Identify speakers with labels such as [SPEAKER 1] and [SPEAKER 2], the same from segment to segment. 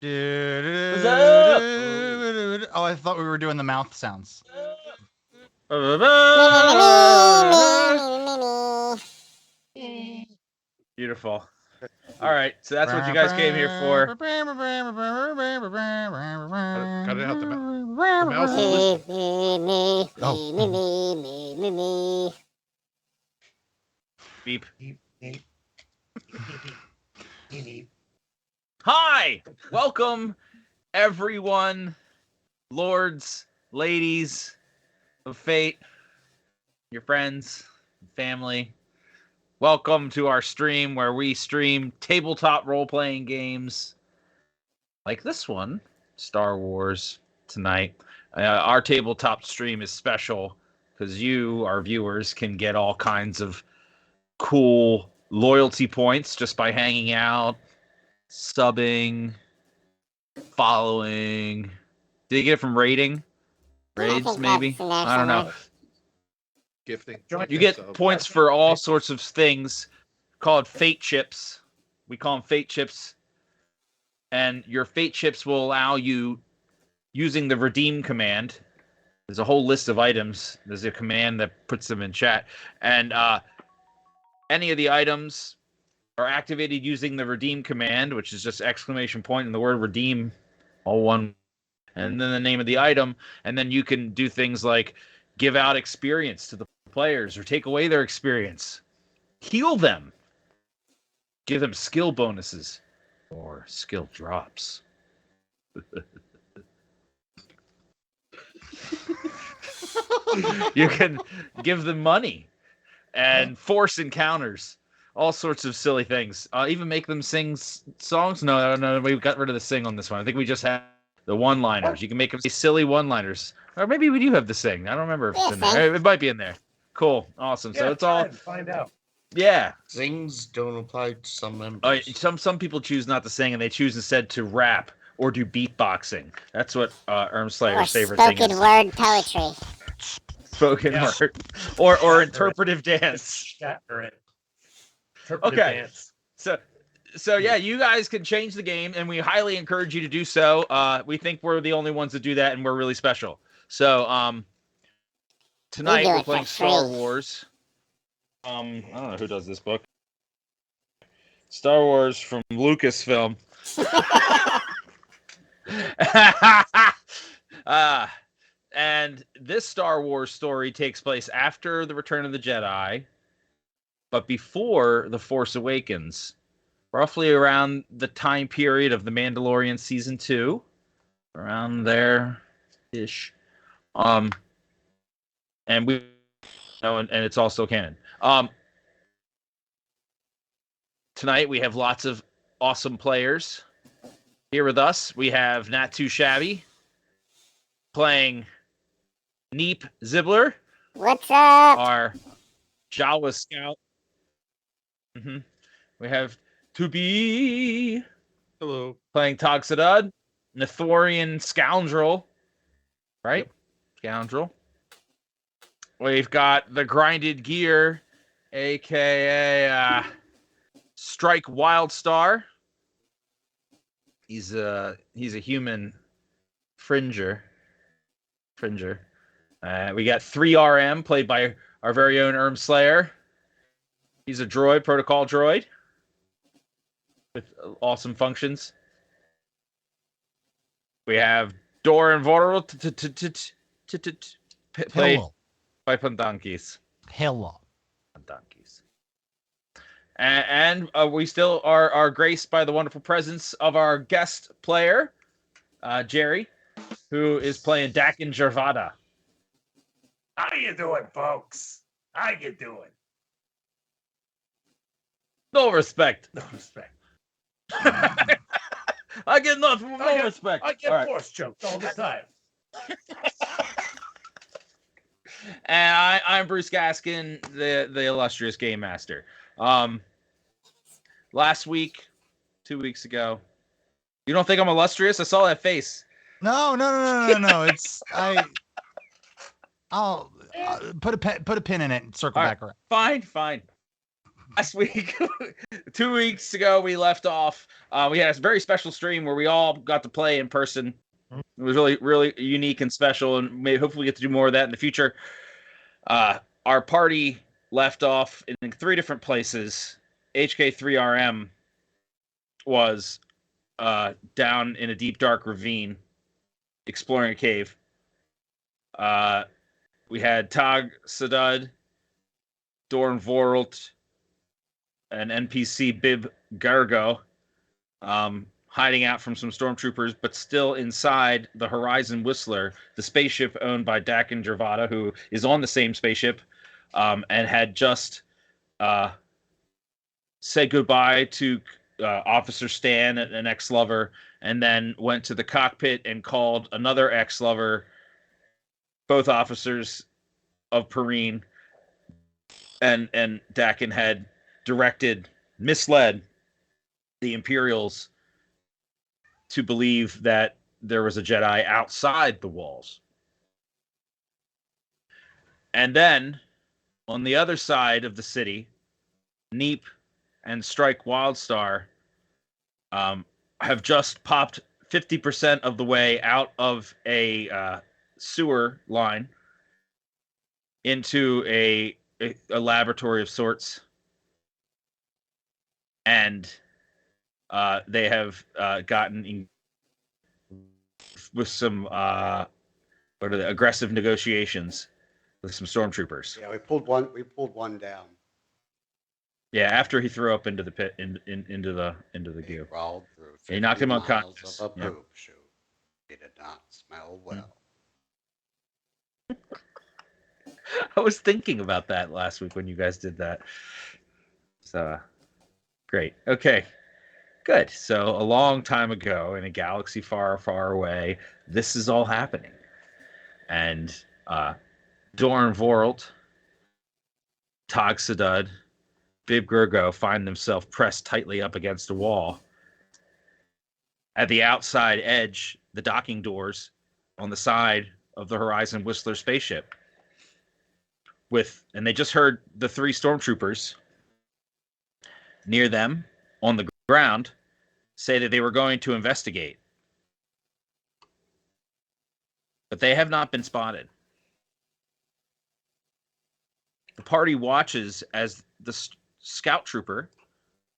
[SPEAKER 1] What's up?
[SPEAKER 2] Oh, I thought we were doing the mouth sounds.
[SPEAKER 1] Beautiful. All right, so that's what you guys came here for.
[SPEAKER 3] Cut it out. The mouse is listening.
[SPEAKER 1] Beep. Hi, welcome everyone, lords, ladies of fate, your friends, family. Welcome to our stream where we stream tabletop role-playing games like this one, Star Wars tonight. Our tabletop stream is special because you, our viewers, can get all kinds of cool loyalty points just by hanging out, subbing, following. Did you get it from raiding? Raids, maybe? I don't know.
[SPEAKER 3] Gifting.
[SPEAKER 1] You get points for all sorts of things called fate chips. We call them fate chips. And your fate chips will allow you, using the redeem command, there's a whole list of items. There's a command that puts them in chat. And any of the items are activated using the redeem command, which is just exclamation point and the word redeem, all one, and then the name of the item. And then you can do things like give out experience to the players or take away their experience, heal them, give them skill bonuses or skill drops. You can give them money and force encounters, all sorts of silly things. Even make them sing songs. No, we got rid of the sing on this one. I think we just have the one-liners. You can make them say silly one-liners. Or maybe we do have the sing. I don't remember if it's in there. It might be in there. Cool. Awesome.
[SPEAKER 4] Yeah,
[SPEAKER 1] so it's all...
[SPEAKER 4] Find out.
[SPEAKER 1] Yeah.
[SPEAKER 5] Sings don't apply to some members.
[SPEAKER 1] Some people choose not to sing, and they choose instead to rap or do beatboxing. That's what Ermslayer's favorite thing is.
[SPEAKER 6] Spoken word poetry.
[SPEAKER 1] Spoken word. Or interpretive dance. Okay.
[SPEAKER 4] Dance.
[SPEAKER 1] So yeah, you guys can change the game, and we highly encourage you to do so. We think we're the only ones that do that, and we're really special. So tonight we're playing Star Wars. I don't know who does this book. Star Wars from Lucasfilm. And this Star Wars story takes place after the Return of the Jedi, but before The Force Awakens. Roughly around the time period of The Mandalorian Season 2. Around there-ish. And we know, and it's also canon. Tonight we have lots of awesome players here with us. We have Not Too Shabby playing Neep Zibbler.
[SPEAKER 6] What's up?
[SPEAKER 1] Our Jawa Scout. We have To Be
[SPEAKER 3] Hello.
[SPEAKER 1] playing Tog Sadad, Nethorian Scoundrel. Right? Yep. Scoundrel. We've got the Grinded Gear, aka Strike Wildstar. He's a human Fringer. We got 3RM, played by our very own Ermslayer. He's a droid, protocol droid, with awesome functions. We have Doran Vorl, played by Pandankis.
[SPEAKER 2] Hello.
[SPEAKER 1] Pandankis. And we still are graced by the wonderful presence of our guest player, Jerry, who is playing Dakin Jarvada.
[SPEAKER 4] How you doing, folks? How you doing?
[SPEAKER 1] No respect.
[SPEAKER 4] No respect.
[SPEAKER 1] I get nothing. No respect.
[SPEAKER 4] I get
[SPEAKER 1] All right.
[SPEAKER 4] force choked all the time.
[SPEAKER 1] And I'm Bruce Gaskin, the illustrious game master. Last week, 2 weeks ago, you don't think I'm illustrious? I saw that face.
[SPEAKER 2] No. It's I'll put a pin in it and circle back around.
[SPEAKER 1] Fine. last week, 2 weeks ago, we left off. We had a very special stream where we all got to play in person. It was really, really unique and special, and maybe hopefully we get to do more of that in the future. Our party left off in 3 different places. HK3RM was down in a deep, dark ravine, exploring a cave. We had Tag Sadud, Dorn Vorlt, and NPC Bib Gargo hiding out from some stormtroopers, but still inside the Horizon Whistler, the spaceship owned by Dak and Gervada, who is on the same spaceship, and had just said goodbye to Officer Stan, an ex-lover, and then went to the cockpit and called another ex-lover, both officers of Perrine, and Dakin had misled the Imperials to believe that there was a Jedi outside the walls. And then, on the other side of the city, Neep and Strike Wildstar have just popped 50% of the way out of a sewer line into a laboratory of sorts, and they have gotten with some aggressive negotiations with some stormtroopers.
[SPEAKER 7] Yeah, we pulled one down.
[SPEAKER 1] Yeah, after he threw up into the pit, into the
[SPEAKER 7] He
[SPEAKER 1] goo.
[SPEAKER 7] crawled through
[SPEAKER 1] He knocked him
[SPEAKER 7] 50 miles
[SPEAKER 1] unconscious.
[SPEAKER 7] of a
[SPEAKER 1] Yeah.
[SPEAKER 7] poop chute. He did not smell well.
[SPEAKER 1] I was thinking about that last week when you guys did that. So, great. Okay, good. So, a long time ago in a galaxy far, far away, this is all happening. And Dorn Vorlt, Tog Sadud, Bib Gurgo find themselves pressed tightly up against a wall. At the outside edge, the docking doors on the side of the Horizon Whistler spaceship. And they just heard the 3 stormtroopers near them on the ground say that they were going to investigate. But they have not been spotted. The party watches as the scout trooper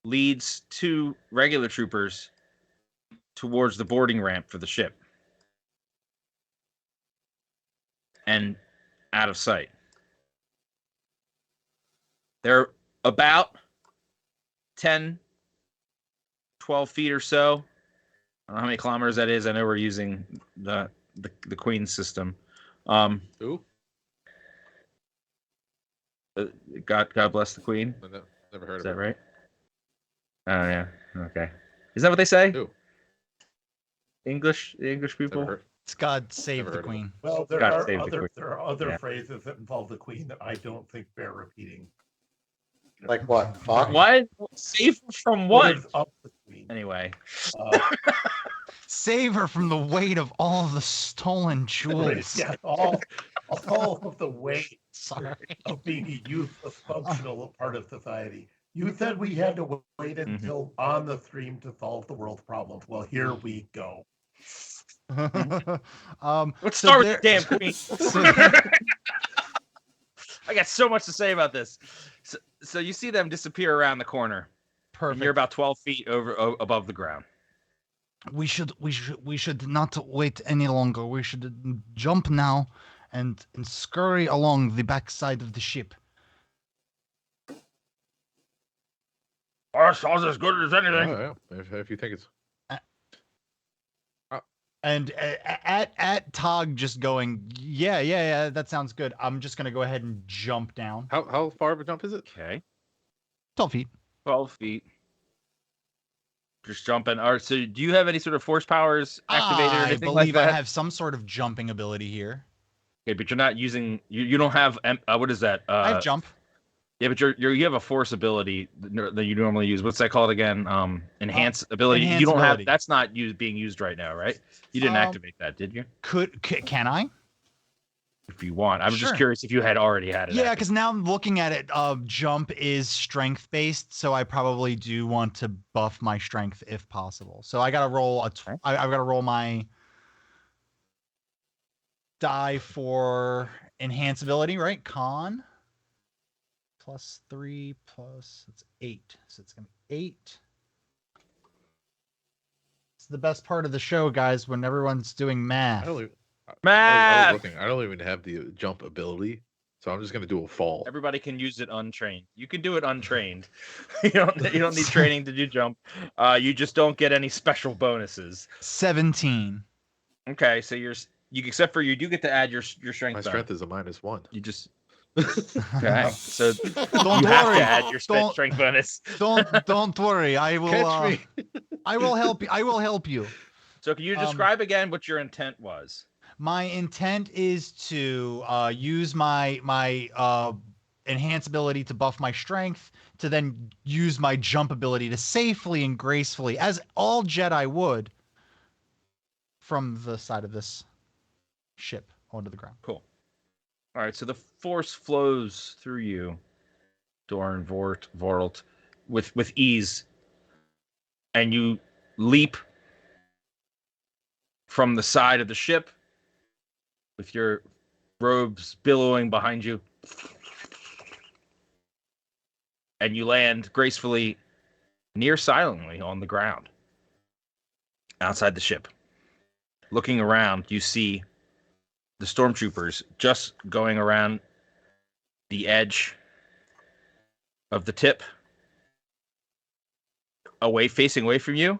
[SPEAKER 1] leads 2 regular troopers towards the boarding ramp for the ship. And out of sight. They're about 10, 12 feet or so. I don't know how many kilometers that is. I know we're using the Queen system.
[SPEAKER 3] Who?
[SPEAKER 1] God bless the Queen.
[SPEAKER 3] Never heard
[SPEAKER 1] Is
[SPEAKER 3] of
[SPEAKER 1] that
[SPEAKER 3] it.
[SPEAKER 1] right? Oh yeah. Okay. Is that what they say?
[SPEAKER 3] Who?
[SPEAKER 1] The English people.
[SPEAKER 3] Never heard.
[SPEAKER 2] It's God save
[SPEAKER 3] Never
[SPEAKER 2] the
[SPEAKER 3] heard of
[SPEAKER 2] Queen.
[SPEAKER 4] Well, there
[SPEAKER 1] God
[SPEAKER 4] are
[SPEAKER 1] save the
[SPEAKER 4] other
[SPEAKER 1] Queen.
[SPEAKER 4] there are other
[SPEAKER 1] Yeah.
[SPEAKER 4] phrases that involve the Queen that I don't think bear repeating.
[SPEAKER 7] Like what? Fuck?
[SPEAKER 1] What? Save from what?
[SPEAKER 4] What is up the Queen?
[SPEAKER 1] Anyway.
[SPEAKER 4] Uh,
[SPEAKER 2] Save her from the weight of all of the stolen jewels.
[SPEAKER 4] yeah, all of the weight
[SPEAKER 2] Sorry.
[SPEAKER 4] of being a youth, a functional part of society. You said we had to wait until on the stream to solve the world's problems. Well, here we go.
[SPEAKER 1] Let's
[SPEAKER 2] so
[SPEAKER 1] start with
[SPEAKER 2] there-
[SPEAKER 1] the damn Queen. I got so much to say about this. So you see them disappear around the corner. And
[SPEAKER 2] Perfect.
[SPEAKER 1] you're about 12 feet above the ground.
[SPEAKER 2] We should not wait any longer. We should jump now and scurry along the backside of the ship.
[SPEAKER 1] Our sounds as good as anything.
[SPEAKER 3] Oh, yeah. If you think it's
[SPEAKER 2] And at Tog just going, yeah, that sounds good. I'm just gonna go ahead and jump down.
[SPEAKER 3] how far of a jump is it?
[SPEAKER 1] Okay.
[SPEAKER 2] 12 feet.
[SPEAKER 1] 12 feet. Just jumping. All right. So do you have any sort of force powers activated or
[SPEAKER 2] I
[SPEAKER 1] anything
[SPEAKER 2] believe
[SPEAKER 1] like that?
[SPEAKER 2] I have some sort of jumping ability here.
[SPEAKER 1] Okay, but you're not using. You don't have. What is that?
[SPEAKER 2] I have jump.
[SPEAKER 1] Yeah, but you have a force ability that you normally use. What's that called again? Enhance ability.
[SPEAKER 2] enhance
[SPEAKER 1] You don't
[SPEAKER 2] ability.
[SPEAKER 1] have. That's not being used right now, right? You didn't activate that, did you?
[SPEAKER 2] Can I?
[SPEAKER 1] if you want. I was just
[SPEAKER 2] Sure.
[SPEAKER 1] curious if you had already had it.
[SPEAKER 2] Yeah,
[SPEAKER 1] active.
[SPEAKER 2] because now I'm looking at it. Jump is strength based, so I probably do want to buff my strength if possible. So I gotta roll
[SPEAKER 1] Okay.
[SPEAKER 2] I've got to roll my die for enhance ability, right? Con +3 plus it's 8, so it's gonna be 8. It's the best part of the show, guys, when everyone's doing
[SPEAKER 3] I
[SPEAKER 2] math.
[SPEAKER 3] don't even. I
[SPEAKER 1] Math!
[SPEAKER 3] was looking. I don't even have the jump ability, so I'm just gonna do a fall.
[SPEAKER 1] Everybody can use it untrained. You can do it untrained. you don't need training to do jump. You just don't get any special bonuses.
[SPEAKER 2] 17.
[SPEAKER 1] Okay, so you except for you do get to add your strength.
[SPEAKER 3] My strength is a -1.
[SPEAKER 1] You just okay. So
[SPEAKER 2] Don't
[SPEAKER 1] you have
[SPEAKER 2] worry.
[SPEAKER 1] to add your
[SPEAKER 2] Don't-
[SPEAKER 1] strength bonus.
[SPEAKER 2] Don't worry. I will
[SPEAKER 3] Catch me.
[SPEAKER 2] I will help you. I will help you.
[SPEAKER 1] So can you describe again what your intent was?
[SPEAKER 2] My intent is to use my enhance ability to buff my strength, to then use my jump ability to safely and gracefully, as all Jedi would, from the side of this ship onto the ground.
[SPEAKER 1] Cool. All right, so the force flows through you, Doran Vorlt, with ease, and you leap from the side of the ship with your robes billowing behind you, and you land gracefully, near silently on the ground outside the ship. Looking around, you see the stormtroopers just going around the edge of the tip, facing away from you.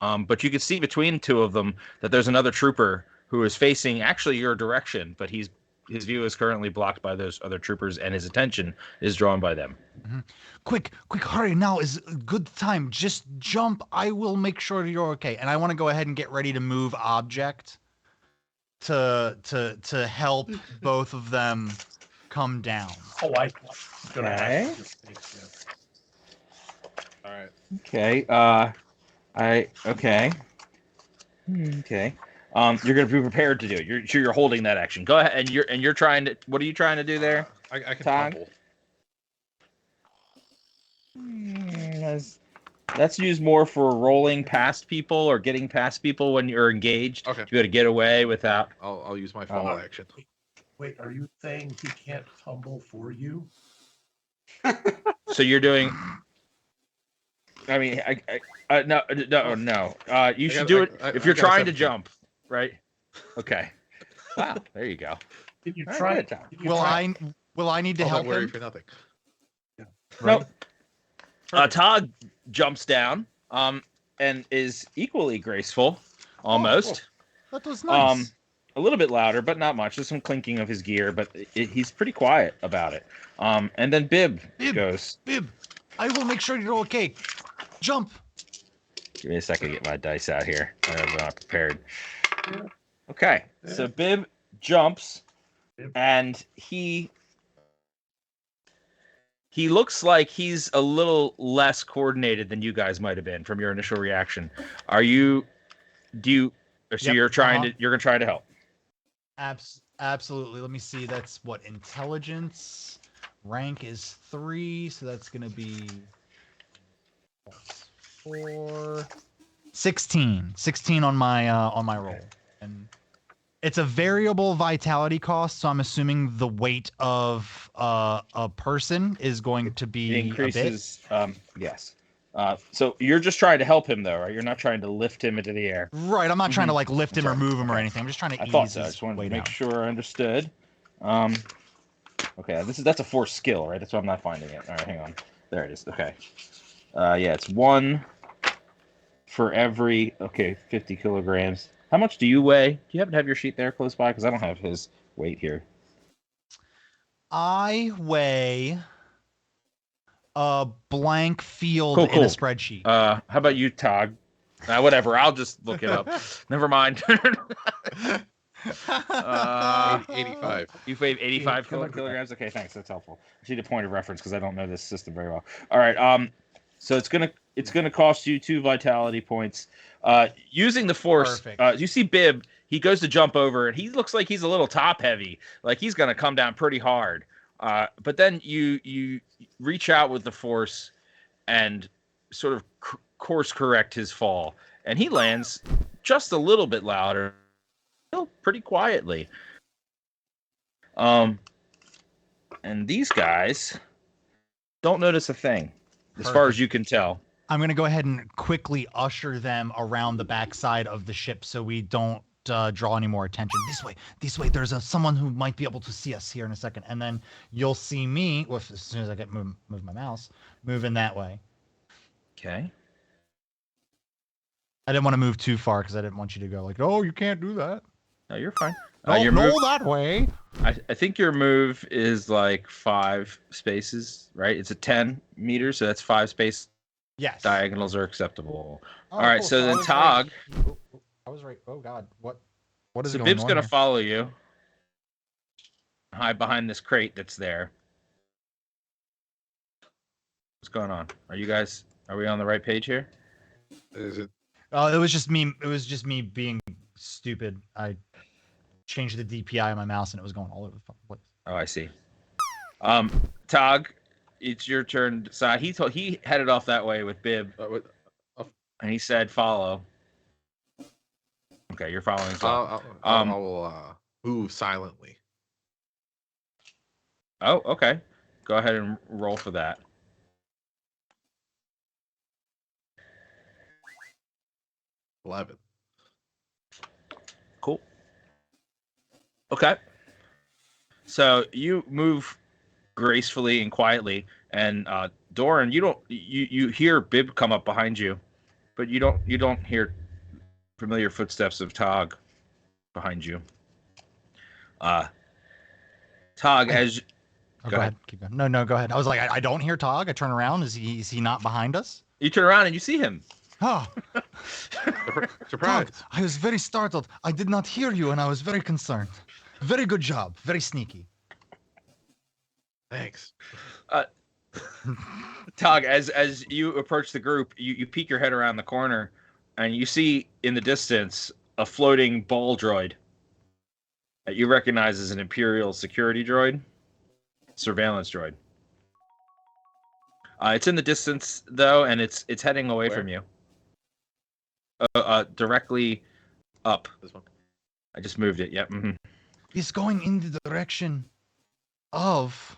[SPEAKER 1] But you can see between the two of them that there's another trooper who is facing actually your direction, but his view is currently blocked by those other troopers, and his attention is drawn by them.
[SPEAKER 2] Quick, hurry! Now is a good time. Just jump. I will make sure you're okay. And I want to go ahead and get ready to move object to help both of them come down.
[SPEAKER 4] Oh, I'm gonna
[SPEAKER 1] Okay.
[SPEAKER 4] have to just take this.
[SPEAKER 3] All right.
[SPEAKER 1] Okay. Okay. Okay. You're gonna be prepared to do it. You're holding that action. Go ahead, and you're trying to. What are you trying to do there?
[SPEAKER 3] I can
[SPEAKER 1] Tog?
[SPEAKER 3] tumble.
[SPEAKER 1] That's used more for rolling past people or getting past people when you're engaged.
[SPEAKER 3] Okay.
[SPEAKER 1] To be able to get away without.
[SPEAKER 3] I'll use my fall action.
[SPEAKER 4] Wait, are you saying he can't tumble for you?
[SPEAKER 1] So you're doing. I mean, no. You should do it if you're trying to jump, right? Okay. Wow. There you go.
[SPEAKER 4] Did you
[SPEAKER 1] All
[SPEAKER 4] try
[SPEAKER 1] right,
[SPEAKER 4] it?
[SPEAKER 1] Tom.
[SPEAKER 4] Did you
[SPEAKER 2] Will
[SPEAKER 4] try-
[SPEAKER 2] I need to
[SPEAKER 3] I'll
[SPEAKER 2] help
[SPEAKER 3] not worry
[SPEAKER 2] him?
[SPEAKER 3] for nothing.
[SPEAKER 1] Nope. Tog jumps down, and is equally graceful, almost.
[SPEAKER 2] That was nice.
[SPEAKER 1] A little bit louder, but not much. There's some clinking of his gear, but he's pretty quiet about it. And then Bib goes.
[SPEAKER 2] Bib, I will make sure you're okay. Jump.
[SPEAKER 1] Give me a second to get my dice out here. I'm not prepared. Okay, so Bib jumps, and he looks like he's a little less coordinated than you guys might have been from your initial reaction. So
[SPEAKER 2] Yep,
[SPEAKER 1] you're gonna try to help.
[SPEAKER 2] Absolutely. Let me see. That's what intelligence rank is 3, so that's gonna be 4, 16 on my roll, and it's a variable vitality cost. So I'm assuming the weight of a person is going to be
[SPEAKER 1] It increases. Yes. So you're just trying to help him, though, right? You're not trying to lift him into the air.
[SPEAKER 2] a bit. Right. I'm not trying to like lift him or
[SPEAKER 1] Sorry.
[SPEAKER 2] move him or
[SPEAKER 1] Okay.
[SPEAKER 2] anything. I'm just trying to
[SPEAKER 1] I
[SPEAKER 2] ease
[SPEAKER 1] thought so. I
[SPEAKER 2] his
[SPEAKER 1] just wanted to
[SPEAKER 2] weight
[SPEAKER 1] make
[SPEAKER 2] out.
[SPEAKER 1] sure I understood. Okay, that's a force skill, right? That's why I'm not finding it. All right, hang on. There it is. Okay. Yeah, it's 1 for every 50 kilograms. How much do you weigh? Do you happen to have your sheet there close by? Because I don't have his weight here.
[SPEAKER 2] I weigh a blank field
[SPEAKER 1] Cool,
[SPEAKER 2] in a
[SPEAKER 1] cool.
[SPEAKER 2] spreadsheet.
[SPEAKER 1] How about you, Tog? Whatever. I'll just look it up. Never mind.
[SPEAKER 3] 85.
[SPEAKER 1] You weigh 85 kilograms? Okay, thanks. That's helpful. I need a point of reference because I don't know this system very well. All right. So it's gonna cost you 2 vitality points. Using the force,
[SPEAKER 2] Perfect.
[SPEAKER 1] you see Bib. He goes to jump over, and he looks like he's a little top heavy, like he's gonna come down pretty hard. But then you reach out with the force and sort of course correct his fall, and he lands just a little bit louder, still pretty quietly. And these guys don't notice a thing, as far as you can tell.
[SPEAKER 2] I'm going to go ahead and quickly usher them around the backside of the ship so we don't draw any more attention. This way. There's someone who might be able to see us here in a second. And then you'll see me, as soon as I get move my mouse, moving that way.
[SPEAKER 1] Okay.
[SPEAKER 2] I didn't want to move too far because I didn't want you to go like, oh, you can't do that.
[SPEAKER 1] No, you're fine.
[SPEAKER 2] Your move, that way.
[SPEAKER 1] I think your move is like 5 spaces, right? It's a 10 meters, so that's 5 spaces.
[SPEAKER 2] Yes.
[SPEAKER 1] Diagonals are acceptable.
[SPEAKER 2] Oh,
[SPEAKER 1] all right,
[SPEAKER 2] cool.
[SPEAKER 1] so then
[SPEAKER 2] I was
[SPEAKER 1] Tog.
[SPEAKER 2] right. I was right. Oh God, what is
[SPEAKER 1] So
[SPEAKER 2] going
[SPEAKER 1] Bib's
[SPEAKER 2] on
[SPEAKER 1] gonna
[SPEAKER 2] here?
[SPEAKER 1] follow you. Hide behind this crate that's there. What's going on? Are we on the right page here?
[SPEAKER 3] Is it?
[SPEAKER 2] It was just me. It was just me being stupid. I changed the DPI on my mouse and it was going all over the fucking place.
[SPEAKER 1] Oh, I see. Tog, it's your turn to decide. He headed off that way with Bib, and he said follow. Okay, you're following as well.
[SPEAKER 3] I will move silently.
[SPEAKER 1] Oh, okay. Go ahead and roll for that.
[SPEAKER 3] $11.
[SPEAKER 1] Cool. Okay. So you move gracefully and quietly, and Doran, you hear Bib come up behind you, but you don't hear familiar footsteps of Tog behind you. Tog, as
[SPEAKER 2] go ahead. Keep going. No, go ahead. I was like, I don't hear Tog. I turn around. Is he not behind us?
[SPEAKER 1] you turn around and you see him.
[SPEAKER 2] Oh,
[SPEAKER 3] Surprise!
[SPEAKER 2] Tog, I was very startled. I did not hear you, and I was very concerned. Very good job. Very sneaky.
[SPEAKER 3] Thanks.
[SPEAKER 1] Tog, as you approach the group, you peek your head around the corner, and you see in the distance a floating ball droid that you recognize as an Imperial security droid, surveillance droid. It's in the distance though, and it's heading away from you. Directly up.
[SPEAKER 3] This one.
[SPEAKER 1] I just moved it. Yep. Mm-hmm.
[SPEAKER 2] He's going in the direction of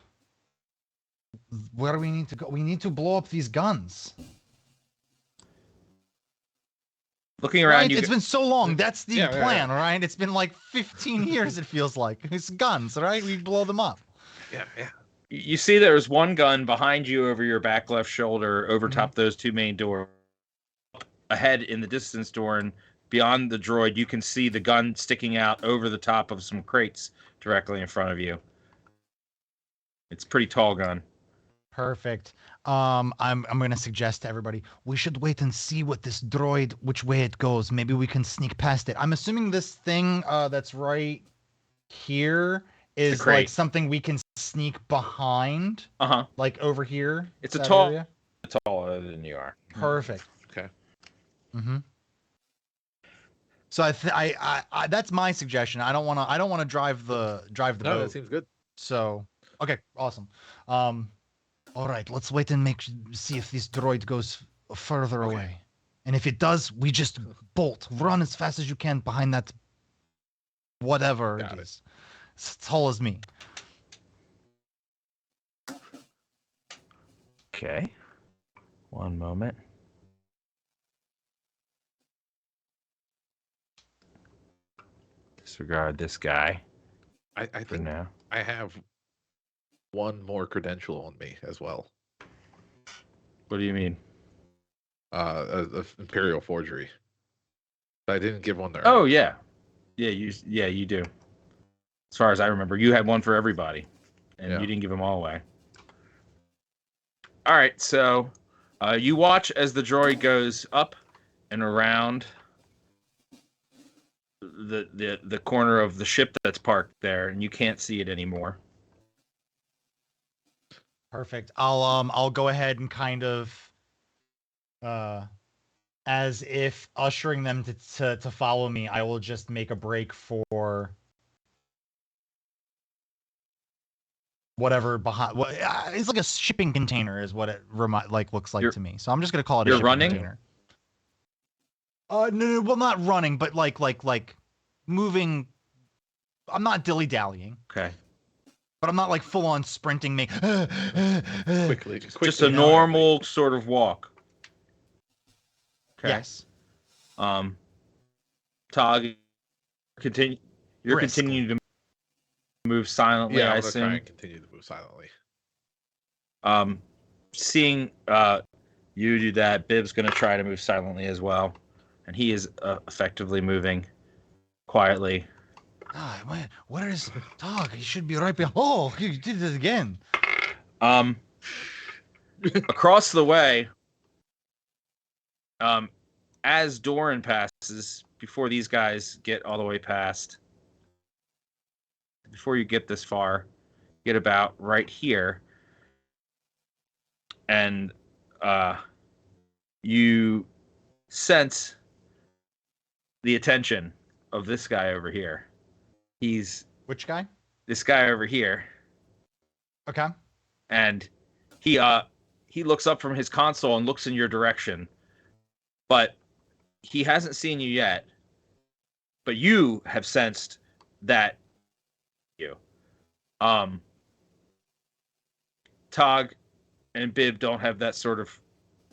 [SPEAKER 2] where we need to go. We need to blow up these guns.
[SPEAKER 1] Looking around,
[SPEAKER 2] Right? It's been so long. That's the
[SPEAKER 3] Yeah,
[SPEAKER 2] plan, right? It's been like 15 years, it feels like. It's guns, right? We blow them up.
[SPEAKER 3] Yeah.
[SPEAKER 1] you see there's one gun behind you over your back left shoulder, over top those 2 main doors. Ahead in the distance, Doran, beyond the droid, you can see the gun sticking out over the top of some crates directly in front of you. It's a pretty tall gun.
[SPEAKER 2] Perfect. I'm going to suggest to everybody, we should wait and see what this droid, which way it goes. Maybe we can sneak past it. I'm assuming this thing that's right here is like something we can sneak behind. Like over here.
[SPEAKER 1] It's taller than you are.
[SPEAKER 2] Perfect.
[SPEAKER 3] Okay.
[SPEAKER 2] Mm-hmm. So I that's my suggestion. I don't want to drive the
[SPEAKER 3] No,
[SPEAKER 2] boat.
[SPEAKER 3] that seems good.
[SPEAKER 2] So okay, awesome. All right, let's wait and see if this droid goes further away, and if it does, we just run as fast as you can behind that whatever it is, as tall as me.
[SPEAKER 1] Okay. One moment. Disregard this guy.
[SPEAKER 3] I
[SPEAKER 1] for
[SPEAKER 3] think
[SPEAKER 1] now.
[SPEAKER 3] I have one more credential on me as well.
[SPEAKER 1] What do you mean?
[SPEAKER 3] Imperial forgery. But I didn't give one there.
[SPEAKER 1] Oh yeah, you do. As far as I remember, you had one for everybody, and you didn't give them all away. All right, so you watch as the droid goes up and around the corner of the ship that's parked there, and you can't see it anymore.
[SPEAKER 2] Perfect. I'll go ahead and kind of As if ushering them to follow me, I will just make a break for whatever behind. What it's like a shipping container is what it looks like to me. So I'm just gonna call it a
[SPEAKER 1] You're
[SPEAKER 2] shipping
[SPEAKER 1] running?
[SPEAKER 2] container. No, well, not running, but like moving. I'm not dilly dallying,
[SPEAKER 1] Okay.
[SPEAKER 2] but I'm not like full on sprinting.
[SPEAKER 3] Quickly.
[SPEAKER 1] Just a normal sort of walk. Okay.
[SPEAKER 2] Yes.
[SPEAKER 1] Tog, continue. You're
[SPEAKER 2] Briskly.
[SPEAKER 1] continuing to move silently.
[SPEAKER 3] Yeah,
[SPEAKER 1] I
[SPEAKER 3] I'm gonna try
[SPEAKER 1] assume.
[SPEAKER 3] and continue to move silently.
[SPEAKER 1] Seeing you do that, Bib's gonna try to move silently as well, and he is effectively moving quietly.
[SPEAKER 2] Where is Dog? He should be right behind. Oh, you did it again.
[SPEAKER 1] Across the way, as Doran passes, before these guys get all the way past, before you get this far, get about right here, and you sense the attention of this guy over here. He's
[SPEAKER 2] Which guy?
[SPEAKER 1] this guy over here,
[SPEAKER 2] Okay.
[SPEAKER 1] and he looks up from his console and looks in your direction, but he hasn't seen you yet. But you have sensed that you, Tog and Bib don't have that sort of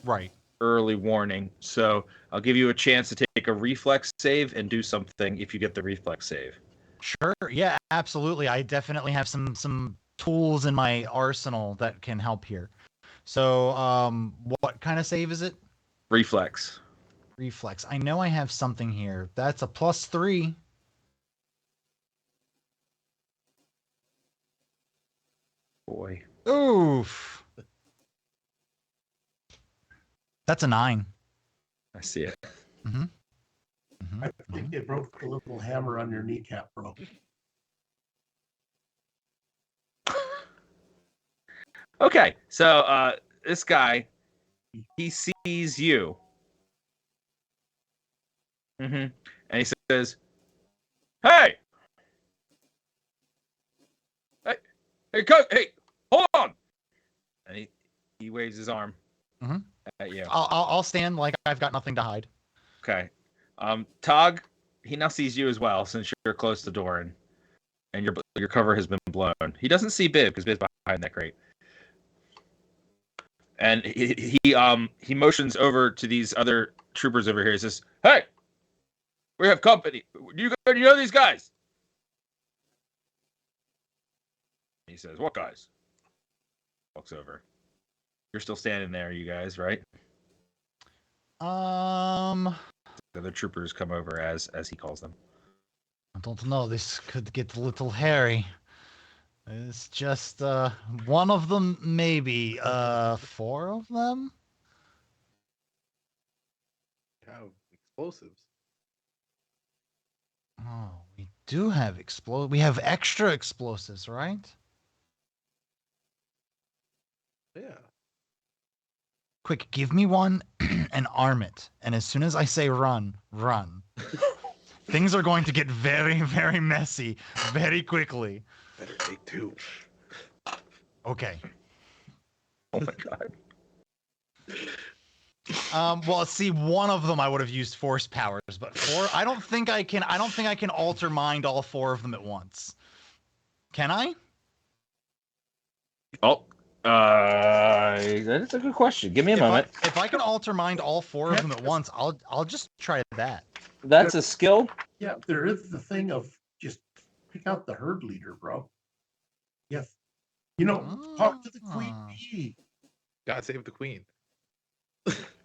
[SPEAKER 2] Right.
[SPEAKER 1] early warning, so I'll give you a chance to take a reflex save and do something if you get the reflex save.
[SPEAKER 2] Sure. Yeah, absolutely. I definitely have some tools in my arsenal that can help here. So, what kind of save is it?
[SPEAKER 1] Reflex.
[SPEAKER 2] Reflex. I know I have something here. That's a +3.
[SPEAKER 1] Boy.
[SPEAKER 2] Oof. That's a 9.
[SPEAKER 1] I see it.
[SPEAKER 2] Mm-hmm.
[SPEAKER 4] I think they broke the little hammer on your kneecap, bro.
[SPEAKER 1] Okay, so this guy, he sees you. And he says, "Hey, hey, hold on!" And he waves his arm at you.
[SPEAKER 2] I'll stand like I've got nothing to hide.
[SPEAKER 1] Okay, Tog, he now sees you as well since you're close to Doran, and your cover has been blown. He doesn't see Bib because Bib's behind that crate. And he motions over to these other troopers over here. He says, "Hey, we have company. You know these guys?" He says, "What guys?" Walks over. You're still standing there, you guys, right?
[SPEAKER 2] I
[SPEAKER 1] The other troopers come over as he calls them.
[SPEAKER 2] don't know. This could get a little hairy. It's just one of them, maybe 4 of them.
[SPEAKER 3] How explosives.
[SPEAKER 2] Oh, we do have We have extra explosives, right?
[SPEAKER 3] Yeah.
[SPEAKER 2] Quick, give me one and arm it. And as soon as I say run, run. Things are going to get very, very messy very quickly.
[SPEAKER 3] Better take 2.
[SPEAKER 2] Okay.
[SPEAKER 1] Oh my god.
[SPEAKER 2] Well, see, one of them I would have used force powers, but 4, I don't think I can alter mind all 4 of them at once. Can I?
[SPEAKER 1] Oh, that's a good question. Give me a moment.
[SPEAKER 2] If I can alter mind all 4 of them at once, I'll just try that.
[SPEAKER 1] That's a skill.
[SPEAKER 4] Yeah, there is the thing of just pick out the herd leader, bro. Yes. Talk to the queen bee.
[SPEAKER 3] God save the queen.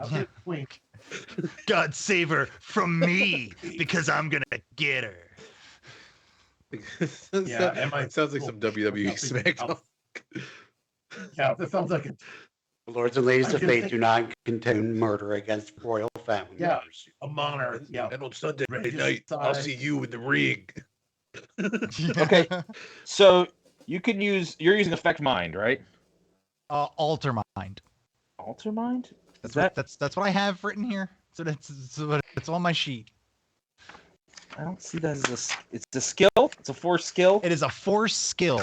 [SPEAKER 4] I'll get the queen.
[SPEAKER 2] God save her from me because I'm gonna get her.
[SPEAKER 3] Sounds like some WWE SmackDown.
[SPEAKER 4] Yeah, that sounds like it.
[SPEAKER 7] Lords and ladies
[SPEAKER 4] I
[SPEAKER 7] of
[SPEAKER 4] can
[SPEAKER 7] faith
[SPEAKER 4] think-
[SPEAKER 7] do not condone murder against royal family
[SPEAKER 4] Yeah.
[SPEAKER 7] members.
[SPEAKER 4] A monarch. Yeah.
[SPEAKER 3] And on Sunday
[SPEAKER 4] Regicide.
[SPEAKER 3] night, I'll see you in the ring.
[SPEAKER 1] Okay. So you're using affect mind, right?
[SPEAKER 2] Alter mind.
[SPEAKER 1] Alter mind?
[SPEAKER 2] That's what I have written here. So it's on my sheet.
[SPEAKER 1] I don't see that as it's a skill. It's a force skill.
[SPEAKER 2] It is a force skill.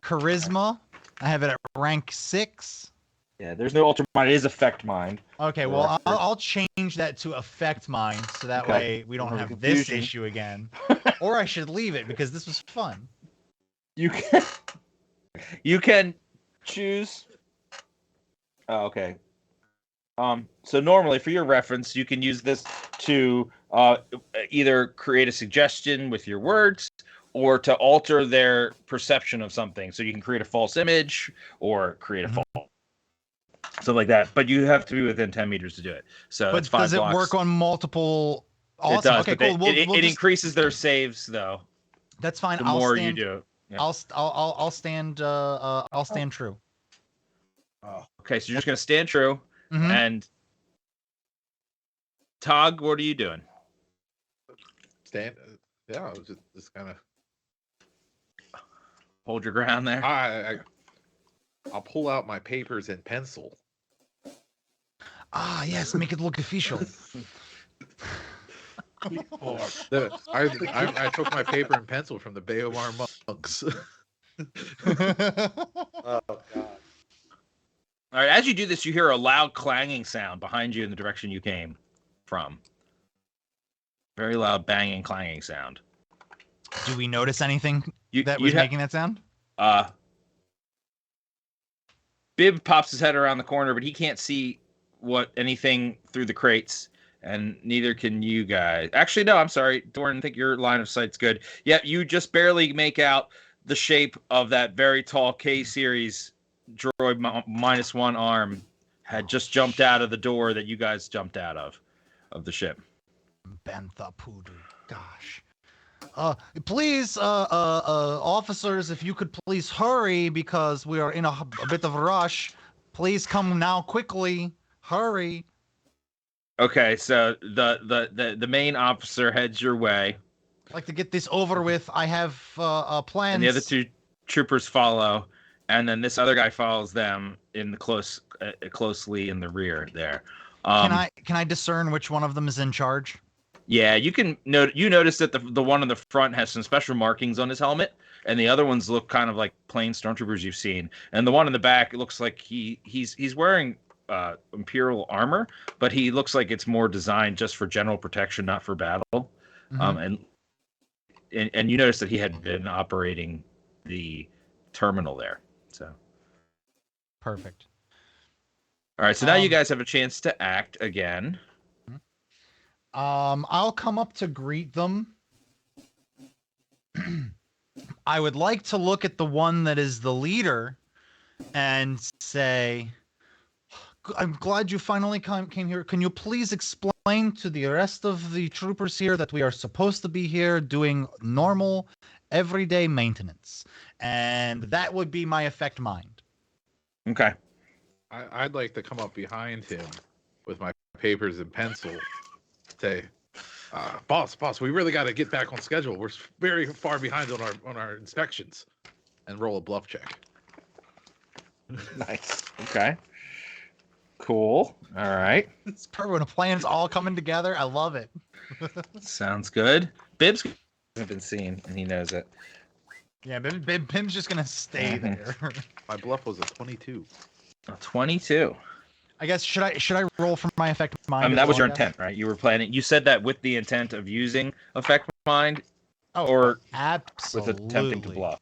[SPEAKER 2] Charisma. I have it at rank 6.
[SPEAKER 1] Yeah, there's no alter mind. It is affect mind.
[SPEAKER 2] Okay, well, I'll change that to affect mind, so that way we don't have this issue again. Or I should leave it because this was fun.
[SPEAKER 1] You can choose. Oh, okay. So normally, for your reference, you can use this to either create a suggestion with your words or to alter their perception of something. So you can create a false image or create a false. Something like that, but you have to be within 10 meters to do it. So it's 5
[SPEAKER 2] does
[SPEAKER 1] blocks.
[SPEAKER 2] It work on multiple? Awesome.
[SPEAKER 1] It does.
[SPEAKER 2] Okay,
[SPEAKER 1] but
[SPEAKER 2] cool.
[SPEAKER 1] It increases their saves though.
[SPEAKER 2] That's fine.
[SPEAKER 1] The more you do. Yeah.
[SPEAKER 2] I'll stand. I'll stand true.
[SPEAKER 1] Okay, so you're just gonna stand true,
[SPEAKER 2] Mhm.
[SPEAKER 1] and Tog, what are you doing?
[SPEAKER 3] Stand. Yeah, I was just kind of.
[SPEAKER 1] Hold your ground there.
[SPEAKER 3] I'll pull out my papers and pencil.
[SPEAKER 2] Ah, yes, make it look official.
[SPEAKER 3] I took my paper and pencil from the Bayomar monks.
[SPEAKER 7] Oh, God.
[SPEAKER 1] All right, as you do this, you hear a loud clanging sound behind you in the direction you came from. Very loud banging, clanging sound.
[SPEAKER 2] Do we notice anything
[SPEAKER 1] You-
[SPEAKER 2] that
[SPEAKER 1] you
[SPEAKER 2] was
[SPEAKER 1] ha-
[SPEAKER 2] making that sound?
[SPEAKER 1] Bib pops his head around the corner, but he can't see anything through the crates, and neither can you guys. Actually, no, I'm sorry, Doran. I think your line of sight's good. Yeah, you just barely make out the shape of that very tall K-series droid minus 1 arm had just jumped out of the door that you guys jumped out of the ship.
[SPEAKER 2] Bantha Poodoo. Gosh. Please, officers, if you could please hurry because we are in a bit of a rush. Please come now quickly. Hurry.
[SPEAKER 1] Okay, so the main officer heads your way,
[SPEAKER 2] I'd like to get this over with. I have plans.
[SPEAKER 1] and the other 2 troopers follow, and then this other guy follows them in the closely in the rear there.
[SPEAKER 2] Can I discern which one of them is in charge?
[SPEAKER 1] Yeah, you can notice that the one on the front has some special markings on his helmet, and the other ones look kind of like plain stormtroopers you've seen. And the one in the back, it looks like he's wearing Imperial armor, but he looks like it's more designed just for general protection, not for battle.
[SPEAKER 2] Mhm.
[SPEAKER 1] And you notice that he had been operating the terminal there. So
[SPEAKER 2] Perfect.
[SPEAKER 1] all right, so now you guys have a chance to act again.
[SPEAKER 2] I'll come up to greet them. I would like to look at the one that is the leader and say, I'm glad you finally came here. Can you please explain to the rest of the troopers here that we are supposed to be here doing normal, everyday maintenance? And that would be my effect mind.
[SPEAKER 1] Okay.
[SPEAKER 3] I'd like to come up behind him with my papers and pencil. Say, boss, we really got to get back on schedule. We're very far behind on our inspections, and roll a bluff check.
[SPEAKER 1] Nice. Okay. Cool. All right.
[SPEAKER 2] It's perfect when a plan's all coming together. I love it.
[SPEAKER 1] Sounds good. Bib's hasn't been seen, and he knows it.
[SPEAKER 2] Yeah, Pim's just gonna stay there.
[SPEAKER 3] My bluff was a 22.
[SPEAKER 1] A 22.
[SPEAKER 2] I guess should I roll for my effect mind?
[SPEAKER 1] That was your
[SPEAKER 2] I guess?
[SPEAKER 1] intent, right? You were planning. You said that with the intent of using effect mind,
[SPEAKER 2] Oh,
[SPEAKER 1] or
[SPEAKER 2] absolutely.
[SPEAKER 1] with attempting to bluff.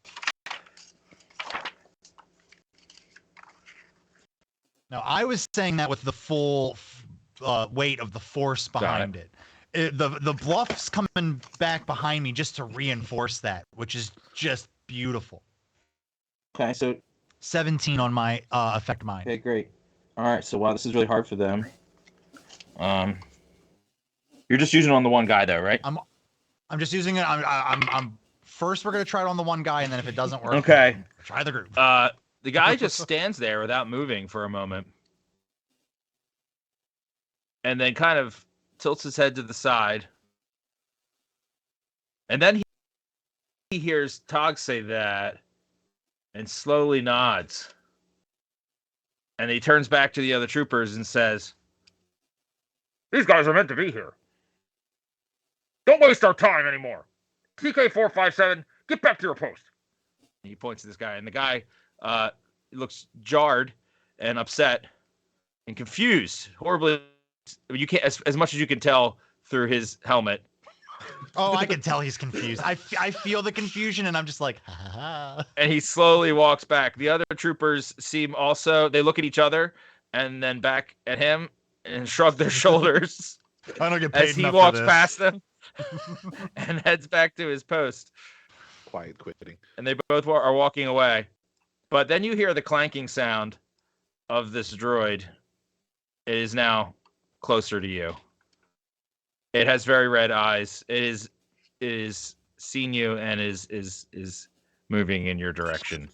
[SPEAKER 2] No, I was saying that with the full weight of the force behind it. The bluff's coming back behind me just to reinforce that, which is just beautiful.
[SPEAKER 1] Okay, so
[SPEAKER 2] 17 on my effect mind.
[SPEAKER 1] okay, great. All right, so wow, this is really hard for them. You're just using it on the one guy, though, right?
[SPEAKER 2] I'm just using it. I'm first. We're gonna try it on the one guy, and then if it doesn't work,
[SPEAKER 1] Okay.
[SPEAKER 2] try the group.
[SPEAKER 1] The guy just stands there without moving for a moment, and then kind of tilts his head to the side, and then he hears Tog say that, and slowly nods, and he turns back to the other troopers and says, These guys are meant to be here. Don't waste our time anymore. TK457, get back to your post. And he points to this guy, and the guy looks jarred and upset and confused, horribly. You can't, as much as you can tell through his helmet.
[SPEAKER 2] Oh, I can tell he's confused. I feel the confusion, and I'm just like, ha ha ha.
[SPEAKER 1] And he slowly walks back. The other troopers seem also, they look at each other and then back at him and shrug their shoulders
[SPEAKER 2] I don't get paid
[SPEAKER 1] as he
[SPEAKER 2] enough
[SPEAKER 1] walks
[SPEAKER 2] for this.
[SPEAKER 1] past them and heads back to his post.
[SPEAKER 3] Quiet quitting.
[SPEAKER 1] And they both are walking away. But then you hear the clanking sound of this droid. It is now closer to you. It has very red eyes. It is seen you and is moving in your direction.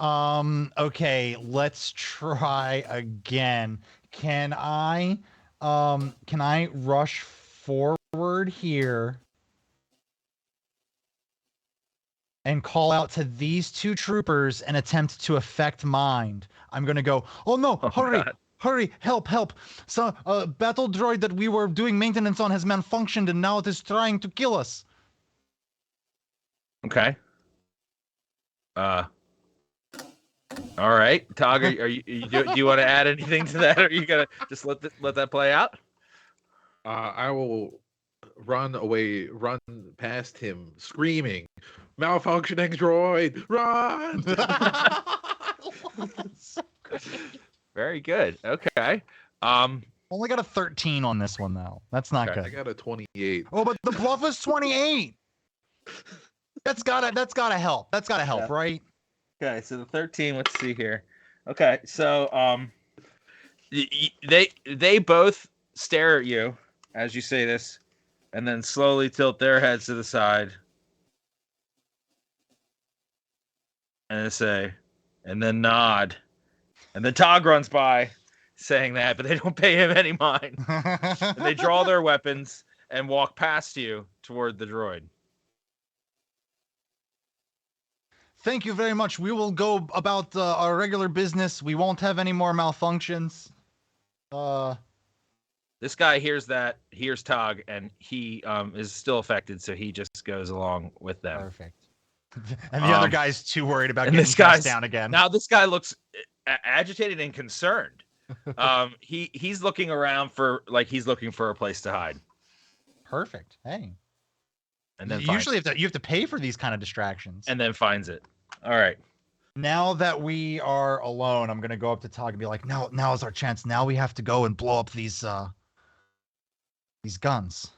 [SPEAKER 2] Okay, let's try again. Can I rush forward here and call out to these two troopers and attempt to affect mind? I'm gonna go, oh no, hurry,
[SPEAKER 1] God.
[SPEAKER 2] hurry, help. So, battle droid that we were doing maintenance on has malfunctioned and now it is trying to kill us.
[SPEAKER 1] Okay. All right, Tog, do you want to add anything to that, or are you gonna just let that play out?
[SPEAKER 3] I will run away, run past him, screaming, "Malfunctioning droid, run!"
[SPEAKER 1] Very good. Okay.
[SPEAKER 2] Only got a 13 on this one though. That's not
[SPEAKER 1] Okay.
[SPEAKER 3] I
[SPEAKER 2] good.
[SPEAKER 3] got a 28.
[SPEAKER 2] Oh, but the bluff is 28. That's gotta help. That's gotta help,
[SPEAKER 1] Yeah.
[SPEAKER 2] right?
[SPEAKER 1] Okay, so the 13. Let's see here. Okay, so they both stare at you as you say this, and then slowly tilt their heads to the side, and they say, and then nod, and then Tog runs by, saying that, but they don't pay him any mind. And they draw their weapons and walk past you toward the droid.
[SPEAKER 2] Thank you very much. We will go about our regular business. We won't have any more malfunctions.
[SPEAKER 1] This guy hears Tog, and he is still affected, so he just goes along with them.
[SPEAKER 2] Perfect. And the other guy's too worried about
[SPEAKER 1] and
[SPEAKER 2] getting
[SPEAKER 1] this guy's
[SPEAKER 2] cast down again.
[SPEAKER 1] Now this guy looks agitated and concerned. He's looking around for he's looking for a place to hide.
[SPEAKER 2] Perfect. Hey.
[SPEAKER 1] And then
[SPEAKER 2] usually you have to pay for these kind of distractions.
[SPEAKER 1] And then finds it. All right.
[SPEAKER 2] Now that we are alone, I'm gonna go up to Tog and be like, now is our chance. Now we have to go and blow up these guns.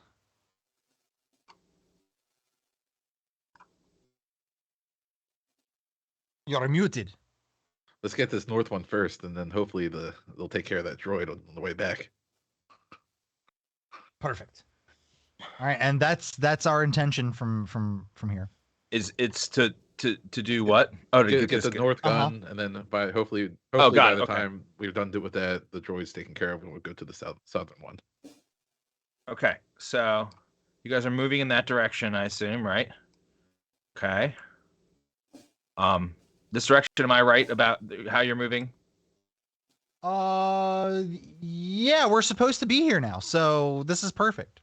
[SPEAKER 2] You're muted.
[SPEAKER 3] Let's get this north one first, and then hopefully they'll take care of that droid on the way back.
[SPEAKER 2] Perfect. All right, and that's our intention from here.
[SPEAKER 1] It's to do what? Oh, to
[SPEAKER 3] Get the north gun, and then hopefully
[SPEAKER 1] God,
[SPEAKER 3] by the
[SPEAKER 1] okay.
[SPEAKER 3] time we're done with that, the droid's taken care of, and we'll go to the southern one.
[SPEAKER 1] Okay, so you guys are moving in that direction, I assume, right? Okay. This direction, am I right about how you're moving?
[SPEAKER 2] Yeah, we're supposed to be here now, so this is perfect.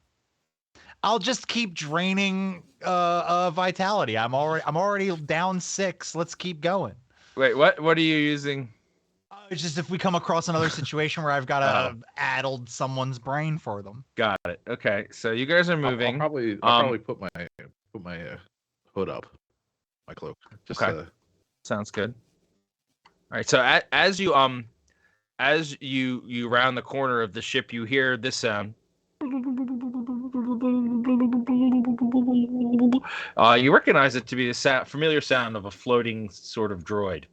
[SPEAKER 2] I'll just keep draining vitality. I'm already down 6. Let's keep going.
[SPEAKER 1] Wait, what are you using?
[SPEAKER 2] It's just if we come across another situation where I've got to addled someone's brain for them.
[SPEAKER 1] Got it. Okay, so you guys are moving.
[SPEAKER 3] I'll probably put my hood up, my cloak. Just
[SPEAKER 1] Okay. Sounds good. All right, so as you round the corner of the ship, you hear this sound. You recognize it to be the familiar sound of a floating sort of droid.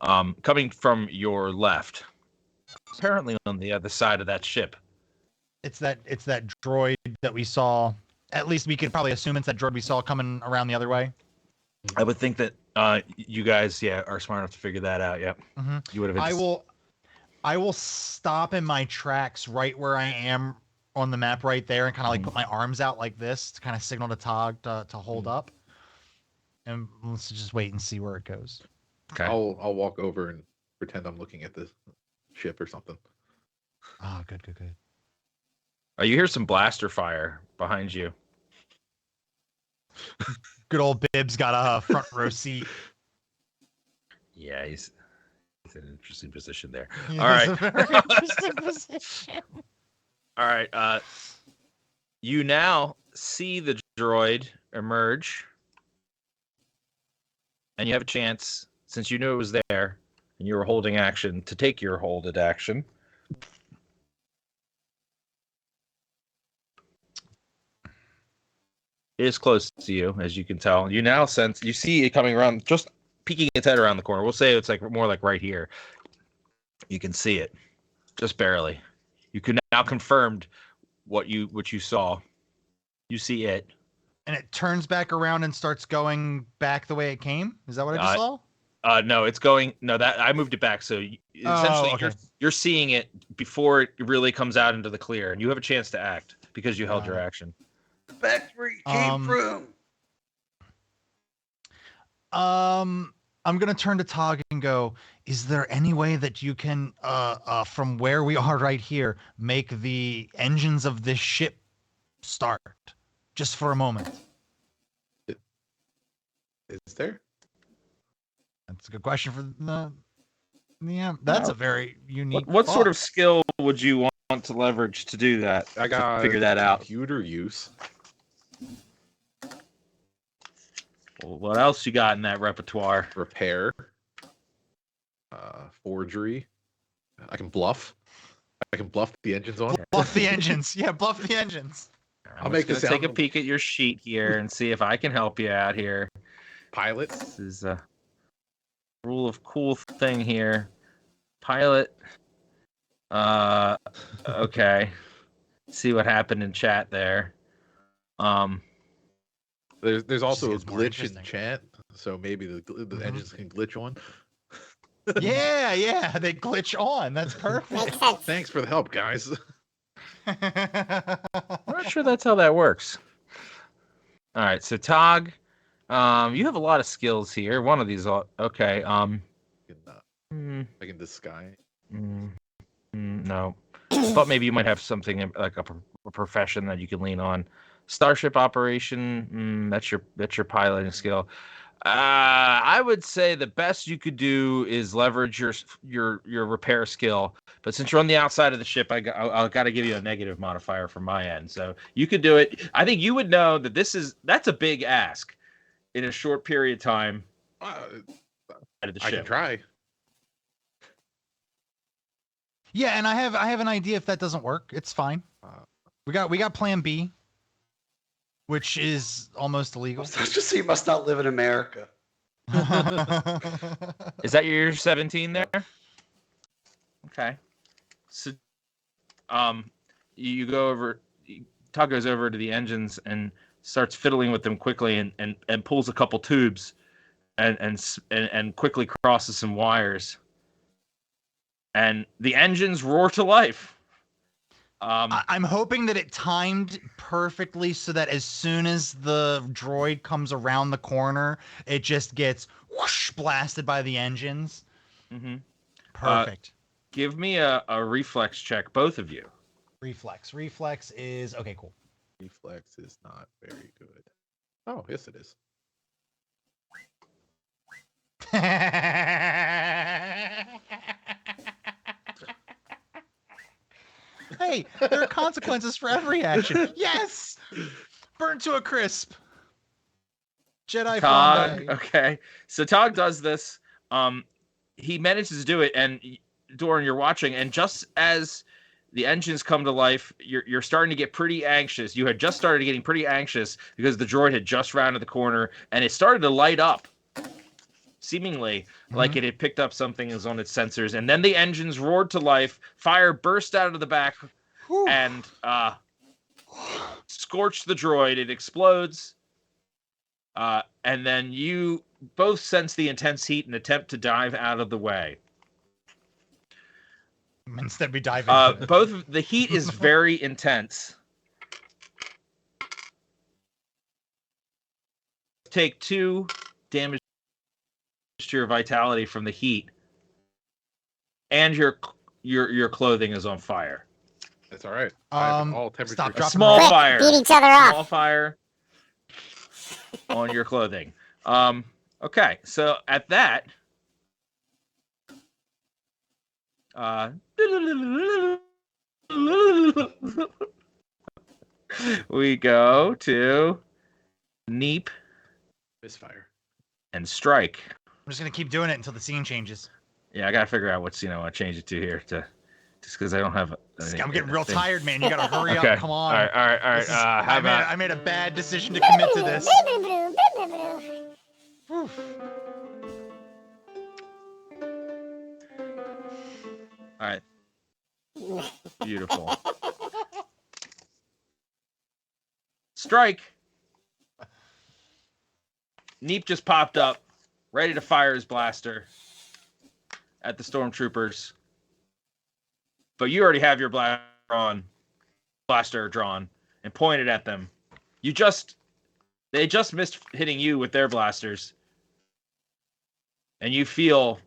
[SPEAKER 1] Coming from your left, apparently on the other side of that ship.
[SPEAKER 2] It's that droid that we saw. At least we could probably assume it's that droid we saw coming around the other way.
[SPEAKER 1] I would think that you guys, are smart enough to figure that out. Yep.
[SPEAKER 2] Mm-hmm.
[SPEAKER 1] You would have.
[SPEAKER 2] I will stop in my tracks right where I am on the map right there and kind of put my arms out like this to kind of signal to Tog to hold up. And let's just wait and see where it goes.
[SPEAKER 1] Okay.
[SPEAKER 3] I'll walk over and pretend I'm looking at the ship or something.
[SPEAKER 2] Oh, good.
[SPEAKER 1] Oh, you hear some blaster fire behind you.
[SPEAKER 2] Good old Bibbs got a front row seat.
[SPEAKER 1] Yeah, he's in an interesting position there.
[SPEAKER 2] He
[SPEAKER 1] All
[SPEAKER 2] is
[SPEAKER 1] right.
[SPEAKER 2] a very interesting position.
[SPEAKER 1] All right. You now see the droid emerge, and you have a chance, since you knew it was there, and you were holding action, to take your holded action. It is close to you, as you can tell. You now you see it coming around, just peeking its head around the corner. We'll say it's like more like right here. You can see it, just barely. You can now confirmed what you saw. You see it.
[SPEAKER 2] And it turns back around and starts going back the way it came. Is that what I just saw?
[SPEAKER 1] No, it's going. No, that I moved it back. So essentially,
[SPEAKER 2] okay.
[SPEAKER 1] you're seeing it before it really comes out into the clear, and you have a chance to act because you held your action.
[SPEAKER 7] Back where you came from.
[SPEAKER 2] I'm gonna turn to Tog and go, is there any way that you can from where we are right here make the engines of this ship start just for a moment?
[SPEAKER 3] Is there?
[SPEAKER 2] That's a good question for the that's a very unique
[SPEAKER 1] What sort
[SPEAKER 2] thought.
[SPEAKER 1] of skill would you want to leverage to do that?
[SPEAKER 3] I got
[SPEAKER 1] figure that out.
[SPEAKER 3] Computer use.
[SPEAKER 1] Well, what else you got in that repertoire?
[SPEAKER 3] Repair. Forgery. I can bluff. I can bluff the engines on.
[SPEAKER 2] Bluff the engines. Yeah, bluff the engines.
[SPEAKER 3] I'll make this
[SPEAKER 1] take a peek at your sheet here and see if I can help you out here.
[SPEAKER 3] Pilot.
[SPEAKER 1] This is a rule of cool thing here. Pilot. Okay. See what happened in chat there.
[SPEAKER 3] There's also a
[SPEAKER 2] Just gets more
[SPEAKER 3] glitch in
[SPEAKER 2] interesting.
[SPEAKER 3] chat, so maybe the engines can glitch on.
[SPEAKER 2] Yeah, they glitch on. That's perfect.
[SPEAKER 6] Makes sense.
[SPEAKER 3] Thanks for the help, guys.
[SPEAKER 1] I'm not sure that's how that works. All right, so Tog, you have a lot of skills here. One of these, okay.
[SPEAKER 3] I can disguise.
[SPEAKER 1] No, but maybe you might have something like a profession that you can lean on. Starship operation, that's your piloting skill. I would say the best you could do is leverage your repair skill. But since you're on the outside of the ship, I got to give you a negative modifier from my end. So you could do it. I think you would know that that's a big ask in a short period of time.
[SPEAKER 3] I
[SPEAKER 1] Out of the ship.
[SPEAKER 3] can try.
[SPEAKER 2] Yeah, and I have an idea if that doesn't work. It's fine. We got plan B, which is almost illegal.
[SPEAKER 7] Let's just say you must not live in America.
[SPEAKER 1] Is that your 17 there? Okay. So, you go over. Todd goes over to the engines and starts fiddling with them quickly, and pulls a couple tubes, and quickly crosses some wires. And the engines roar to life.
[SPEAKER 2] I'm hoping that it timed perfectly so that as soon as the droid comes around the corner, it just gets whoosh blasted by the engines.
[SPEAKER 1] Mm-hmm.
[SPEAKER 2] Perfect.
[SPEAKER 1] Give me a reflex check, both of you.
[SPEAKER 2] Reflex. Reflex is okay. Cool.
[SPEAKER 3] Reflex is not very good. Oh, yes, it is.
[SPEAKER 2] Hey, there are consequences for every action. Yes! Burn to a crisp. Jedi
[SPEAKER 1] Tog,
[SPEAKER 2] flambe.
[SPEAKER 1] okay. So Tog does this. He manages to do it, and Doran, you're watching, and just as the engines come to life, you're starting to get pretty anxious. You had just started getting pretty anxious because the droid had just rounded the corner, and it started to light up, seemingly like it had picked up something is on its sensors. And then the engines roared to life. Fire burst out of the back and scorched the droid. It explodes. And then you both sense the intense heat and attempt to dive out of the way.
[SPEAKER 2] Instead, we dive into it.
[SPEAKER 1] Both the heat is very intense. Take 2 damage to your vitality from the heat, and your clothing is on fire.
[SPEAKER 3] That's all right. I have all temperature.
[SPEAKER 2] Stop,
[SPEAKER 1] A
[SPEAKER 2] drop,
[SPEAKER 1] small
[SPEAKER 6] Quick,
[SPEAKER 1] fire.
[SPEAKER 6] beat each other
[SPEAKER 1] Small
[SPEAKER 6] up.
[SPEAKER 1] fire on your clothing. Okay, so at that, we go to Neep
[SPEAKER 3] Misfire.
[SPEAKER 1] and Strike.
[SPEAKER 2] I'm just gonna keep doing it until the scene changes.
[SPEAKER 1] Yeah, I gotta figure out what's I change it to here just because I don't have.
[SPEAKER 2] I'm getting real tired, man. You gotta hurry
[SPEAKER 1] Okay.
[SPEAKER 2] up. Come on.
[SPEAKER 1] All right.
[SPEAKER 2] This is-
[SPEAKER 1] How about?
[SPEAKER 2] I made a bad decision to commit to this. Whew.
[SPEAKER 1] All right. Beautiful. Strike. Neep just popped up, ready to fire his blaster at the stormtroopers. But you already have your blaster drawn and pointed at them. They just missed hitting you with their blasters. And you feel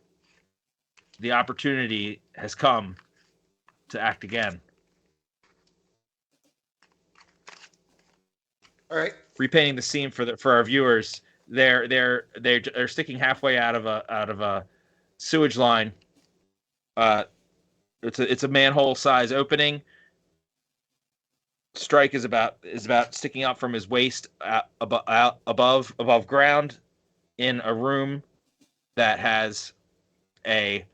[SPEAKER 1] the opportunity has come to act again.
[SPEAKER 7] All right.
[SPEAKER 1] Repainting the scene for our viewers, they're sticking halfway out of a sewage line. It's a manhole size opening. Strike is about sticking out from his waist above ground in a room that has a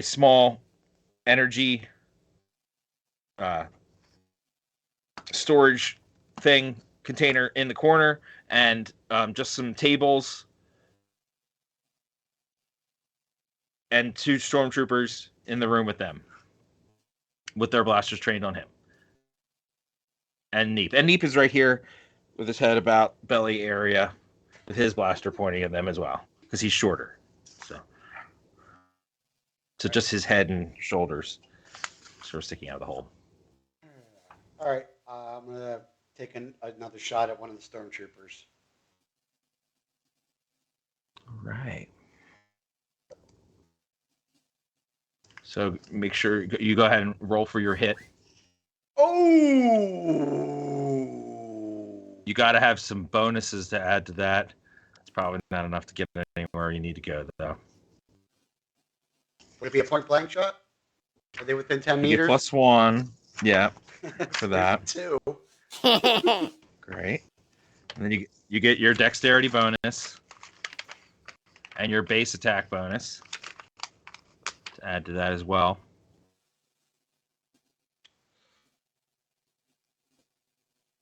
[SPEAKER 1] small energy storage container in the corner, and just some tables and 2 stormtroopers in the room with them, with their blasters trained on him. And Neep is right here with his head about belly area, with his blaster pointing at them as well, because he's shorter. So just his head and shoulders sort of sticking out of the hole.
[SPEAKER 7] All right. I'm going to take another shot at one of the stormtroopers.
[SPEAKER 1] All right. So make sure you go ahead and roll for your hit.
[SPEAKER 7] Oh!
[SPEAKER 1] You got to have some bonuses to add to that. It's probably not enough to get anywhere you need to go, though.
[SPEAKER 7] Would it be a point blank shot? Are they within 10
[SPEAKER 1] You get
[SPEAKER 7] meters?
[SPEAKER 1] +1. Yeah, for that.
[SPEAKER 7] 2.
[SPEAKER 1] Great. And then you get your dexterity bonus and your base attack bonus to add to that as well.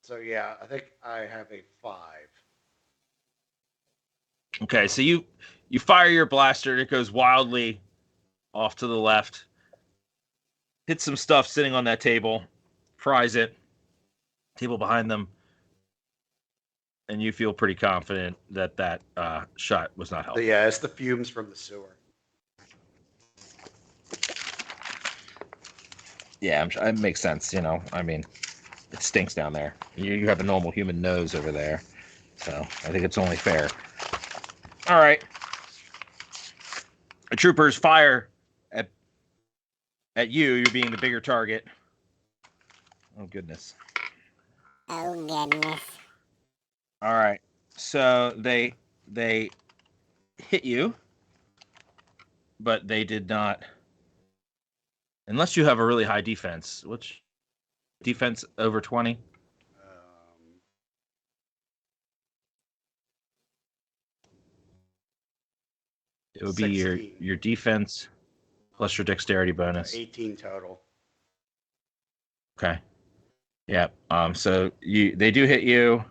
[SPEAKER 7] So yeah, I think I have a 5.
[SPEAKER 1] Okay, so you fire your blaster and it goes wildly off to the left. Hits some stuff sitting on that table, fries it. Table behind them. And you feel pretty confident that shot was not helpful.
[SPEAKER 7] Yeah, it's the fumes from the sewer.
[SPEAKER 1] Yeah, it makes sense. I mean, it stinks down there. You have a normal human nose over there, so I think it's only fair. All right. The troopers fire at you. You're being the bigger target. Oh goodness.
[SPEAKER 6] Oh goodness.
[SPEAKER 1] All right. So they hit you, but they did not. Unless you have a really high defense. Which defense over 20? It would be
[SPEAKER 7] 16.
[SPEAKER 1] your defense plus your dexterity bonus.
[SPEAKER 7] 18 total.
[SPEAKER 1] Okay. Yeah. So they do hit you,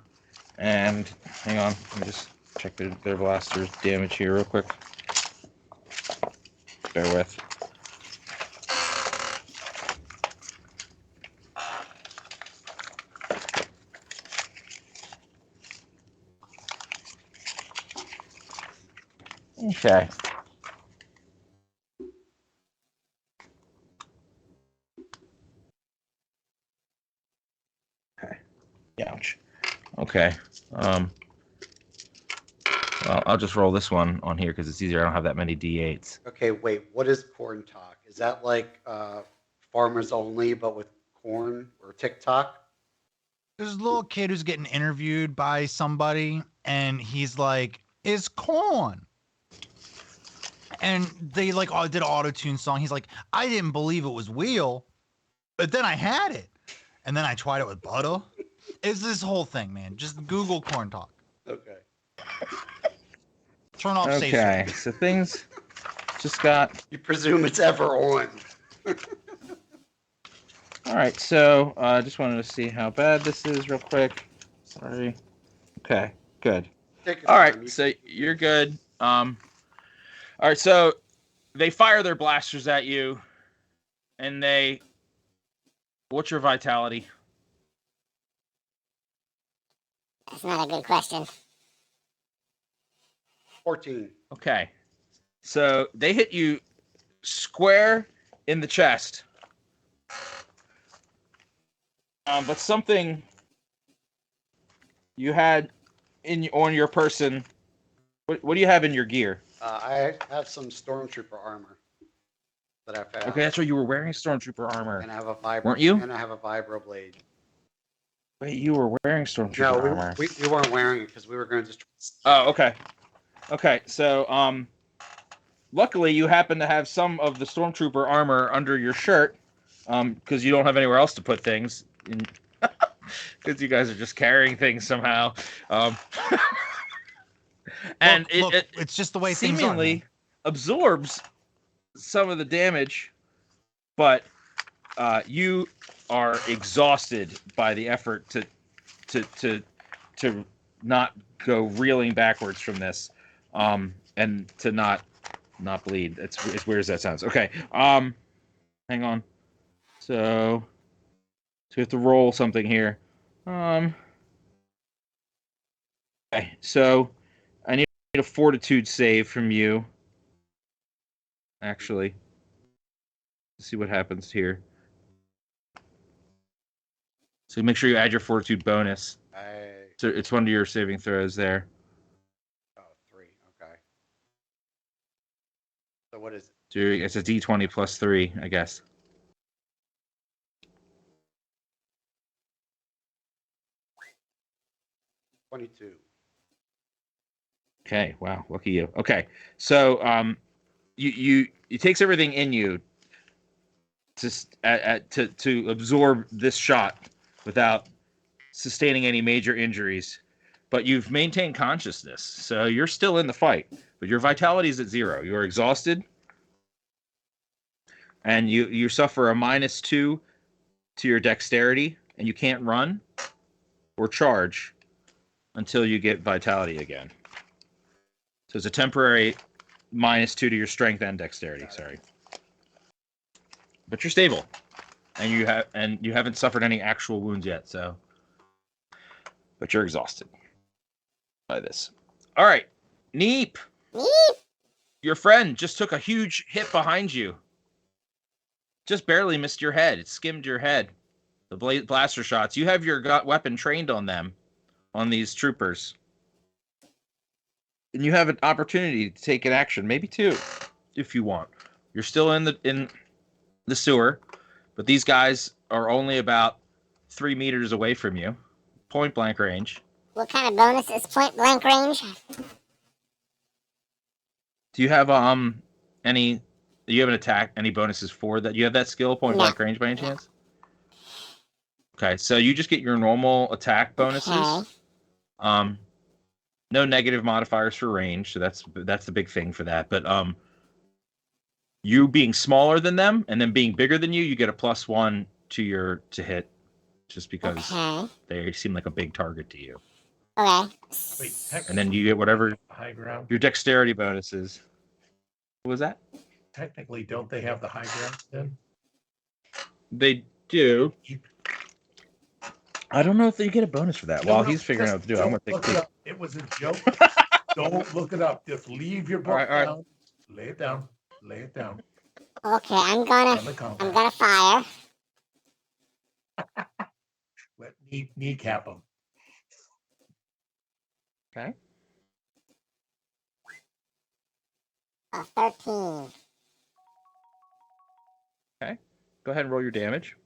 [SPEAKER 1] and hang on, let me just check their blaster's damage here real quick. Bear with. Okay. Okay. Ouch. Okay. Well, I'll just roll this one on here because it's easier. I don't have that many D8s.
[SPEAKER 7] Okay, wait. What is corn talk? Is that like farmers only, but with corn or TikTok?
[SPEAKER 2] There's a little kid who's getting interviewed by somebody, and he's like, "Is corn?" And they like did an auto-tune song. He's like, "I didn't believe it was wheel, but then I had it, and then I tried it with butter." It's this whole thing, man. Just Google corn talk.
[SPEAKER 7] Okay.
[SPEAKER 2] Turn off safe
[SPEAKER 1] Okay,
[SPEAKER 2] search.
[SPEAKER 1] so things just got.
[SPEAKER 7] You presume it's ever on.
[SPEAKER 1] All right, so I just wanted to see how bad this is real quick. Sorry. Okay, good.
[SPEAKER 7] Take your
[SPEAKER 1] All
[SPEAKER 7] time.
[SPEAKER 1] right, so you're good. All right, so they fire their blasters at you, and they. What's your vitality?
[SPEAKER 6] That's not a good question.
[SPEAKER 7] 14.
[SPEAKER 1] Okay, so they hit you square in the chest. But something you had on your person. What do you have in your gear?
[SPEAKER 7] I have some stormtrooper armor that I found.
[SPEAKER 1] Okay, that's right. You were wearing stormtrooper armor.
[SPEAKER 7] And I have a vibro.
[SPEAKER 1] Weren't you?
[SPEAKER 7] And I have a vibro blade.
[SPEAKER 1] Wait, you were wearing stormtrooper
[SPEAKER 7] No,
[SPEAKER 1] armor.
[SPEAKER 7] we weren't wearing it because we were going to just.
[SPEAKER 1] Oh, okay. Okay, so luckily you happen to have some of the stormtrooper armor under your shirt, because you don't have anywhere else to put things. Because you guys are just carrying things somehow. And
[SPEAKER 2] look, it's just the way things are.
[SPEAKER 1] Seemingly absorbs some of the damage, but you are exhausted by the effort to not go reeling backwards from this, and to not bleed. It's as weird as that sounds. Okay, hang on. So we have to roll something here. Okay, so I need a fortitude save from you. Actually, let's see what happens here. So make sure you add your fortitude bonus. So it's one of your saving throws there.
[SPEAKER 7] Oh, 3. Okay. So what is it?
[SPEAKER 1] So it's a D20 plus 3, I guess.
[SPEAKER 7] $22.
[SPEAKER 1] Okay, wow, lucky you. Okay, so it takes everything in you to absorb this shot without sustaining any major injuries, but you've maintained consciousness, so you're still in the fight, but your vitality is at 0. You're exhausted, and you suffer a -2 to your dexterity, and you can't run or charge until you get vitality again. So it's a temporary -2 to your strength and dexterity. Sorry, but you're stable, and you haven't suffered any actual wounds yet. So, but you're exhausted by this. All right, Neep.
[SPEAKER 6] Neep.
[SPEAKER 1] Your friend just took a huge hit behind you. Just barely missed your head. It skimmed your head. The blaster shots. You have your weapon trained on them, on these troopers. And you have an opportunity to take an action, maybe 2, if you want. You're still in the sewer, but these guys are only about 3 meters away from you, point blank range.
[SPEAKER 6] What kind of bonus is point blank range?
[SPEAKER 1] Do you have any? Do you have an attack? Any bonuses for that? Do you have that skill, point blank range, by any chance? Okay, so you just get your normal attack bonuses. Okay. No negative modifiers for range, so that's the big thing for that. But you being smaller than them and then being bigger than you, you get a +1 to hit, just because they seem like a big target to you.
[SPEAKER 6] Okay.
[SPEAKER 4] Wait,
[SPEAKER 1] and then you get whatever
[SPEAKER 4] high ground.
[SPEAKER 1] your dexterity bonuses. What was that?
[SPEAKER 4] Technically, don't they have the high ground then?
[SPEAKER 1] They do. I don't know if they get a bonus for that. While he's figuring out what to do, I'm going to take
[SPEAKER 4] it. It was a joke. Don't look it up. Just leave your book down. Lay it down. Lay it down.
[SPEAKER 6] Okay, I'm gonna fire.
[SPEAKER 4] Let me kneecap him.
[SPEAKER 1] Okay.
[SPEAKER 6] A 13.
[SPEAKER 1] Okay. Go ahead and roll your damage.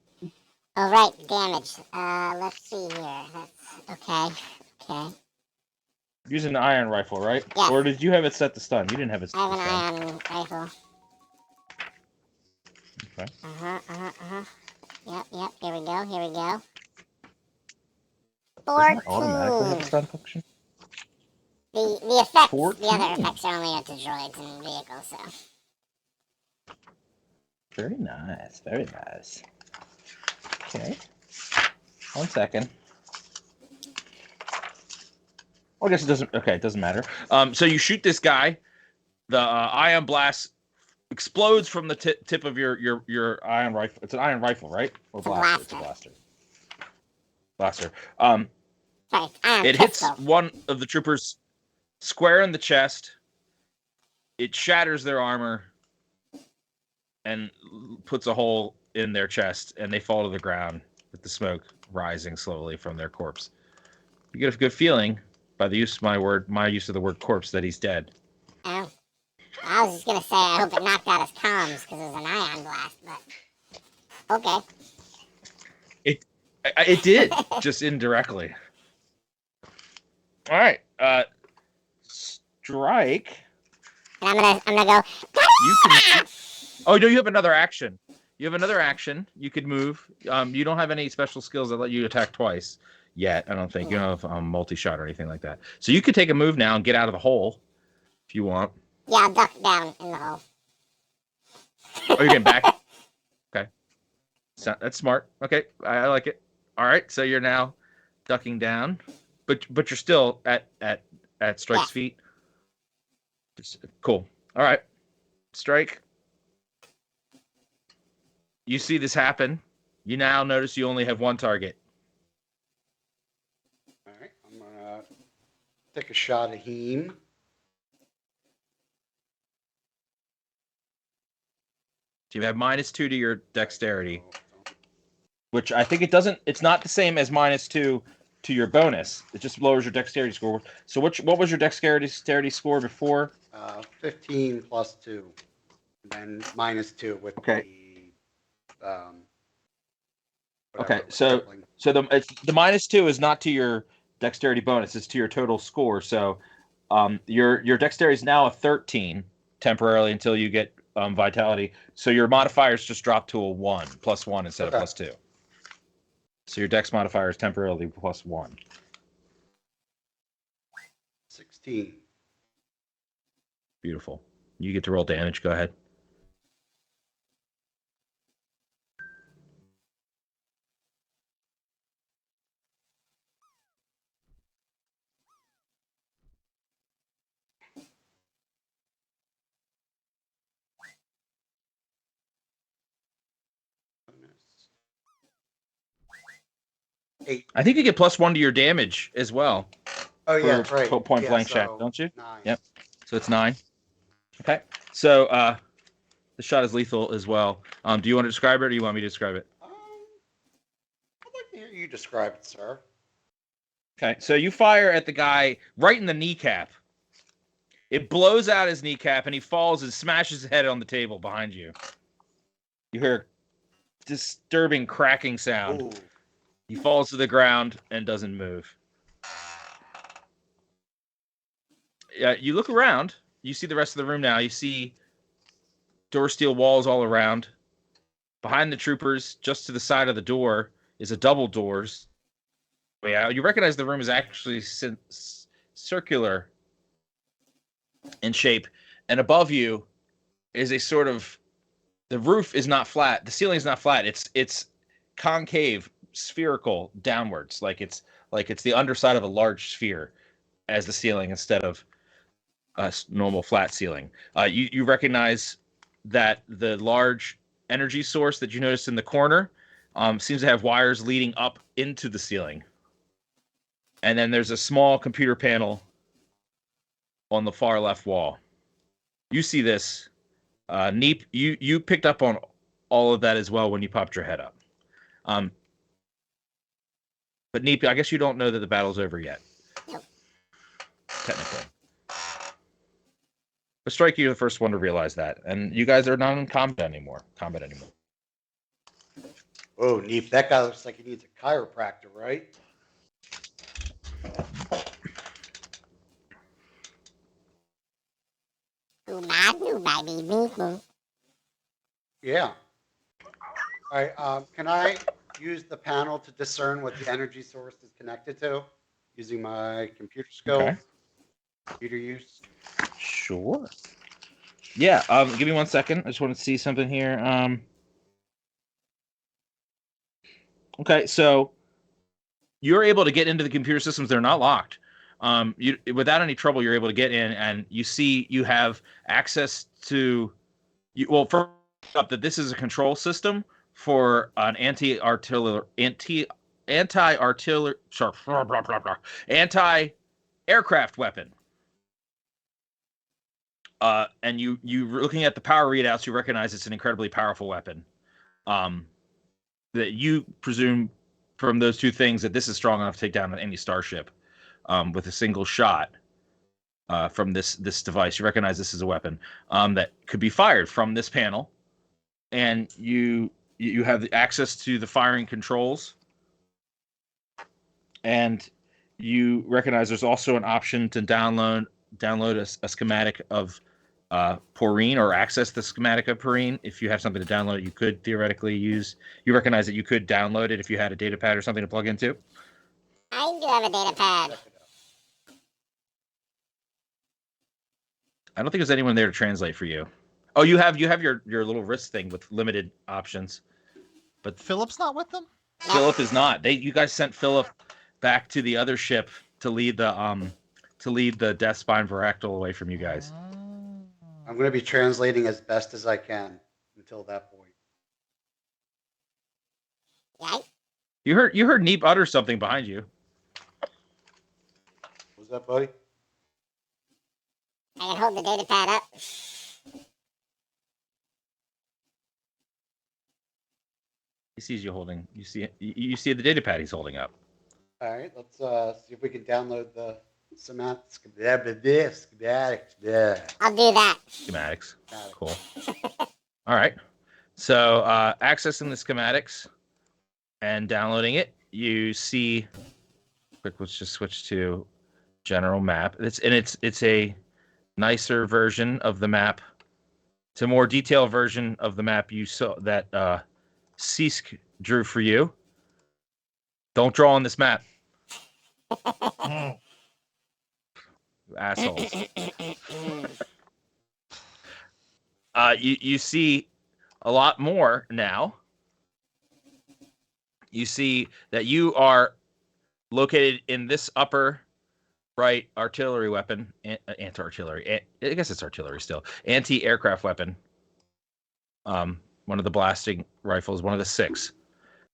[SPEAKER 6] Oh, right, damage. Let's see here. Okay.
[SPEAKER 1] Using an iron rifle, right?
[SPEAKER 6] Yes.
[SPEAKER 1] Or did you have it set to stun? You didn't have it set
[SPEAKER 6] I
[SPEAKER 1] to
[SPEAKER 6] have
[SPEAKER 1] stun.
[SPEAKER 6] an iron rifle.
[SPEAKER 1] Okay.
[SPEAKER 6] Yep, here we go.
[SPEAKER 1] Doesn't that automatically have a
[SPEAKER 6] 14.
[SPEAKER 1] stun function?
[SPEAKER 6] The effects,
[SPEAKER 1] 14.
[SPEAKER 6] the other effects are only to droids and vehicles, so.
[SPEAKER 1] Very nice. Very nice. Okay. 1 second. Well, I guess it doesn't. Okay, it doesn't matter. So you shoot this guy. The ion blast explodes from the tip of your ion rifle. It's an iron rifle, right? Or blaster? It's a blaster. Blaster.
[SPEAKER 6] Sorry,
[SPEAKER 1] it hits one of the troopers square in the chest. It shatters their armor and puts a hole in their chest, and they fall to the ground with the smoke rising slowly from their corpse. You get a good feeling by the use of my use of the word corpse, that he's dead.
[SPEAKER 6] Oh. I was just gonna say I hope it knocked out his comms because it was an ion blast, but okay.
[SPEAKER 1] It did, just indirectly. All right, strike.
[SPEAKER 6] And I'm gonna go.
[SPEAKER 1] You can. Oh no, you have another action. You have another action. You could move. You don't have any special skills that let you attack twice yet. I don't think you don't have multi-shot or anything like that. So you could take a move now and get out of the hole if you want.
[SPEAKER 6] Yeah, I'll duck down in the hole.
[SPEAKER 1] Oh, you're getting back. Okay, so, that's smart. Okay, I like it. All right, so you're now ducking down, but you're still at Strike's feet. Cool. All right, Strike. You see this happen. You now notice you only have one target.
[SPEAKER 7] All right, I'm gonna take a shot at him.
[SPEAKER 1] So you have -2 to your dexterity, which I think it doesn't. It's not the same as -2 to your bonus. It just lowers your dexterity score. So what was your dexterity score before?
[SPEAKER 7] 15 plus 2, and then -2 with
[SPEAKER 1] okay.
[SPEAKER 7] the
[SPEAKER 1] Okay, so the -2 is not to your dexterity bonus; it's to your total score. So, your dexterity is now a 13 temporarily until you get vitality. So your modifiers just drop to a 1 +1 instead of +2. So your dex modifier is temporarily +1.
[SPEAKER 7] 16.
[SPEAKER 1] Beautiful. You get to roll damage. Go ahead.
[SPEAKER 7] Eight.
[SPEAKER 1] I think you get +1 to your damage as well.
[SPEAKER 7] Oh yeah, right.
[SPEAKER 1] Point blank shot, don't you?
[SPEAKER 7] 9.
[SPEAKER 1] Yep. So it's 9. Okay. So the shot is lethal as well. Do you want to describe it, or do you want me to describe it?
[SPEAKER 7] I'd like to hear you describe it, sir.
[SPEAKER 1] Okay. So you fire at the guy right in the kneecap. It blows out his kneecap, and he falls and smashes his head on the table behind you. You hear a disturbing cracking sound.
[SPEAKER 7] Ooh.
[SPEAKER 1] He falls to the ground and doesn't move. Yeah, you look around. You see the rest of the room now. You see door steel walls all around. Behind the troopers, just to the side of the door, is a double doors. Yeah, you recognize the room is actually circular in shape, and above you is a sort of, the roof is not flat. The ceiling is not flat. It's concave, spherical downwards, like it's the underside of a large sphere as the ceiling instead of a normal flat ceiling. You recognize that the large energy source that you noticed in the corner seems to have wires leading up into the ceiling. And then there's a small computer panel on the far left wall. You see this. Neep, you picked up on all of that as well when you popped your head up. But Neep, I guess you don't know that the battle's over yet. Technically. But Strike, you're the first one to realize that, and you guys are not in combat anymore.
[SPEAKER 7] Oh, Neep, that guy looks like he needs a chiropractor, right? Yeah. All right. Can I use the panel to discern what the energy source is connected to using my computer skills?
[SPEAKER 1] Okay.
[SPEAKER 7] Computer use.
[SPEAKER 1] Sure. Yeah. Give me 1 second. I just want to see something here. Okay. So you're able to get into the computer systems. They're not locked. You without any trouble, you're able to get in, and you see you have access to. Well, first up, that this is a control system for an anti-aircraft weapon. And you looking at the power readouts, you recognize it's an incredibly powerful weapon. That you presume from those two things that this is strong enough to take down any starship with a single shot from this device. You recognize this is a weapon that could be fired from this panel, and you have access to the firing controls, and you recognize there's also an option to download a schematic of Porine, or access the schematic of Porine. If you have something to download, you could theoretically use. You recognize that you could download it if you had a data pad or something to plug into.
[SPEAKER 6] I do have a data pad.
[SPEAKER 1] I don't think there's anyone there to translate for you. Oh, you have your little wrist thing with limited options, but
[SPEAKER 2] Philip's not with them?
[SPEAKER 1] Philip is not. You guys sent Philip back to the other ship to lead the Death Spine Varactyl away from you guys.
[SPEAKER 7] I'm going to be translating as best as I can until that point.
[SPEAKER 6] Yeah.
[SPEAKER 1] You heard Neep utter something behind you.
[SPEAKER 7] What was that, buddy?
[SPEAKER 6] I can hold the data pad up.
[SPEAKER 1] He sees you holding. You see the data pad he's holding up.
[SPEAKER 7] All right, let's see if we can download the schematics.
[SPEAKER 6] I'll do that.
[SPEAKER 1] Schematics. Cool. All right. So accessing the schematics and downloading it, you see. Quick, let's just switch to general map. It's a nicer version of the map. It's a more detailed version of the map you saw that Sisk drew for you. Don't draw on this map. You assholes. You see a lot more now. You see that you are located in this upper right artillery weapon, anti-artillery. I guess it's artillery still. Anti-aircraft weapon. One of the blasting rifles, one of the 6.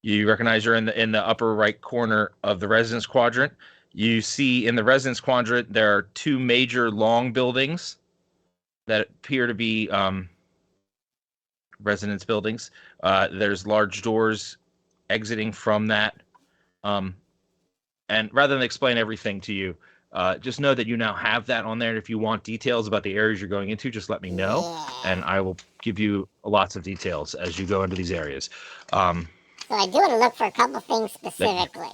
[SPEAKER 1] You recognize you're in the upper right corner of the residence quadrant. You see in the residence quadrant there are 2 major long buildings that appear to be residence buildings. There's large doors exiting from that. And rather than explain everything to you, just know that you now have that on there. And if you want details about the areas you're going into, just let me know, and I will give you lots of details as you go into these areas.
[SPEAKER 6] So I do want to look for a couple things specifically.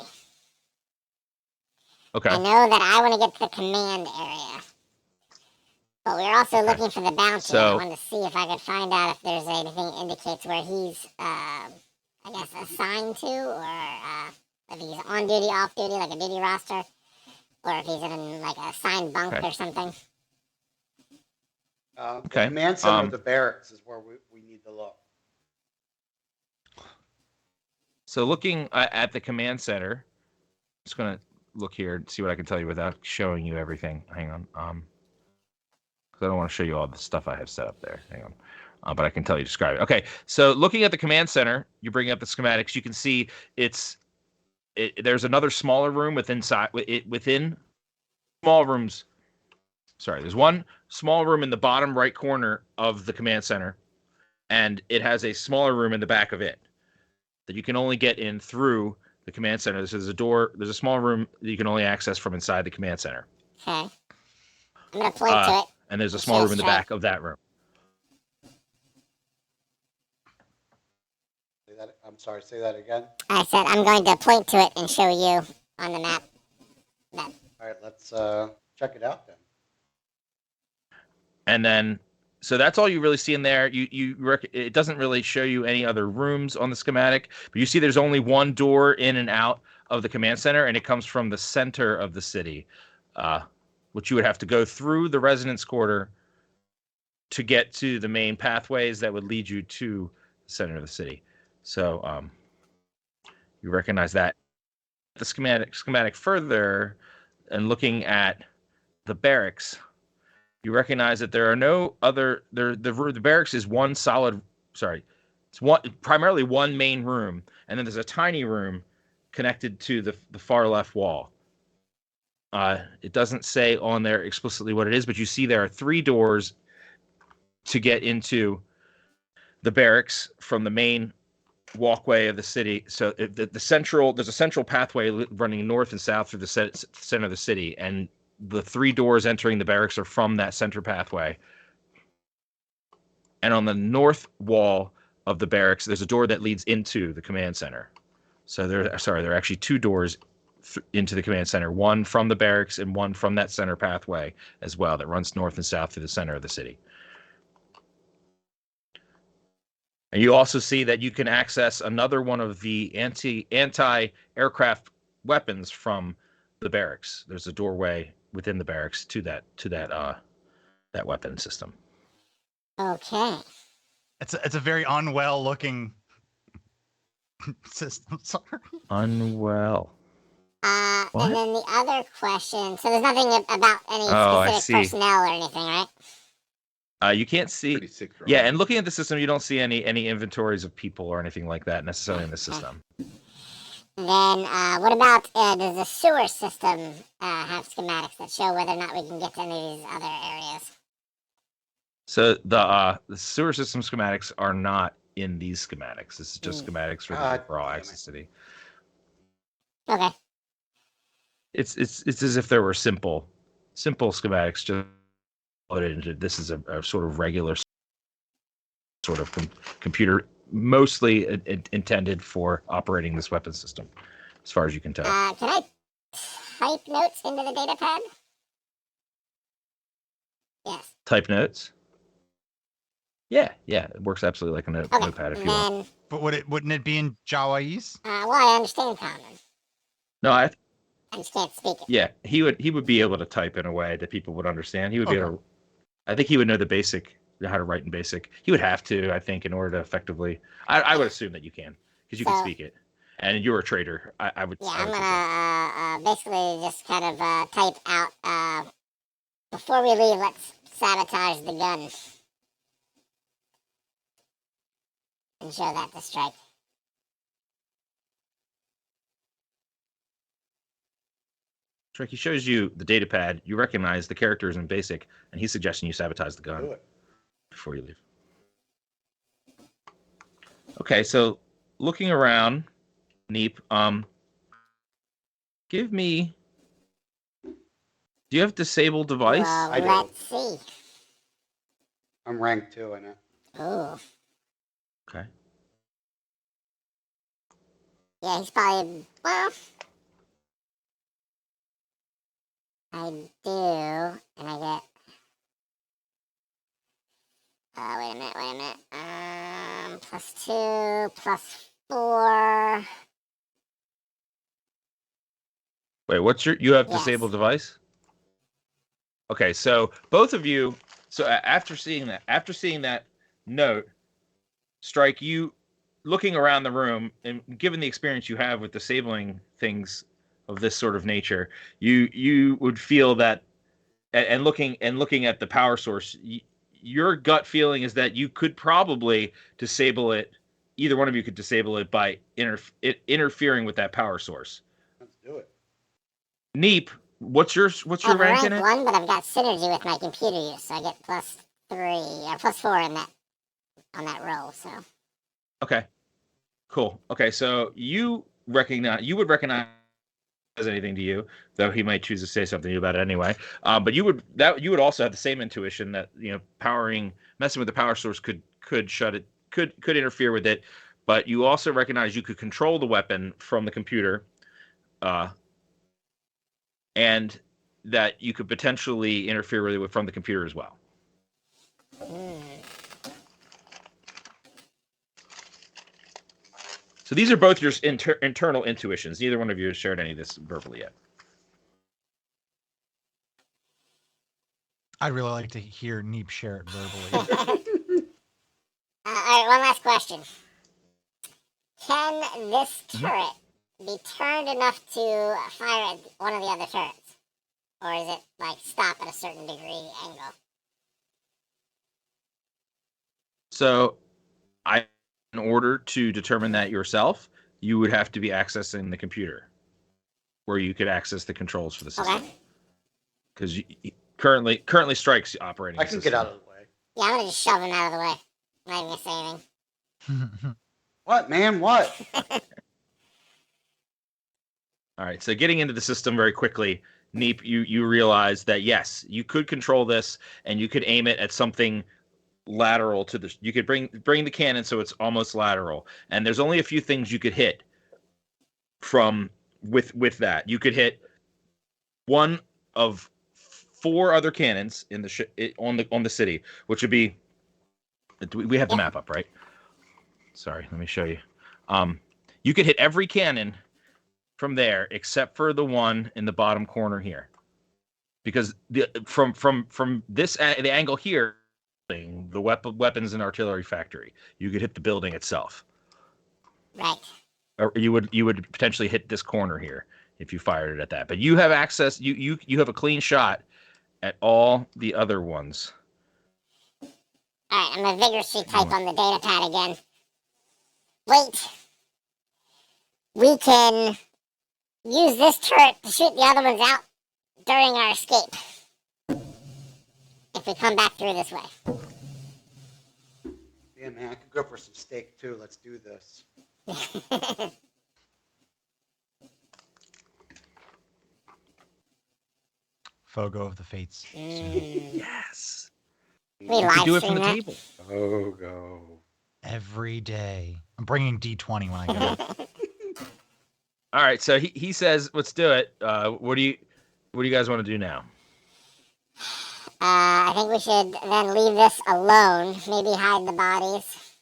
[SPEAKER 1] Okay.
[SPEAKER 6] I know that I want to get to the command area, but we're also looking for the bounty.
[SPEAKER 1] So,
[SPEAKER 6] I wanted to see if I could find out if there's anything that indicates where he's, I guess, assigned to, or if he's on duty, off duty, like a duty roster, or if he's in like a assigned bunk or something.
[SPEAKER 7] The command center of the barracks is where we need to look.
[SPEAKER 1] So looking at the command center, I'm just going to look here and see what I can tell you without showing you everything. Hang on. Because I don't want to show you all the stuff I have set up there. Hang on. But I can tell you, describe it. Okay, so looking at the command center, you bring up the schematics, you can see there's another smaller room within small rooms. Sorry, there's one small room in the bottom right corner of the command center, and it has a smaller room in the back of it that you can only get in through the command center. So there's a small room that you can only access from inside the command center.
[SPEAKER 6] Okay. I'm going to point to it.
[SPEAKER 1] and there's a small room in the back of that room.
[SPEAKER 7] I'm sorry, say that again.
[SPEAKER 6] I said I'm going to point to it and show you on the map.
[SPEAKER 7] All right, let's check it out then.
[SPEAKER 1] And then, so that's all you really see in there. It doesn't really show you any other rooms on the schematic, but you see there's only one door in and out of the command center, and it comes from the center of the city, which you would have to go through the residence quarter to get to the main pathways that would lead you to the center of the city. So you recognize that. The schematic further, and looking at the barracks, you recognize that there are no other. The barracks is one solid. Sorry, it's primarily one main room, and then there's a tiny room connected to the far left wall. It doesn't say on there explicitly what it is, but you see there are 3 doors to get into the barracks from the main walkway of the city. So there's a central pathway running north and south through the center of the city, and the 3 doors entering the barracks are from that center pathway. And on the north wall of the barracks, there's a door that leads into the command center. So there are actually 2 doors into the command center, one from the barracks and one from that center pathway as well, that runs north and south through the center of the city. And you also see that you can access another one of the anti-aircraft weapons from the barracks. There's a doorway within the barracks to that weapon system.
[SPEAKER 6] Okay.
[SPEAKER 2] It's a very unwell looking system. Sorry.
[SPEAKER 1] Unwell.
[SPEAKER 6] And then the other question. So there's nothing about any specific personnel or anything, right?
[SPEAKER 1] You can't see. Yeah, and looking at the system, you don't see any inventories of people or anything like that necessarily in the system.
[SPEAKER 6] Then what about does the sewer system have schematics that show whether or not we can get to any of these other areas?
[SPEAKER 1] So the sewer system schematics are not in these schematics. This is just schematics for the overall access city.
[SPEAKER 6] Okay.
[SPEAKER 1] It's as if there were simple schematics just loaded into. This is a sort of regular sort of computer, mostly intended for operating this weapon system, as far as you can tell.
[SPEAKER 6] Can I type notes into the data pad? Yes.
[SPEAKER 1] Type notes? Yeah, it works absolutely like a notepad if you want.
[SPEAKER 2] But wouldn't it be in Jawais?
[SPEAKER 6] Well, I understand common.
[SPEAKER 1] No,
[SPEAKER 6] I just can't speak it.
[SPEAKER 1] Yeah, he would be able to type in a way that people would understand. He would be able to, I think he would know how to write in BASIC. He would have to, I think, in order to effectively. I would assume that you can, because you can speak it, and you're a trader. I would.
[SPEAKER 6] Yeah, I'm gonna basically just kind of type out. Before we leave, let's sabotage the gun and show that to Strike.
[SPEAKER 1] Strike, he shows you the data pad. You recognize the characters in BASIC, and he's suggesting you sabotage the gun before you leave. Okay, so looking around, Neep, give me. Do you have disabled device?
[SPEAKER 7] I do.
[SPEAKER 6] Let's see.
[SPEAKER 7] I'm ranked 2 in it.
[SPEAKER 6] Ooh.
[SPEAKER 1] Okay.
[SPEAKER 6] Yeah, he's probably, well, I do, and I get, wait a minute, +2, +4.
[SPEAKER 1] Wait, you have
[SPEAKER 6] Yes.
[SPEAKER 1] disabled device? Okay, so both of you, after seeing that note, Strike, you looking around the room, and given the experience you have with disabling things of this sort of nature, you would feel that, and looking at the power source, your gut feeling is that you could probably disable it. Either one of you could disable it by interfering with that power source.
[SPEAKER 7] Let's do it.
[SPEAKER 1] Neep, what's your rank in it?
[SPEAKER 6] 1, but I've got synergy with my computer use, so I get +3 or +4 in that on that roll. So.
[SPEAKER 1] Okay, cool. Okay, so you would recognize anything to you, though he might choose to say something to you about it anyway. But you would also have the same intuition that messing with the power source could shut it, could interfere with it. But you also recognize you could control the weapon from the computer, and that you could potentially interfere with it from the computer as well. So these are both your internal intuitions. Neither one of you has shared any of this verbally yet.
[SPEAKER 2] I'd really like to hear Neep share it verbally.
[SPEAKER 6] All right, one last question. Can this turret be turned enough to fire at one of the other turrets? Or is it, like, stop at a certain degree angle?
[SPEAKER 1] So, in order to determine that yourself, you would have to be accessing the computer, where you could access the controls for the system. Because currently Strike's operating.
[SPEAKER 7] I can get out of the way.
[SPEAKER 6] Yeah, I'm gonna just shove him out of the way. I'm not even gonna say anything.
[SPEAKER 7] What, man? What?
[SPEAKER 1] All right, so getting into the system very quickly, Neep, you realize that yes, you could control this, and you could aim it at something lateral to the. You could bring the cannon so it's almost lateral, and there's only a few things you could hit from with that. You could hit one of 4 other cannons in the on the city, which would be. We have the map up, right? Sorry, let me show you. You could hit every cannon from there except for the one in the bottom corner here, because from this the angle here, the weapons and artillery factory, you could hit the building itself.
[SPEAKER 6] Right.
[SPEAKER 1] Or you would potentially hit this corner here if you fired it at that. But you have access. You have a clean shot at all the other ones.
[SPEAKER 6] All right, I'm gonna vigorously type on the data pad again. Wait. We can use this turret to shoot the other ones out during our escape. If we come back through this way.
[SPEAKER 7] Yeah, man, I could go for some steak too. Let's do this.
[SPEAKER 2] Fogo of the Fates.
[SPEAKER 1] Yes.
[SPEAKER 6] We
[SPEAKER 1] You
[SPEAKER 6] live
[SPEAKER 1] can do it from
[SPEAKER 6] stream
[SPEAKER 1] the
[SPEAKER 6] that.
[SPEAKER 1] table.
[SPEAKER 7] Oh, go.
[SPEAKER 2] Every day. I'm bringing D20 when I go.
[SPEAKER 1] All right, so he says, "Let's do it." What do you guys want to do now?
[SPEAKER 6] I think we should then leave this alone. Maybe hide the bodies.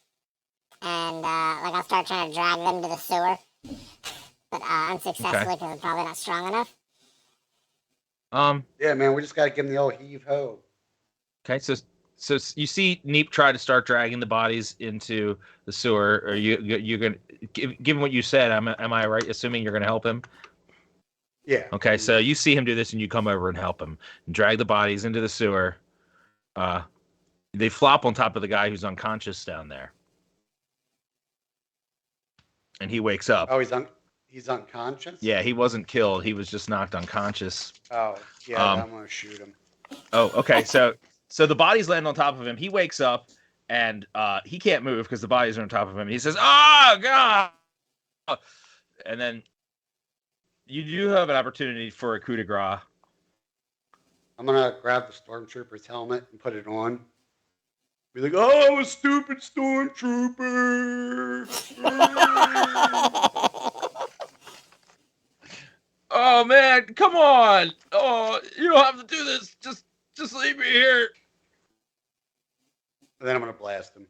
[SPEAKER 6] And, I'll start trying to drag them to the sewer. But, unsuccessfully, because I'm probably not strong enough.
[SPEAKER 7] Yeah, man, we just got to give him the old heave ho.
[SPEAKER 1] Okay, so you see Neep try to start dragging the bodies into the sewer. Are you're gonna given what you said? Am I right? Assuming you're gonna help him?
[SPEAKER 7] Yeah.
[SPEAKER 1] Okay, so you see him do this, and you come over and help him and drag the bodies into the sewer. They flop on top of the guy who's unconscious down there, and he wakes up.
[SPEAKER 7] Oh, he's unconscious?
[SPEAKER 1] Yeah, he wasn't killed. He was just knocked unconscious.
[SPEAKER 7] Oh, yeah, I'm going to shoot him.
[SPEAKER 1] Oh, okay. So the bodies land on top of him. He wakes up, and he can't move because the bodies are on top of him. He says, "Oh, God!" And then you do have an opportunity for a coup de grace.
[SPEAKER 7] I'm going to grab the stormtrooper's helmet and put it on. Be like, "Oh, a stupid stormtrooper!"
[SPEAKER 1] Oh, man, come on! Oh, you don't have to do this. Just leave me here.
[SPEAKER 7] And then I'm going to blast him.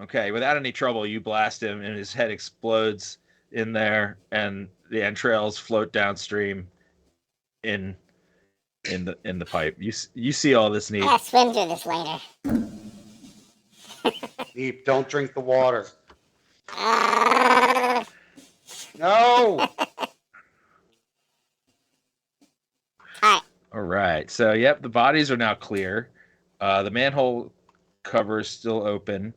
[SPEAKER 1] Okay, without any trouble, you blast him, and his head explodes in there, and the entrails float downstream in the pipe. You see all this, Neep.
[SPEAKER 6] I'll swim through this later.
[SPEAKER 7] Neep, don't drink the water. No!
[SPEAKER 1] All right. So, yep, the bodies are now clear. The manhole cover is still open,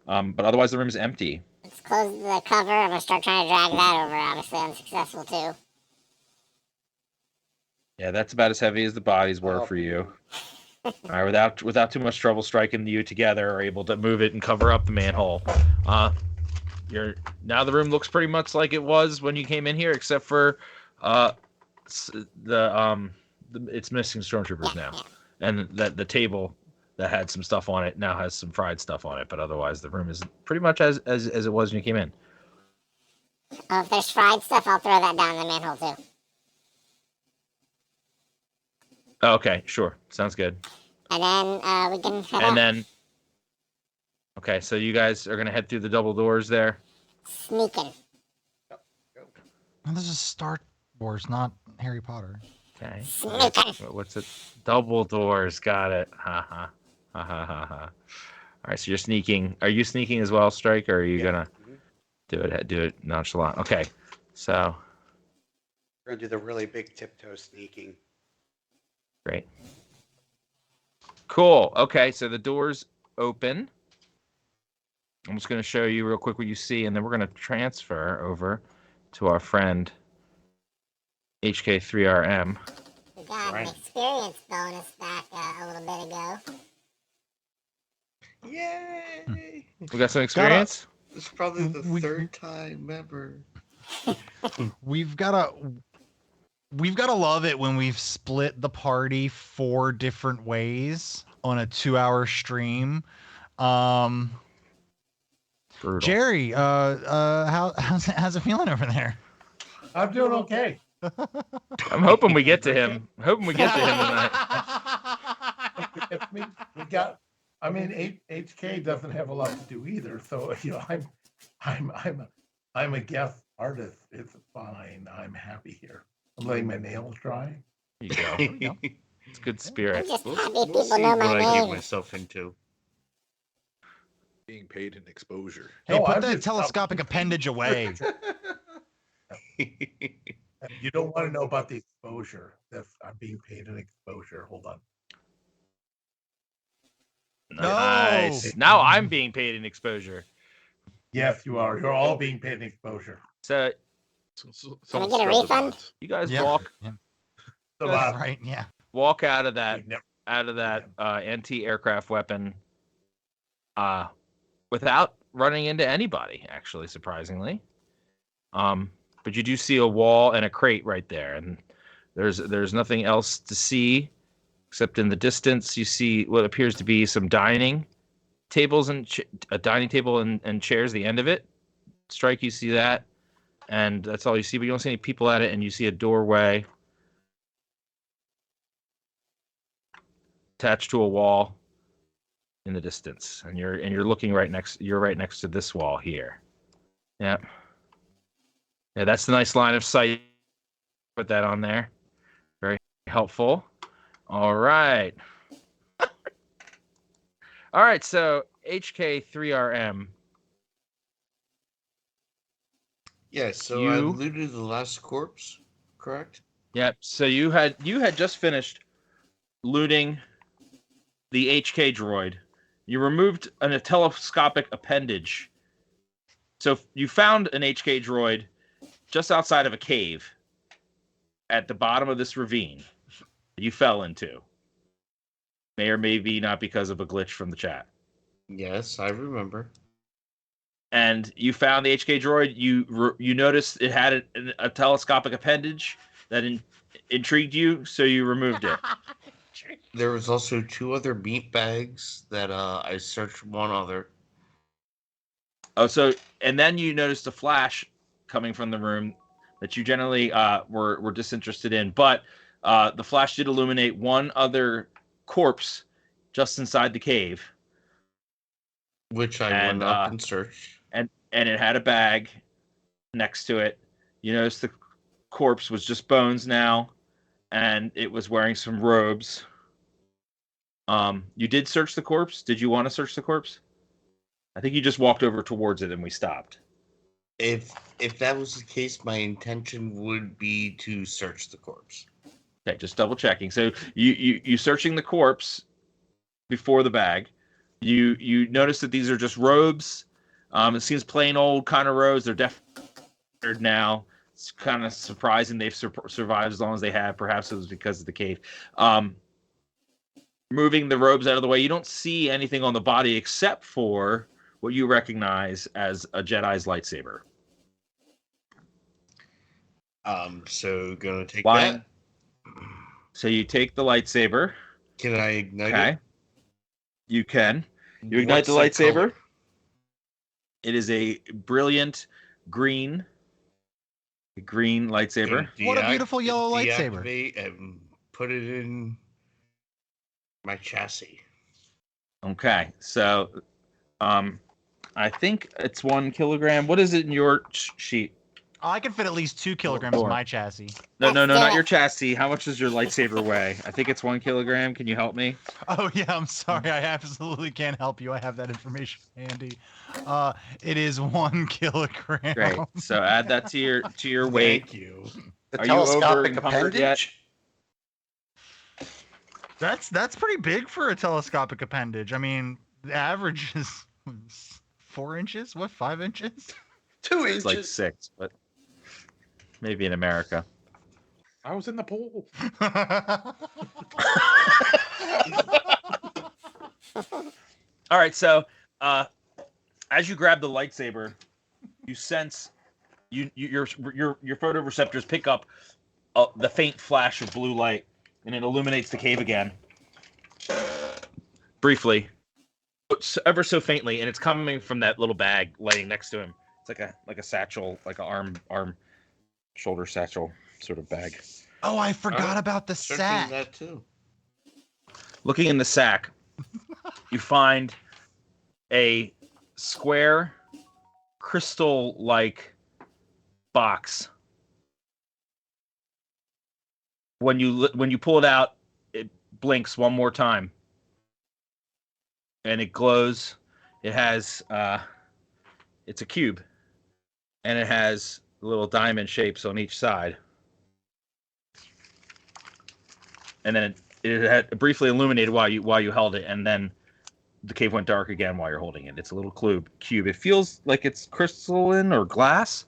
[SPEAKER 1] but otherwise the room is empty.
[SPEAKER 6] Let's close the cover. I'm going to start trying to drag that over. Obviously, unsuccessful, too.
[SPEAKER 1] Yeah, that's about as heavy as the bodies were for you. All right, without too much trouble, striking you together are able to move it and cover up the manhole. now the room looks pretty much like it was when you came in here, except for it's missing stormtroopers now, and that the table that had some stuff on it now has some fried stuff on it, but otherwise the room is pretty much as it was when you came in.
[SPEAKER 6] If there's fried stuff, I'll throw that down the manhole too.
[SPEAKER 1] Okay, sure, sounds good.
[SPEAKER 6] And then we can head
[SPEAKER 1] And
[SPEAKER 6] out.
[SPEAKER 1] then, okay, so you guys are gonna head through the double doors there.
[SPEAKER 6] Sneaking.
[SPEAKER 2] Oh, this is Star Wars, not Harry Potter.
[SPEAKER 1] Okay.
[SPEAKER 6] Sneaking.
[SPEAKER 1] What's it? Double doors. Got it. Ha ha. Ha ha ha ha. All right, so you're sneaking. Are you sneaking as well, Strike, or are you gonna do it nonchalant? Okay, so
[SPEAKER 7] We're gonna do the really big tiptoe sneaking.
[SPEAKER 1] great. Cool. Okay, so the doors open. I'm just gonna show you real quick what you see, and then we're gonna transfer over to our friend HK3RM.
[SPEAKER 6] We got an experience bonus back a little bit ago.
[SPEAKER 5] Yay!
[SPEAKER 1] We got some experience.
[SPEAKER 5] It's probably the third time ever.
[SPEAKER 2] We've gotta love it when we've split the party 4 different ways on a 2-hour stream.
[SPEAKER 1] Brutal.
[SPEAKER 2] Jerry, how's it feeling over there?
[SPEAKER 4] I'm doing okay.
[SPEAKER 1] I'm hoping we get to him. I'm hoping we get to him tonight.
[SPEAKER 4] HK doesn't have a lot to do either, so I'm a guest artist. It's fine. I'm happy here. I'm letting my nails dry.
[SPEAKER 1] There you go. It's good
[SPEAKER 6] I'm
[SPEAKER 1] spirit.
[SPEAKER 6] just
[SPEAKER 5] We'll
[SPEAKER 6] happy people
[SPEAKER 5] see
[SPEAKER 6] know
[SPEAKER 5] what
[SPEAKER 6] my
[SPEAKER 5] I get
[SPEAKER 6] name.
[SPEAKER 5] myself into.
[SPEAKER 3] Being paid in exposure.
[SPEAKER 2] Hey,
[SPEAKER 4] No,
[SPEAKER 2] put
[SPEAKER 4] I'm
[SPEAKER 2] that
[SPEAKER 4] just-
[SPEAKER 2] telescopic appendage away.
[SPEAKER 4] You don't want to know about the exposure. I'm being paid an exposure. Hold on.
[SPEAKER 1] Nice. Now I'm being paid in exposure.
[SPEAKER 4] Yes, you are. You're all being paid an exposure.
[SPEAKER 1] So
[SPEAKER 6] Can I get a refund?
[SPEAKER 1] you guys
[SPEAKER 2] Yeah.
[SPEAKER 1] walk
[SPEAKER 2] Yeah.
[SPEAKER 4] So,
[SPEAKER 1] That's
[SPEAKER 2] Right, yeah.
[SPEAKER 1] walk out of that
[SPEAKER 4] we've never-
[SPEAKER 1] anti-aircraft weapon without running into anybody, actually, surprisingly. But you do see a wall and a crate right there, and there's nothing else to see except in the distance you see what appears to be some dining tables and a dining table and chairs. The end of it, Strike, you see that, and that's all you see. But you don't see any people at it, and you see a doorway attached to a wall in the distance, and you're looking right next. You're right next to this wall here. Yeah. Yeah, that's the nice line of sight. Put that on there. Very helpful. All right. All right, so HK3RM.
[SPEAKER 5] Yeah, so I looted the last corpse, correct?
[SPEAKER 1] Yep. So you had just finished looting the HK droid. You removed a telescopic appendage. So you found an HK droid just outside of a cave at the bottom of this ravine you fell into. May or may be not because of a glitch from the chat.
[SPEAKER 5] Yes, I remember.
[SPEAKER 1] And you found the HK droid. You noticed it had a telescopic appendage that intrigued you, so you removed it.
[SPEAKER 5] There was also 2 other meat bags that I searched one other.
[SPEAKER 1] Oh, so and then you noticed a flash coming from the room that you generally were disinterested in, but the flash did illuminate one other corpse just inside the cave,
[SPEAKER 5] Which I went up and searched.
[SPEAKER 1] And it had a bag next to it. You noticed the corpse was just bones now, and it was wearing some robes. You did search the corpse. Did you want to search the corpse? I think you just walked over towards it and we stopped.
[SPEAKER 5] If that was the case, my intention would be to search the corpse.
[SPEAKER 1] Okay, just double checking. So you searching the corpse before the bag. You notice that these are just robes. It seems plain old kind of robes. They're definitely now. It's kind of surprising they've survived as long as they have. Perhaps it was because of the cave. Moving the robes out of the way, you don't see anything on the body except for what you recognize as a Jedi's lightsaber.
[SPEAKER 5] So gonna take
[SPEAKER 1] Flying.
[SPEAKER 5] that.
[SPEAKER 1] So you take the lightsaber.
[SPEAKER 5] Can I ignite
[SPEAKER 1] Okay.
[SPEAKER 5] it?
[SPEAKER 1] You can. You ignite
[SPEAKER 5] What's
[SPEAKER 1] the
[SPEAKER 5] that
[SPEAKER 1] lightsaber.
[SPEAKER 5] color?
[SPEAKER 1] It is a brilliant green lightsaber.
[SPEAKER 5] Gonna
[SPEAKER 2] What a beautiful yellow lightsaber.
[SPEAKER 5] Deactivate and put it in my chassis.
[SPEAKER 1] Okay. So, I think it's 1 kilogram. What is it in your sheet?
[SPEAKER 2] Oh, I can fit at least 2 kilograms in my chassis.
[SPEAKER 1] No,
[SPEAKER 6] Let's do
[SPEAKER 1] not
[SPEAKER 6] it.
[SPEAKER 1] your chassis. How much does your lightsaber weigh? I think it's 1 kilogram. Can you help me?
[SPEAKER 2] Oh yeah, I'm sorry. I absolutely can't help you. I have that information handy. It is 1 kilogram.
[SPEAKER 1] Great. So add that to your weight.
[SPEAKER 3] Thank you.
[SPEAKER 7] The
[SPEAKER 1] Are you over
[SPEAKER 7] telescopic
[SPEAKER 1] encumbered yet?
[SPEAKER 7] appendage.
[SPEAKER 2] That's pretty big for a telescopic appendage. I mean, the average is 4 inches. What, 5 inches?
[SPEAKER 7] 2
[SPEAKER 1] It's like
[SPEAKER 7] inches.
[SPEAKER 1] 6, but maybe in America.
[SPEAKER 3] I was in the pool.
[SPEAKER 1] All right. So, as you grab the lightsaber, you sense your photoreceptors pick up the faint flash of blue light, and it illuminates the cave again, briefly, ever so faintly, and it's coming from that little bag laying next to him. It's like a satchel, like an arm, shoulder satchel sort of bag.
[SPEAKER 2] Oh, I forgot
[SPEAKER 5] Oh,
[SPEAKER 2] about the
[SPEAKER 5] Searching
[SPEAKER 2] sack.
[SPEAKER 5] that too.
[SPEAKER 1] Looking in the sack, you find a square, crystal-like box. When you pull it out, it blinks one more time, and it glows. It has it's a cube, and it has little diamond shapes on each side. And then it had briefly illuminated while you held it, and then the cave went dark again while you're holding it. It's a little cube. It feels like it's crystalline or glass.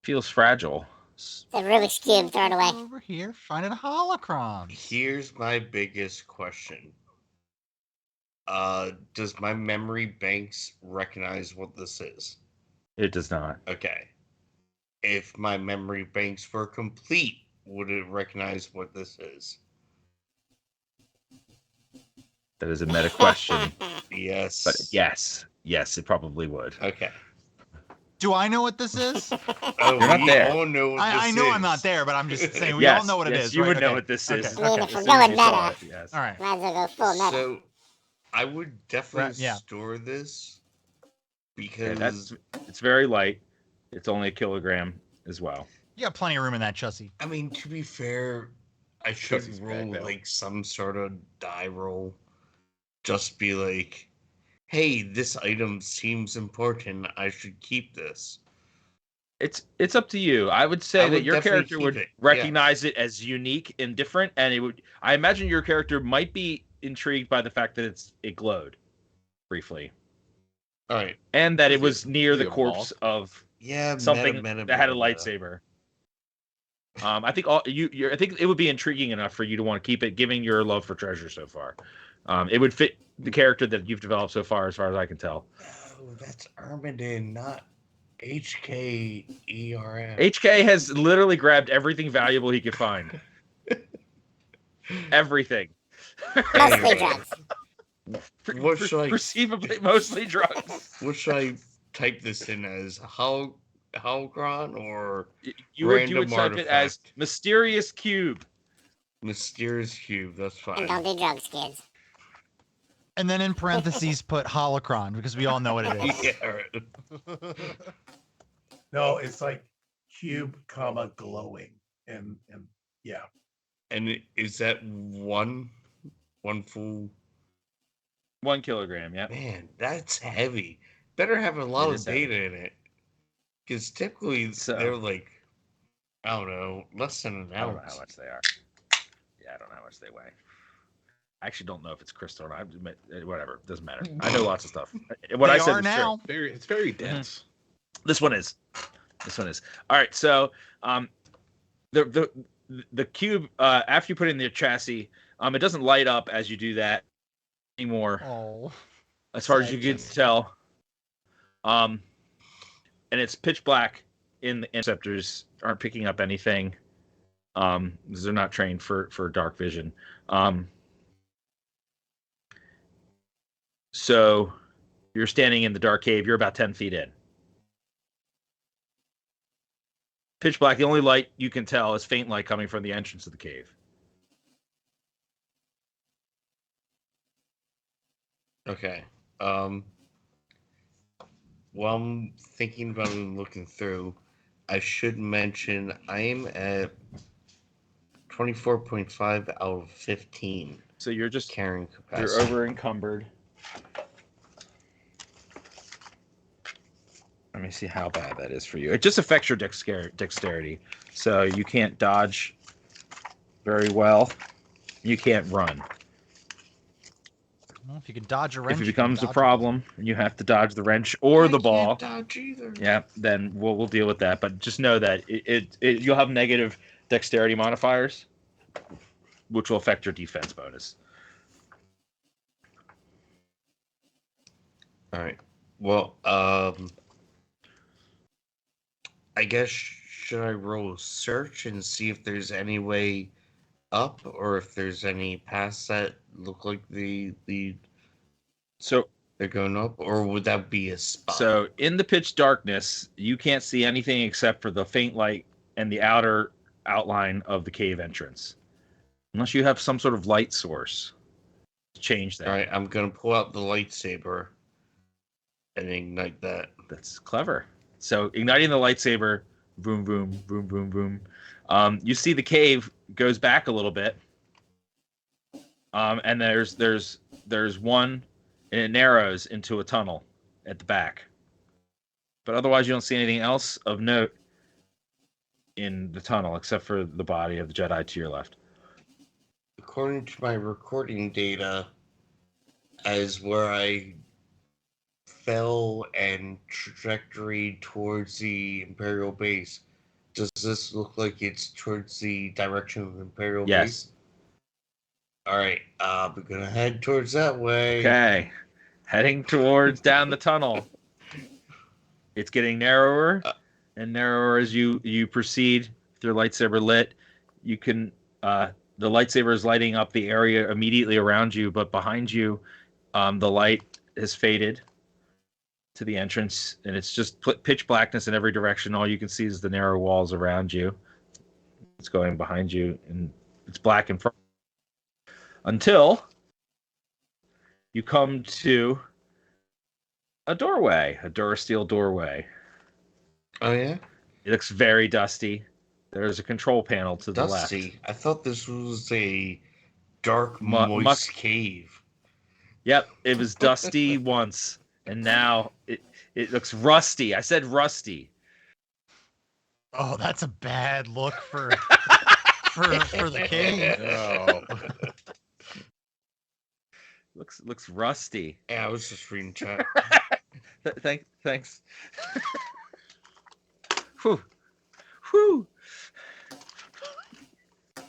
[SPEAKER 1] It feels fragile.
[SPEAKER 6] It's a Rubik's Cube, throw it away.
[SPEAKER 2] Over here, finding a holocron.
[SPEAKER 5] Here's my biggest question. Does my memory banks recognize what this is?
[SPEAKER 1] It does not.
[SPEAKER 5] Okay. If my memory banks were complete, would it recognize what this is?
[SPEAKER 1] That is a meta question.
[SPEAKER 5] Yes.
[SPEAKER 1] But yes, it probably would.
[SPEAKER 5] Okay.
[SPEAKER 2] Do I know what this is?
[SPEAKER 5] Oh,
[SPEAKER 1] You're not
[SPEAKER 5] we
[SPEAKER 1] there.
[SPEAKER 5] all know what
[SPEAKER 2] I
[SPEAKER 5] this
[SPEAKER 2] know
[SPEAKER 5] is.
[SPEAKER 2] I'm not there, but I'm just saying we
[SPEAKER 1] Yes,
[SPEAKER 2] all know what it
[SPEAKER 1] yes,
[SPEAKER 2] is.
[SPEAKER 1] You
[SPEAKER 2] right?
[SPEAKER 1] would know
[SPEAKER 2] Okay.
[SPEAKER 1] what this
[SPEAKER 2] Okay.
[SPEAKER 1] is.
[SPEAKER 6] I mean,
[SPEAKER 1] as
[SPEAKER 6] if we're
[SPEAKER 1] soon as
[SPEAKER 6] going
[SPEAKER 1] you saw
[SPEAKER 6] meta.
[SPEAKER 1] it, yes.
[SPEAKER 2] All right.
[SPEAKER 6] Might as well go full meta.
[SPEAKER 5] So, I would definitely
[SPEAKER 2] Right, yeah.
[SPEAKER 5] store this
[SPEAKER 1] Okay,
[SPEAKER 5] because
[SPEAKER 1] it's very light. It's only 1 kilogram as well.
[SPEAKER 2] You got plenty of room in that chassis.
[SPEAKER 5] I mean, to be fair, I should
[SPEAKER 3] Jesse's
[SPEAKER 5] roll
[SPEAKER 3] back, though.
[SPEAKER 5] like some sort of die roll. Just be like, hey, this item seems important. I should keep this.
[SPEAKER 1] It's up to you. I would say
[SPEAKER 5] I
[SPEAKER 1] that
[SPEAKER 5] would
[SPEAKER 1] your
[SPEAKER 5] definitely
[SPEAKER 1] character
[SPEAKER 5] keep
[SPEAKER 1] would
[SPEAKER 5] it,
[SPEAKER 1] recognize it as unique and different, and it would. I imagine your character might be intrigued by the fact that it glowed briefly,
[SPEAKER 5] All right.
[SPEAKER 1] and that
[SPEAKER 3] Is
[SPEAKER 1] it was near
[SPEAKER 3] is
[SPEAKER 1] the
[SPEAKER 3] it a
[SPEAKER 1] corpse
[SPEAKER 3] moth?
[SPEAKER 1] of
[SPEAKER 5] Yeah,
[SPEAKER 1] something
[SPEAKER 5] meta,
[SPEAKER 1] that had a
[SPEAKER 5] meta.
[SPEAKER 1] lightsaber. I think I think it would be intriguing enough for you to want to keep it, given your love for treasure so far. It would fit the character that you've developed so far, as I can tell.
[SPEAKER 5] No, that's Armadin, not HKERM.
[SPEAKER 1] HK has literally grabbed everything valuable he could find. Everything.
[SPEAKER 6] Mostly
[SPEAKER 5] Anyway.
[SPEAKER 6] drugs.
[SPEAKER 5] What should I-
[SPEAKER 1] Perceivably, mostly drugs.
[SPEAKER 5] What should I type this in as? Holocron or
[SPEAKER 1] You would
[SPEAKER 5] Random
[SPEAKER 1] type it as
[SPEAKER 5] artifact.
[SPEAKER 1] mysterious cube.
[SPEAKER 5] Mysterious Cube? That's
[SPEAKER 6] And
[SPEAKER 5] fine.
[SPEAKER 6] don't do drugs, kids.
[SPEAKER 2] And then in parentheses put holocron because we all know what it is.
[SPEAKER 5] Yeah, right.
[SPEAKER 4] No, it's like cube, comma, glowing. And yeah.
[SPEAKER 5] And is that one full?
[SPEAKER 1] 1 kilogram, yeah.
[SPEAKER 5] Man, that's heavy. Better have a lot
[SPEAKER 1] It
[SPEAKER 5] of
[SPEAKER 1] is heavy.
[SPEAKER 5] data in it. Because typically
[SPEAKER 1] So-
[SPEAKER 5] they're like, I don't know, less than an
[SPEAKER 1] I don't know
[SPEAKER 5] ounce.
[SPEAKER 1] how much they are. Yeah, I don't know how much they weigh. I actually don't know if it's crystal or not. Whatever, doesn't matter. I know lots of stuff. What
[SPEAKER 2] They
[SPEAKER 1] I said
[SPEAKER 2] are
[SPEAKER 1] is
[SPEAKER 2] now.
[SPEAKER 1] true.
[SPEAKER 3] It's very dense.
[SPEAKER 1] This one is. All right, so the cube after you put it in the chassis, it doesn't light up as you do that anymore.
[SPEAKER 2] Oh.
[SPEAKER 1] As far as you can tell, And it's pitch black. In the interceptors aren't picking up anything. Because they're not trained for dark vision. So you're standing in the dark cave. You're about 10 feet in. Pitch black. The only light you can tell is faint light coming from the entrance of the cave.
[SPEAKER 5] Okay. While I'm thinking about it and looking through, I should mention I'm at 24.5 out of 15
[SPEAKER 1] So you're just
[SPEAKER 5] carrying
[SPEAKER 1] you're
[SPEAKER 5] capacity.
[SPEAKER 1] over encumbered. Let me see how bad that is for you. It just affects your dexterity. So you can't dodge very well. You can't run.
[SPEAKER 2] Well, if you can dodge a wrench,
[SPEAKER 1] If it
[SPEAKER 2] you can
[SPEAKER 1] becomes a
[SPEAKER 2] dodge
[SPEAKER 1] problem and you have to dodge the wrench or the ball,
[SPEAKER 5] Can't dodge either.
[SPEAKER 1] yeah, then we'll deal with that. But just know that you'll have negative dexterity modifiers, which will affect your defense bonus.
[SPEAKER 5] All right. Well, I guess should I roll search and see if there's any way up, or if there's any paths that look like
[SPEAKER 1] So
[SPEAKER 5] they're going up, or would that be a spot?
[SPEAKER 1] So in the pitch darkness, you can't see anything except for the faint light and the outer outline of the cave entrance. Unless you have some sort of light source to change that.
[SPEAKER 5] All right, I'm gonna pull out the lightsaber and ignite that.
[SPEAKER 1] That's clever. So igniting the lightsaber, boom, boom, boom, boom, boom. You see the cave goes back a little bit, and there's one, and it narrows into a tunnel at the back. But otherwise, you don't see anything else of note in the tunnel except for the body of the Jedi to your left.
[SPEAKER 5] According to my recording data, as where I fell and trajectory towards the Imperial base, does this look like it's towards the direction of the Imperial
[SPEAKER 1] Yes.
[SPEAKER 5] base? All right, we're gonna head towards that way.
[SPEAKER 1] Okay, heading towards down the tunnel. It's getting narrower and narrower as you proceed with your lightsaber lit. You can the lightsaber is lighting up the area immediately around you, but behind you, the light has faded to the entrance, and it's just pitch blackness in every direction. All you can see is the narrow walls around you. It's going behind you, and it's black in front. Until you come to a doorway, a Durasteel doorway.
[SPEAKER 5] Oh yeah,
[SPEAKER 1] It looks very dusty. There's a control panel to the left.
[SPEAKER 5] dusty. I thought this was a dark,
[SPEAKER 1] Mu-
[SPEAKER 5] moist
[SPEAKER 1] muck-
[SPEAKER 5] cave.
[SPEAKER 1] Yep, it was dusty once, and now it looks rusty. I said rusty.
[SPEAKER 2] Oh, that's a bad look for for the king.
[SPEAKER 3] Oh,
[SPEAKER 1] Looks rusty.
[SPEAKER 5] Yeah, I was just reading chat.
[SPEAKER 1] Thanks. Whew. Whew.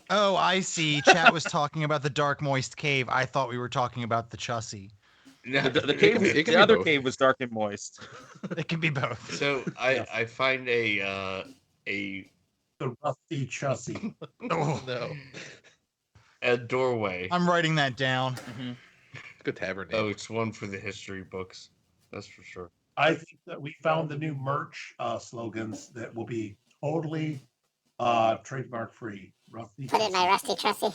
[SPEAKER 2] Oh, I see. Chat was talking about the dark, moist cave. I thought we were talking about the Chussie.
[SPEAKER 1] The cave,
[SPEAKER 3] it can
[SPEAKER 1] the
[SPEAKER 3] be
[SPEAKER 1] other
[SPEAKER 3] both.
[SPEAKER 1] cave was dark and moist.
[SPEAKER 2] It can be both.
[SPEAKER 5] So I find a
[SPEAKER 4] The rusty chussie.
[SPEAKER 2] Oh,
[SPEAKER 3] no.
[SPEAKER 5] a doorway.
[SPEAKER 2] I'm writing that down.
[SPEAKER 3] Good tavern
[SPEAKER 5] Oh,
[SPEAKER 3] name.
[SPEAKER 5] it's one for the history books. That's for sure.
[SPEAKER 4] I think that we found the new merch slogans that will be totally trademark free. Rusty
[SPEAKER 6] Put it in my
[SPEAKER 4] chussie.
[SPEAKER 6] rusty trusty.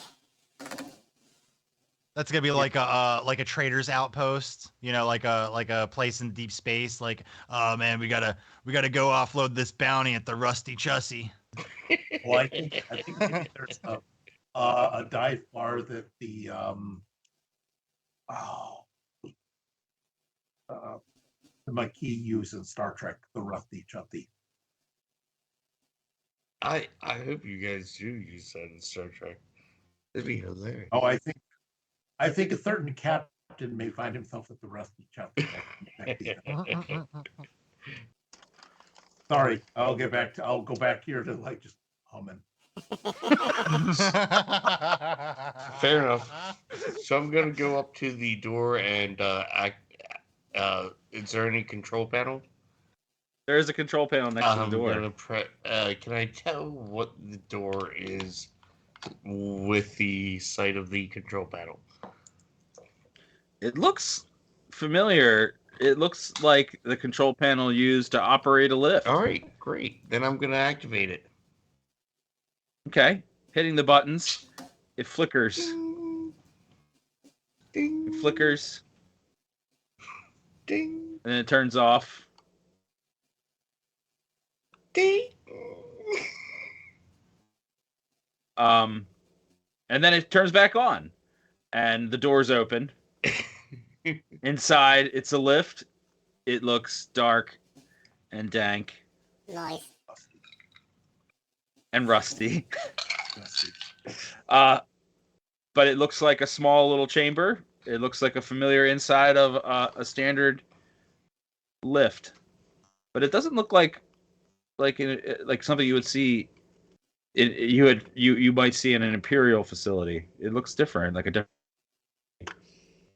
[SPEAKER 2] That's gonna be like a trader's outpost, you know, like a place in deep space. Like, oh man, we gotta go offload this bounty at the Rusty Chussie.
[SPEAKER 4] Well, I think maybe there's a dive bar that the Maquis used in Star Trek, the Rusty Chussie.
[SPEAKER 5] I hope you guys do use that in Star Trek. That'd be hilarious.
[SPEAKER 4] Oh, I think a certain captain may find himself at the Rusty Chussie. Sorry, I'll go back here to like just humming.
[SPEAKER 5] Fair enough. So I'm gonna go up to the door and Is there any control panel?
[SPEAKER 1] There is a control panel next to the door.
[SPEAKER 5] Can I tell what the door is with the sight of the control panel?
[SPEAKER 1] It looks familiar. It looks like the control panel used to operate a lift.
[SPEAKER 5] All right, great. Then I'm gonna activate it.
[SPEAKER 1] Okay. Hitting the buttons, it flickers.
[SPEAKER 5] Ding. Ding.
[SPEAKER 1] It flickers,
[SPEAKER 5] Ding.
[SPEAKER 1] and it turns off.
[SPEAKER 5] Ding.
[SPEAKER 1] And then it turns back on, and the doors open. Inside, it's a lift. It looks dark and dank
[SPEAKER 6] Nice.
[SPEAKER 1] and rusty. But it looks like a small little chamber. It looks like a familiar inside of a standard lift, but it doesn't look like something you would see. You might see in an imperial facility. It looks different, like a different.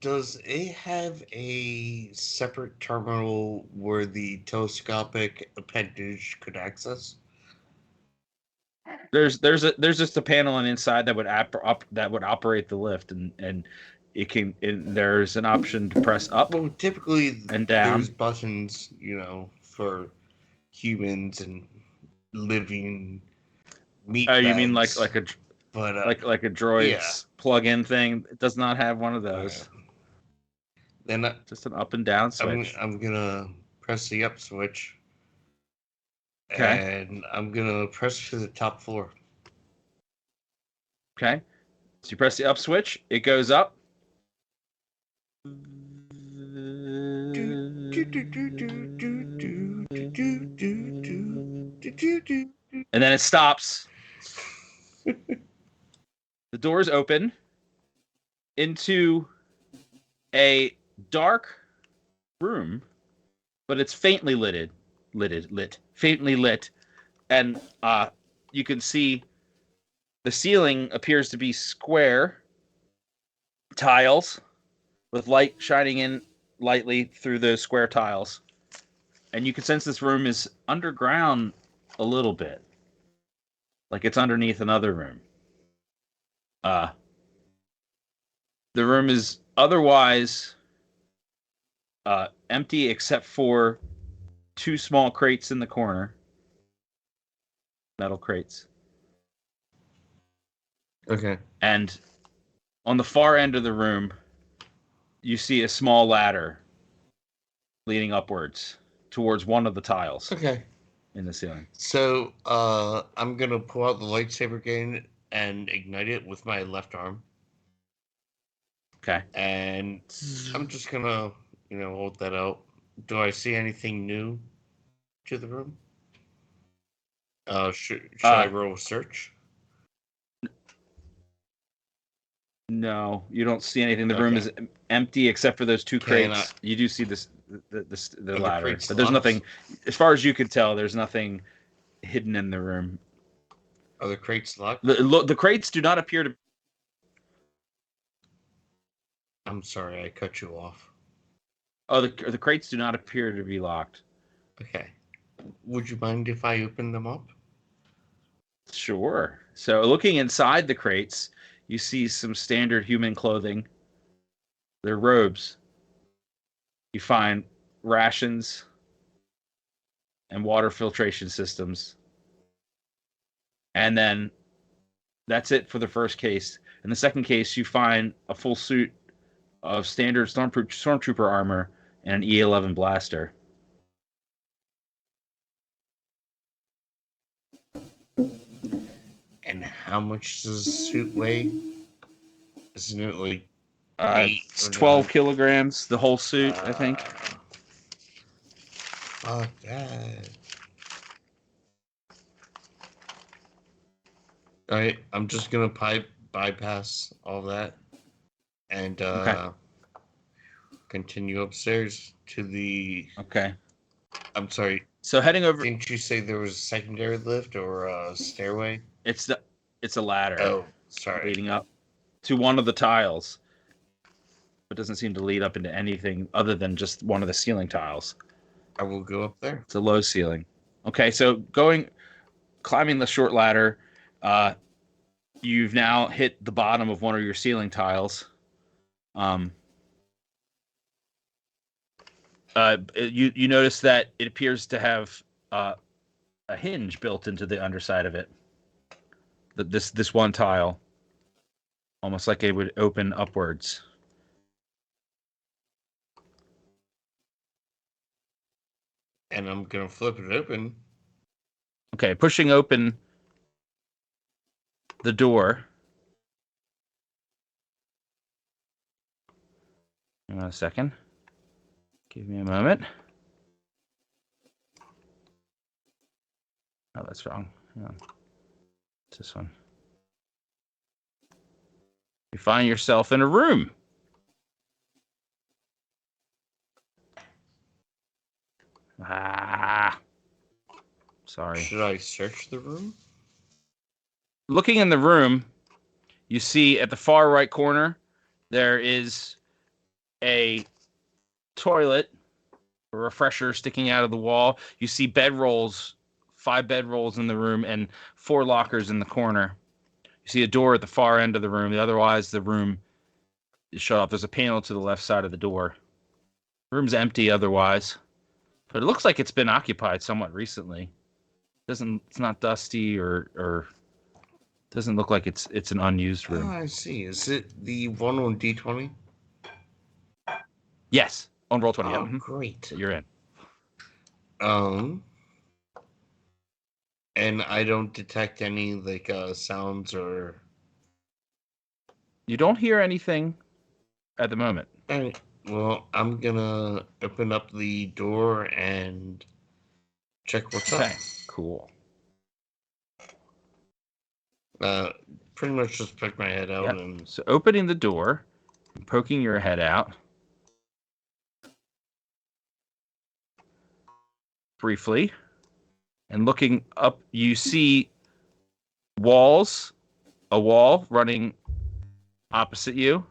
[SPEAKER 5] Does it have a separate terminal where the telescopic appendage could access?
[SPEAKER 1] There's just a panel on the inside that would operate the lift, and there's an option to press up
[SPEAKER 5] Well, typically
[SPEAKER 1] and down.
[SPEAKER 5] there's buttons, for humans and living meat.
[SPEAKER 1] Oh, you mean
[SPEAKER 5] bags,
[SPEAKER 1] like a
[SPEAKER 5] but
[SPEAKER 1] like a droid's
[SPEAKER 5] yeah.
[SPEAKER 1] plug-in thing? It does not have one of those.
[SPEAKER 5] Then
[SPEAKER 1] Just an up and down switch.
[SPEAKER 5] I'm gonna press the up switch.
[SPEAKER 1] Okay.
[SPEAKER 5] And I'm gonna press to the top floor.
[SPEAKER 1] Okay. So you press the up switch, it goes up. And then it stops. The doors open into a dark room, but it's faintly lit, faintly lit, and you can see the ceiling appears to be square tiles with light shining in lightly through those square tiles, and you can sense this room is underground a little bit, like it's underneath another room. The room is otherwise empty except for two small crates in the corner, metal crates.
[SPEAKER 5] Okay.
[SPEAKER 1] And on the far end of the room, you see a small ladder leading upwards towards one of the tiles
[SPEAKER 5] Okay.
[SPEAKER 1] in the ceiling.
[SPEAKER 5] So I'm gonna pull out the lightsaber again and ignite it with my left arm.
[SPEAKER 1] Okay.
[SPEAKER 5] And I'm just gonna, hold that out. Do I see anything new to the room? Should I roll a search?
[SPEAKER 1] No, you don't see anything. The
[SPEAKER 5] Okay.
[SPEAKER 1] room is empty except for those two
[SPEAKER 5] Okay, and
[SPEAKER 1] crates. You do see the
[SPEAKER 5] the
[SPEAKER 1] ladder,
[SPEAKER 5] crates
[SPEAKER 1] but there's
[SPEAKER 5] locked?
[SPEAKER 1] nothing. As far as you could tell, there's nothing hidden in the room.
[SPEAKER 5] Are the crates locked?
[SPEAKER 1] The crates do not appear to.
[SPEAKER 5] I'm sorry, I cut you off.
[SPEAKER 1] Oh, the crates do not appear to be locked.
[SPEAKER 5] Okay. Would you mind if I open them up?
[SPEAKER 1] Sure. So, looking inside the crates, you see some standard human clothing. They're robes. You find rations and water filtration systems. And then that's it for the first case. In the second case, you find a full suit of standard stormtrooper armor and an E11 blaster.
[SPEAKER 5] And how much does the suit weigh? Isn't it like
[SPEAKER 1] It's 12 kilograms, the whole suit, I think.
[SPEAKER 5] Fuck that. Alright, I'm just gonna bypass all that and continue upstairs to the.
[SPEAKER 1] Okay.
[SPEAKER 5] I'm sorry.
[SPEAKER 1] So heading over,
[SPEAKER 5] Didn't you say there was a secondary lift or a stairway?
[SPEAKER 1] it's a ladder
[SPEAKER 5] Oh, sorry.
[SPEAKER 1] leading up to one of the tiles. It doesn't seem to lead up into anything other than just one of the ceiling tiles.
[SPEAKER 5] I will go up there.
[SPEAKER 1] It's a low ceiling. Okay, so climbing the short ladder, you've now hit the bottom of one of your ceiling tiles. You notice that it appears to have a hinge built into the underside of it. This one tile, almost like it would open upwards.
[SPEAKER 5] And I'm gonna flip it open.
[SPEAKER 1] Okay, pushing open the door. Hang on a second. Give me a moment. Oh, that's wrong. Hang on. It's this one. You find yourself in a room. Sorry.
[SPEAKER 5] Should I search the room?
[SPEAKER 1] Looking in the room, you see at the far right corner, there is a toilet, a refresher sticking out of the wall. You see bedrolls, 5 bedrolls in the room, and 4 lockers in the corner. You see a door at the far end of the room. Otherwise, the room is shut off. There's a panel to the left side of the door. The room's empty otherwise, but it looks like it's been occupied somewhat recently. It's not dusty or doesn't look like it's an unused room.
[SPEAKER 5] Oh, I see. Is it the one on D20?
[SPEAKER 1] Yes, on roll 20.
[SPEAKER 5] Oh,
[SPEAKER 1] Yeah. Mhm.
[SPEAKER 5] great.
[SPEAKER 1] You're in.
[SPEAKER 5] And I don't detect any like sounds or.
[SPEAKER 1] You don't hear anything at the moment.
[SPEAKER 5] All right. Well, I'm gonna open up the door and check what's
[SPEAKER 1] Okay, cool.
[SPEAKER 5] up. Pretty much just poke my head out
[SPEAKER 1] Yep.
[SPEAKER 5] and.
[SPEAKER 1] So opening the door, poking your head out briefly, and looking up, you see a wall running opposite you.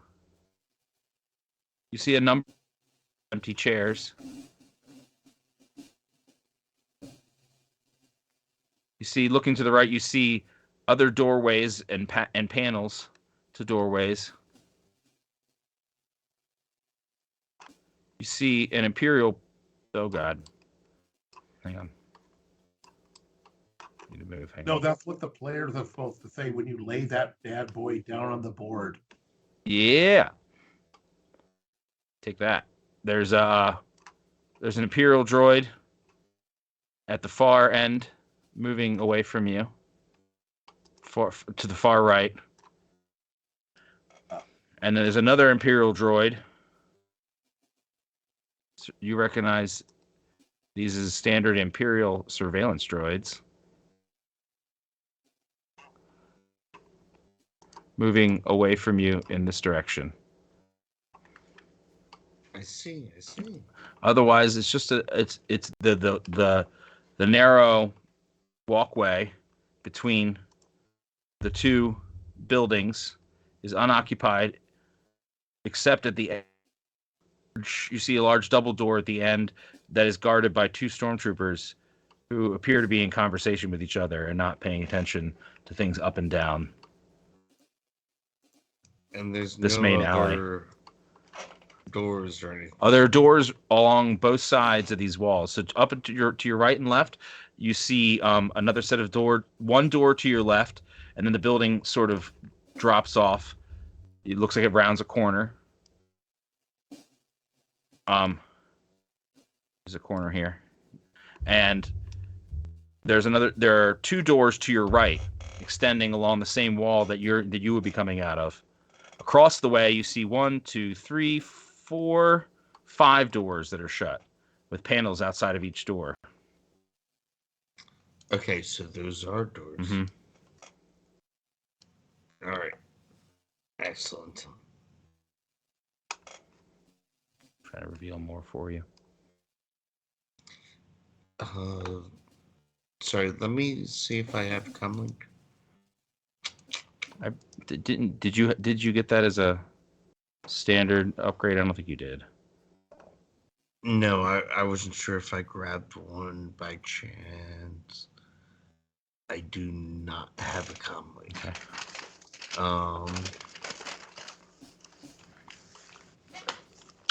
[SPEAKER 1] You see a number of empty chairs. You see, looking to the right, you see other doorways and panels to doorways. You see an Imperial. Oh God! Hang on. Need to move. Hang
[SPEAKER 4] No,
[SPEAKER 1] on.
[SPEAKER 4] that's what the players are supposed to say when you lay that bad boy down on the board.
[SPEAKER 1] Yeah. Take that. There's an Imperial droid at the far end, moving away from you, to the far right. And then there's another Imperial droid. You recognize these as standard Imperial surveillance droids. Moving away from you in this direction.
[SPEAKER 5] I see.
[SPEAKER 1] Otherwise, it's just it's the narrow walkway between the two buildings is unoccupied, except at the edge. You see a large double door at the end that is guarded by 2 stormtroopers who appear to be in conversation with each other and not paying attention to things up and down.
[SPEAKER 5] And there's
[SPEAKER 1] This
[SPEAKER 5] no
[SPEAKER 1] main
[SPEAKER 5] other doors or anything.
[SPEAKER 1] There are doors along both sides of these walls. So up to your right and left, you see another set of one door to your left, and then the building sort of drops off. It looks like it rounds a corner. There's a corner here, and there are 2 doors to your right, extending along the same wall that you would be coming out of. Across the way, you see 1, 2, 3, 4, 5 doors that are shut, with panels outside of each door.
[SPEAKER 5] Okay, so those are doors.
[SPEAKER 1] Mm-hmm.
[SPEAKER 5] All right. Excellent.
[SPEAKER 1] Trying to reveal more for you.
[SPEAKER 5] Sorry, let me see if I have comlink.
[SPEAKER 1] Did you get that as a Standard upgrade. I don't think you did.
[SPEAKER 5] No, I wasn't sure if I grabbed one by chance. I do not have a comlink.
[SPEAKER 1] Okay.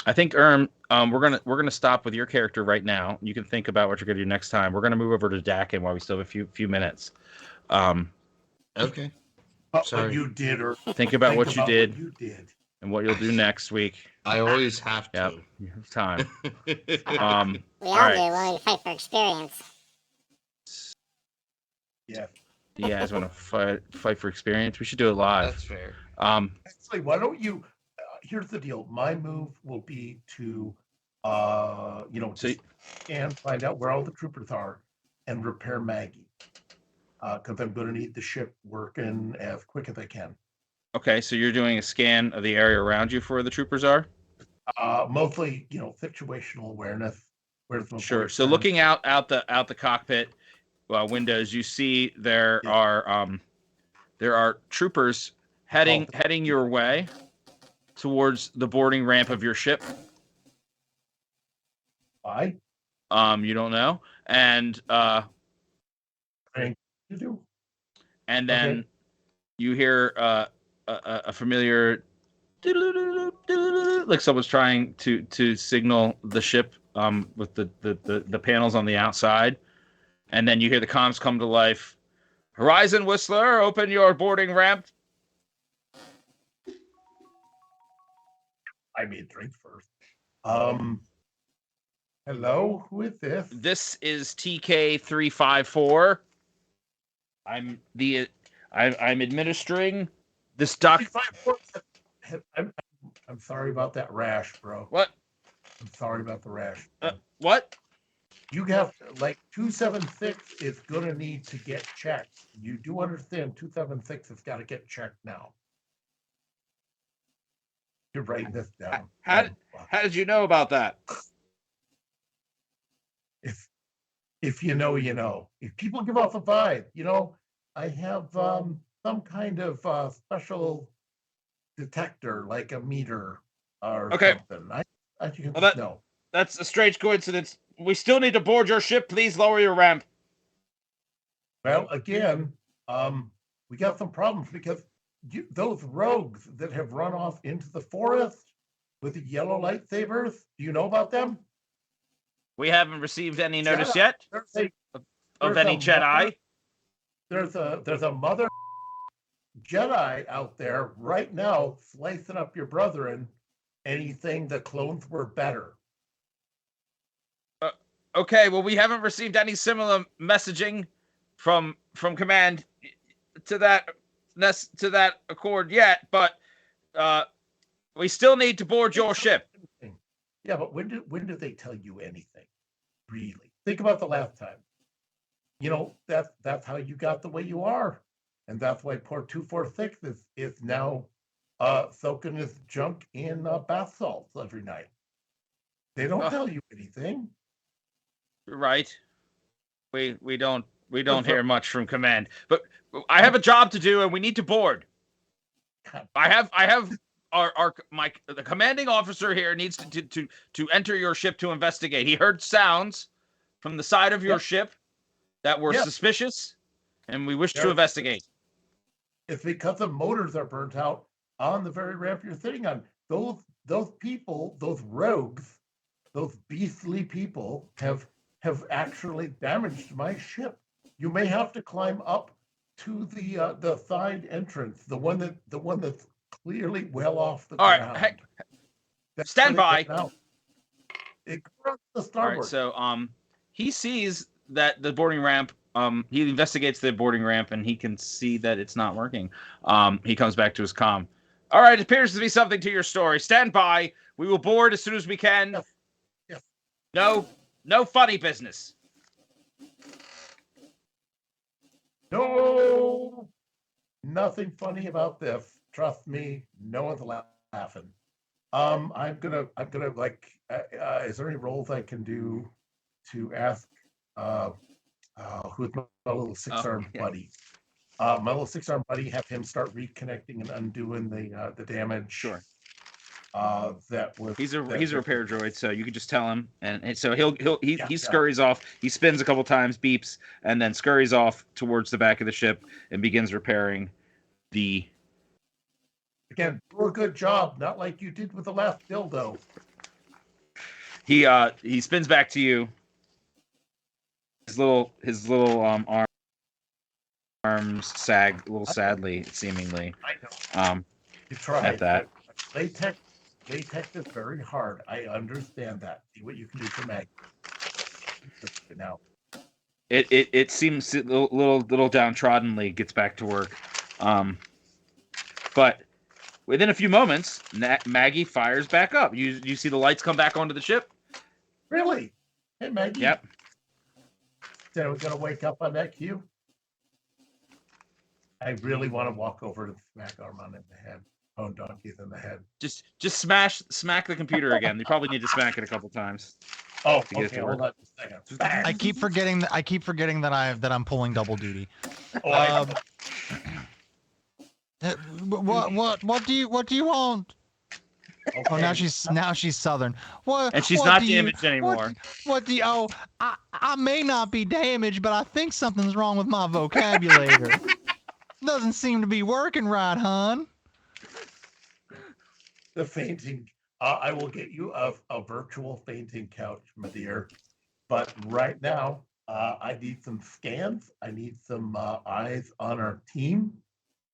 [SPEAKER 1] I think we're gonna stop with your character right now. You can think about what you're gonna do next time. We're gonna move over to Dakin while we still have a few minutes.
[SPEAKER 5] Okay.
[SPEAKER 4] But
[SPEAKER 5] Sorry.
[SPEAKER 4] what you did, or
[SPEAKER 1] Think about what you did
[SPEAKER 4] What you did.
[SPEAKER 1] and what you'll do next week.
[SPEAKER 5] I always have to.
[SPEAKER 1] Yep, you have time.
[SPEAKER 6] We all
[SPEAKER 1] All
[SPEAKER 6] do
[SPEAKER 1] right.
[SPEAKER 6] when we fight for experience.
[SPEAKER 4] Yeah.
[SPEAKER 1] You guys want to fight for experience? We should do it live.
[SPEAKER 5] That's fair.
[SPEAKER 4] Actually, why don't you? Here's the deal. My move will be to, just and find out where all the troopers are and repair Maggie, because I'm going to need the ship working as quick as I can.
[SPEAKER 1] Okay, so you're doing a scan of the area around you for where the troopers are?
[SPEAKER 4] Mostly, situational awareness. Where's my
[SPEAKER 1] Sure. So
[SPEAKER 4] boyfriend?
[SPEAKER 1] looking out the cockpit windows, you see there are troopers heading your way towards the boarding ramp of your ship.
[SPEAKER 4] Why?
[SPEAKER 1] You don't know, and
[SPEAKER 4] You do.
[SPEAKER 1] and then
[SPEAKER 4] Okay.
[SPEAKER 1] you hear a familiar like someone's trying to signal the ship with the panels on the outside, and then you hear the comms come to life. Horizon Whistler, open your boarding ramp.
[SPEAKER 4] I made drinks first. Hello, who is this?
[SPEAKER 1] This is TK354. I'm administering this doc.
[SPEAKER 4] I'm sorry about that rash, bro.
[SPEAKER 1] What?
[SPEAKER 4] I'm sorry about the rash.
[SPEAKER 1] What?
[SPEAKER 4] You have 276 is gonna need to get checked. You do understand 276 has got to get checked now. You're writing this down.
[SPEAKER 1] How did you know about that?
[SPEAKER 4] If you know, you know. If people give off a vibe, I have some kind of special detector, like a meter or something. I can know.
[SPEAKER 1] That's a strange coincidence. We still need to board your ship. Please lower your ramp.
[SPEAKER 4] Well, again, we got some problems because those rogues that have run off into the forest with the yellow lightsabers, do you know about them?
[SPEAKER 1] We haven't received any notice
[SPEAKER 4] Jedi.
[SPEAKER 1] yet
[SPEAKER 4] There's
[SPEAKER 1] of any Jedi.
[SPEAKER 4] There's a mother Jedi out there right now slicing up your brethren, and he's saying the clones were better.
[SPEAKER 1] Okay, well, we haven't received any similar messaging from command to that accord yet, but we still need to board your ship.
[SPEAKER 4] Yeah, but when do they tell you anything? Really? Think about the last time. That's how you got the way you are. And that's why poor 246 is now soaking his junk in bath salts every night. They don't tell you anything.
[SPEAKER 1] Right. We don't hear much from command. But I have a job to do and we need to board. I have the commanding officer here needs to enter your ship to investigate. He heard sounds from the side of your ship that were suspicious, and we wish to investigate.
[SPEAKER 4] It's because the motors are burnt out on the very ramp you're sitting on. Those people, those rogues, those beastly people have actually damaged my ship. You may have to climb up to the side entrance, the one that's clearly well off the ground.
[SPEAKER 1] All right, stand by.
[SPEAKER 4] It goes the starboard.
[SPEAKER 1] All right, so he sees that the boarding ramp. He investigates the boarding ramp and he can see that it's not working. He comes back to his comm. All right, it appears to be something to your story. Stand by. We will board as soon as we can.
[SPEAKER 4] Yes.
[SPEAKER 1] No funny business.
[SPEAKER 4] No, nothing funny about this. Trust me, no one's laughing. I'm gonna is there any roles I can do to ask who's my little six-armed buddy? My little six-armed buddy, have him start reconnecting and undoing the damage.
[SPEAKER 1] Sure.
[SPEAKER 4] that was
[SPEAKER 1] He's a
[SPEAKER 4] that
[SPEAKER 1] he's a
[SPEAKER 4] was-
[SPEAKER 1] repair droid, so you could just tell him, and so he
[SPEAKER 4] Yeah.
[SPEAKER 1] scurries off. He spins a couple times, beeps, and then scurries off towards the back of the ship and begins repairing the.
[SPEAKER 4] Again, do a good job, not like you did with the last dildo.
[SPEAKER 1] He spins back to you. His little arms sag a little sadly, seemingly.
[SPEAKER 4] I know. You tried.
[SPEAKER 1] At that.
[SPEAKER 4] Latex is very hard. I understand that. See what you can do for Meg. Now,
[SPEAKER 1] It seems a little downtroddenly gets back to work, but within a few moments, Maggie fires back up. You see the lights come back onto the ship.
[SPEAKER 4] really? Hey, Maggie.
[SPEAKER 1] Yep.
[SPEAKER 4] So we're gonna wake up on that cue. I really want to walk over to smack Armand in the head. Bone donkeys in the head.
[SPEAKER 1] Just smack the computer again. You probably need to smack it a couple times.
[SPEAKER 4] Oh,
[SPEAKER 1] To get it
[SPEAKER 4] okay.
[SPEAKER 1] to
[SPEAKER 4] Hold
[SPEAKER 1] work.
[SPEAKER 4] on a second. Bang!
[SPEAKER 2] I keep forgetting that I'm pulling double duty.
[SPEAKER 4] Oh, I
[SPEAKER 2] Um, what do you want?
[SPEAKER 4] okay.
[SPEAKER 2] Oh, now she's Southern. What?
[SPEAKER 1] And she's
[SPEAKER 2] what
[SPEAKER 1] not
[SPEAKER 2] do you-
[SPEAKER 1] damaged anymore.
[SPEAKER 2] What do you? Oh, I may not be damaged, but I think something's wrong with my vocabulary. Doesn't seem to be working right, hon.
[SPEAKER 4] The fainting. I will get you a virtual fainting couch, my dear. But right now, I need some scans. I need some eyes on our team.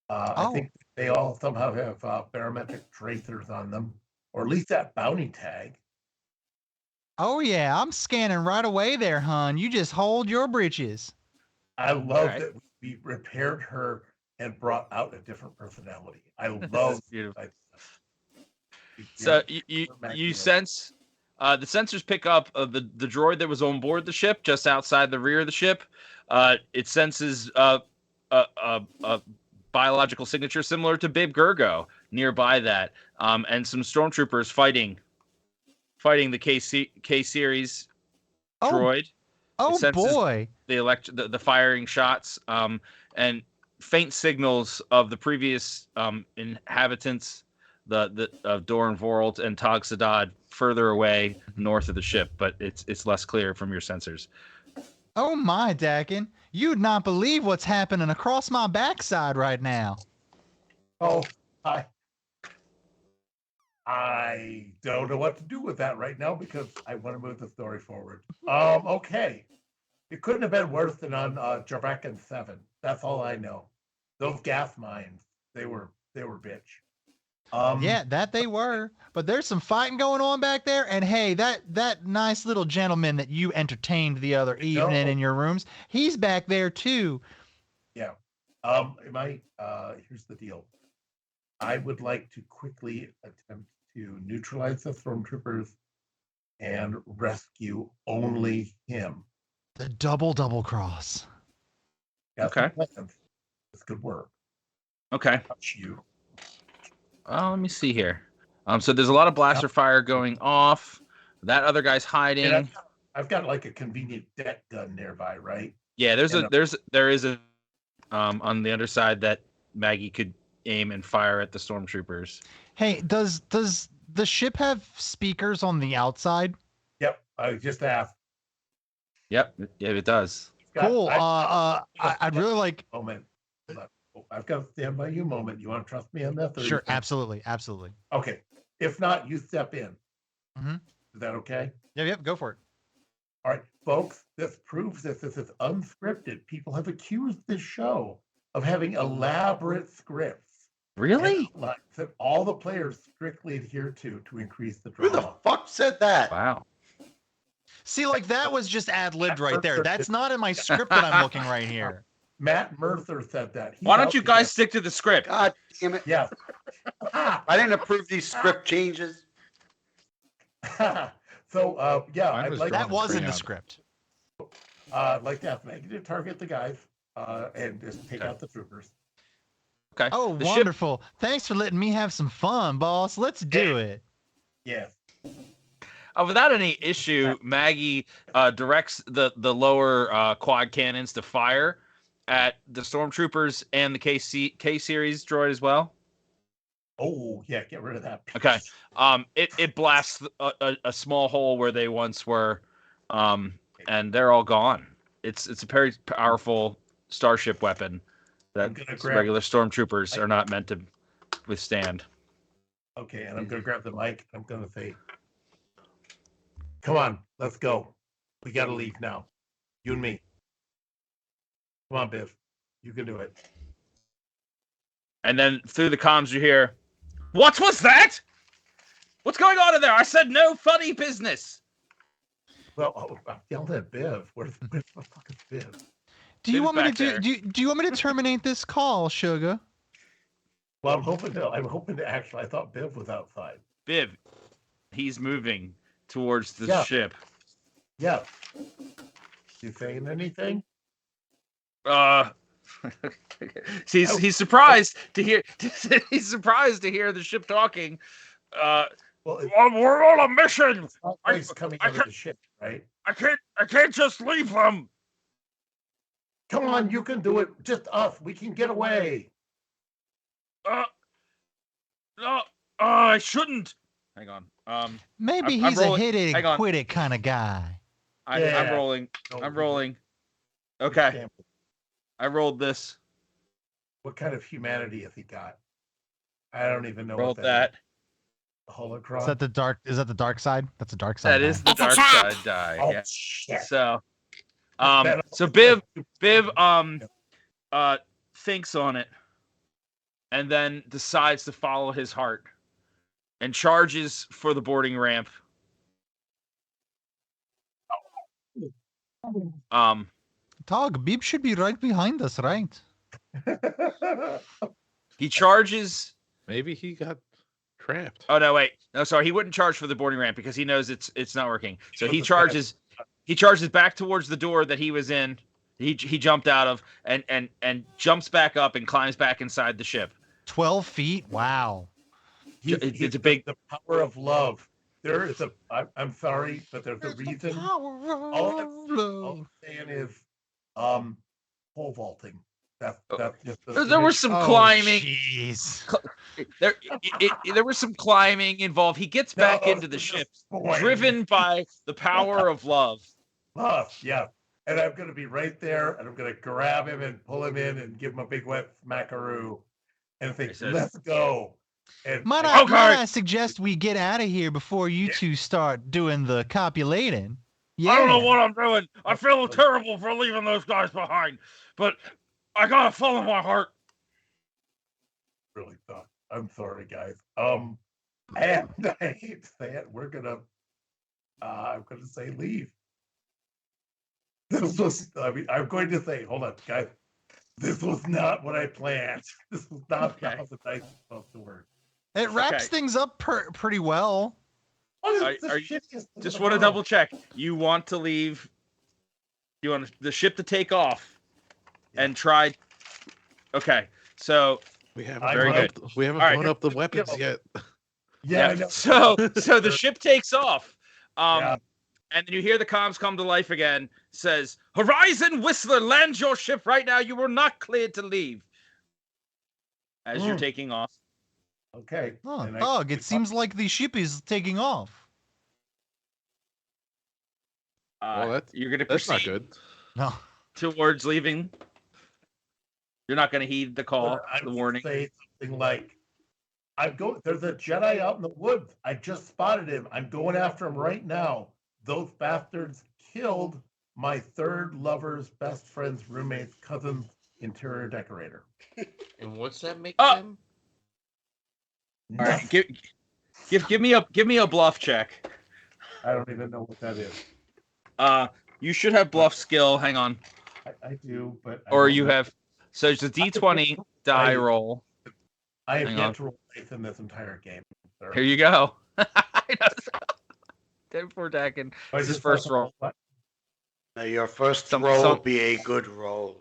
[SPEAKER 4] I
[SPEAKER 2] Oh.
[SPEAKER 4] think they all somehow have barometric tracers on them, or at least that bounty tag.
[SPEAKER 2] Oh yeah, I'm scanning right away there, hon. You just hold your britches.
[SPEAKER 4] I love
[SPEAKER 1] Alright.
[SPEAKER 4] that we repaired her and brought out a different personality. I
[SPEAKER 1] This
[SPEAKER 4] love
[SPEAKER 1] is beautiful.
[SPEAKER 4] that.
[SPEAKER 1] So you sense the sensors pick up the droid that was on board the ship just outside the rear of the ship. It senses a biological signature similar to Babe Gurgo nearby that, and some stormtroopers fighting the K series
[SPEAKER 2] Oh,
[SPEAKER 1] droid.
[SPEAKER 2] oh
[SPEAKER 1] senses-
[SPEAKER 2] boy.
[SPEAKER 1] The firing shots, and faint signals of the previous inhabitants, the of Doran Voralt and Tog Sadad further away north of the ship, but it's less clear from your sensors.
[SPEAKER 2] Oh my, Dakin. You'd not believe what's happening across my backside right now.
[SPEAKER 4] Oh, I don't know what to do with that right now because I want to move the story forward. Okay. It couldn't have been worse than on Jarakan 7. That's all I know. Those gas mines, they were bitch.
[SPEAKER 2] Yeah, that they were. But there's some fighting going on back there. And hey, that nice little gentleman that you entertained the other evening in your rooms, he's back there too.
[SPEAKER 4] Yeah. Here's the deal. I would like to quickly attempt to neutralize the stormtroopers and rescue only him.
[SPEAKER 2] The double cross.
[SPEAKER 4] Got some
[SPEAKER 1] Okay.
[SPEAKER 4] plans. This could work.
[SPEAKER 1] Okay.
[SPEAKER 4] Touch you.
[SPEAKER 1] Let me see here. So there's a lot of blaster fire going off. That other guy's hiding.
[SPEAKER 4] And I've got like a convenient deck gun nearby, right?
[SPEAKER 1] Yeah, there is a on the underside that Maggie could aim and fire at the stormtroopers.
[SPEAKER 2] Hey, does the ship have speakers on the outside?
[SPEAKER 4] Yep. I just asked.
[SPEAKER 1] Yep, yeah, it does.
[SPEAKER 2] Cool. I'd really like.
[SPEAKER 4] Moment. Hold on. Oh, I've got to stand by you a moment. You want to trust me on this?
[SPEAKER 2] Sure, absolutely.
[SPEAKER 4] Okay. If not, you step in.
[SPEAKER 2] Mhm.
[SPEAKER 4] Is that okay?
[SPEAKER 2] Yep, go for it.
[SPEAKER 4] All right, folks, this proves that this is unscripted. People have accused this show of having elaborate scripts.
[SPEAKER 1] Really?
[SPEAKER 4] and outlines that all the players strictly adhere to increase the
[SPEAKER 7] Who the
[SPEAKER 4] drama.
[SPEAKER 7] fuck said that?
[SPEAKER 1] Wow.
[SPEAKER 2] See, like that was just ad-libbed right there. That's not in my script that I'm looking right here.
[SPEAKER 4] Matt Mercer said that. He's
[SPEAKER 1] Why don't
[SPEAKER 4] out
[SPEAKER 1] you
[SPEAKER 4] to
[SPEAKER 1] guys stick to the script?
[SPEAKER 7] God damn it.
[SPEAKER 4] get- Yeah.
[SPEAKER 7] I didn't approve these script changes.
[SPEAKER 4] So, yeah,
[SPEAKER 3] Mine
[SPEAKER 4] I'd
[SPEAKER 3] was
[SPEAKER 4] like,
[SPEAKER 2] That
[SPEAKER 3] drawn
[SPEAKER 2] was in
[SPEAKER 3] pretty
[SPEAKER 2] the
[SPEAKER 3] out.
[SPEAKER 2] script.
[SPEAKER 4] I'd like to have Maggie to target the guys and just take
[SPEAKER 1] Okay.
[SPEAKER 4] out the troopers.
[SPEAKER 1] Okay.
[SPEAKER 2] Oh,
[SPEAKER 1] The ship-
[SPEAKER 2] wonderful. Thanks for letting me have some fun, boss. Let's do it.
[SPEAKER 4] Yes.
[SPEAKER 1] Without any issue, Maggie directs the lower quad cannons to fire at the stormtroopers and the K series droid as well.
[SPEAKER 4] Oh yeah, get rid of that. Piece.
[SPEAKER 1] Okay. It blasts a small hole where they once were, and they're all gone. It's a very powerful starship weapon that
[SPEAKER 4] I'm gonna grab.
[SPEAKER 1] regular stormtroopers are not meant to withstand.
[SPEAKER 4] Okay, and I'm gonna grab the mic. I'm gonna say, "Come on, let's go. We gotta leave now. You and me. Come on, Biff. You can do it."
[SPEAKER 1] And then through the comms you hear, "What was that? What's going on in there? I said no funny business."
[SPEAKER 4] Well, I yelled at Biff. Where's the fuck is Biff?
[SPEAKER 2] Do you
[SPEAKER 1] Biv's
[SPEAKER 2] want me to
[SPEAKER 1] back there.
[SPEAKER 2] do you want me to terminate this call, Sugar?
[SPEAKER 4] Well, I'm hoping to actually. I thought Biff was outside.
[SPEAKER 1] Biv, he's moving towards the
[SPEAKER 4] Yeah.
[SPEAKER 1] ship.
[SPEAKER 4] Yeah. You saying anything?
[SPEAKER 1] He's surprised to hear he's surprised to hear the ship talking.
[SPEAKER 4] Well,
[SPEAKER 1] We're on a mission.
[SPEAKER 4] it's coming out of the ship, right?
[SPEAKER 1] I can't just leave them.
[SPEAKER 4] Come on, you can do it. Just us. We can get away.
[SPEAKER 1] No, I shouldn't. Hang on.
[SPEAKER 2] Maybe
[SPEAKER 1] I'm
[SPEAKER 2] he's
[SPEAKER 1] rolling-
[SPEAKER 2] a hit it
[SPEAKER 1] hang
[SPEAKER 2] and
[SPEAKER 1] on.
[SPEAKER 2] quit it kind of guy.
[SPEAKER 1] I'm
[SPEAKER 4] Yeah.
[SPEAKER 1] rolling.
[SPEAKER 4] No,
[SPEAKER 1] I'm rolling. Okay,
[SPEAKER 4] Damn,
[SPEAKER 1] I rolled this.
[SPEAKER 4] what kind of humanity has he got? I don't even know
[SPEAKER 1] Rolled
[SPEAKER 4] what
[SPEAKER 1] that.
[SPEAKER 4] is. A holocron.
[SPEAKER 2] Is that the dark side? That's a dark side.
[SPEAKER 1] That is
[SPEAKER 2] die.
[SPEAKER 1] the
[SPEAKER 6] It's a
[SPEAKER 1] dark
[SPEAKER 6] trap.
[SPEAKER 1] side die.
[SPEAKER 4] Oh
[SPEAKER 1] Yeah.
[SPEAKER 4] shit.
[SPEAKER 1] So,
[SPEAKER 4] That-
[SPEAKER 1] so Biv thinks on it, and then decides to follow his heart, and charges for the boarding ramp.
[SPEAKER 2] Tog, Beep should be right behind us, right?
[SPEAKER 1] He charges.
[SPEAKER 3] Maybe he got trapped.
[SPEAKER 1] Oh no, wait, no, sorry, he wouldn't charge for the boarding ramp because he knows it's not working. So he charges back towards the door that he was in. He jumped out of and jumps back up and climbs back inside the ship.
[SPEAKER 2] 12 feet. Wow.
[SPEAKER 1] It's a big.
[SPEAKER 4] The power of love. There is a. I'm sorry, but there's a reason. All I'm saying is, pole vaulting. That's just.
[SPEAKER 1] There was some climbing.
[SPEAKER 2] Jeez.
[SPEAKER 1] There was some climbing involved. He gets back into the ship, driven by the power of love.
[SPEAKER 4] Love, yeah. And I'm gonna be right there, and I'm gonna grab him and pull him in and give him a big wet smackaroo, and think,
[SPEAKER 1] He says-
[SPEAKER 4] "Let's go." And
[SPEAKER 2] Might
[SPEAKER 1] Okay.
[SPEAKER 2] I suggest we get out of here before you two start doing the copulating? Yeah.
[SPEAKER 1] I don't know what I'm doing. I feel terrible for leaving those guys behind, but I gotta follow my heart.
[SPEAKER 4] really thought. I'm sorry, guys. And I hate to say it, I'm gonna say leave. This was, I'm going to say, hold on, guys. This was not what I planned. This was not
[SPEAKER 1] Okay.
[SPEAKER 4] how the dice was supposed to work.
[SPEAKER 2] It wraps
[SPEAKER 1] Okay.
[SPEAKER 2] things up pretty well.
[SPEAKER 4] What is
[SPEAKER 1] Are
[SPEAKER 4] the
[SPEAKER 1] you-
[SPEAKER 4] shittiest thing
[SPEAKER 1] Just
[SPEAKER 4] in the
[SPEAKER 1] want to
[SPEAKER 4] world?
[SPEAKER 1] double check. You want to leave? You want the ship to take off and try? Okay, so
[SPEAKER 3] We haven't
[SPEAKER 4] Very
[SPEAKER 3] blown
[SPEAKER 1] good.
[SPEAKER 3] up. We haven't
[SPEAKER 1] All right.
[SPEAKER 3] blown up the weapons yet.
[SPEAKER 4] Yeah, I know.
[SPEAKER 1] so the ship takes off.
[SPEAKER 4] Yeah.
[SPEAKER 1] And then you hear the comms come to life again. Says, "Horizon Whistler, land your ship right now. You were not cleared to leave." As you're
[SPEAKER 4] Mm.
[SPEAKER 1] taking off.
[SPEAKER 4] Okay.
[SPEAKER 2] Oh,
[SPEAKER 4] And I-
[SPEAKER 2] Tog, it seems like the ship is taking off.
[SPEAKER 3] Well,
[SPEAKER 1] You're going to
[SPEAKER 3] That's not
[SPEAKER 1] proceed
[SPEAKER 3] good.
[SPEAKER 2] No.
[SPEAKER 1] towards leaving. You're not going to heed the call,
[SPEAKER 4] I
[SPEAKER 1] the
[SPEAKER 4] would
[SPEAKER 1] warning.
[SPEAKER 4] Say something like, there's a Jedi out in the woods. I just spotted him. I'm going after him right now. Those bastards killed my third lover's best friend's roommate's cousin's interior decorator.
[SPEAKER 5] And what's that make
[SPEAKER 1] Oh.
[SPEAKER 5] them?
[SPEAKER 1] All right, give me a bluff check.
[SPEAKER 4] I don't even know what that is.
[SPEAKER 1] You should have bluff skill. Hang on,
[SPEAKER 4] I do, but
[SPEAKER 1] or you have. So it's a D20 die
[SPEAKER 4] I-
[SPEAKER 1] roll.
[SPEAKER 4] I have
[SPEAKER 1] hang
[SPEAKER 4] yet
[SPEAKER 1] on.
[SPEAKER 4] to roll dice in this entire game. Sir.
[SPEAKER 1] Here you go. 10 for Dakin.
[SPEAKER 4] I
[SPEAKER 1] This is
[SPEAKER 4] just
[SPEAKER 1] first
[SPEAKER 4] thought-
[SPEAKER 1] roll.
[SPEAKER 7] May your first
[SPEAKER 1] Some-
[SPEAKER 7] roll
[SPEAKER 1] some-
[SPEAKER 7] be a good roll.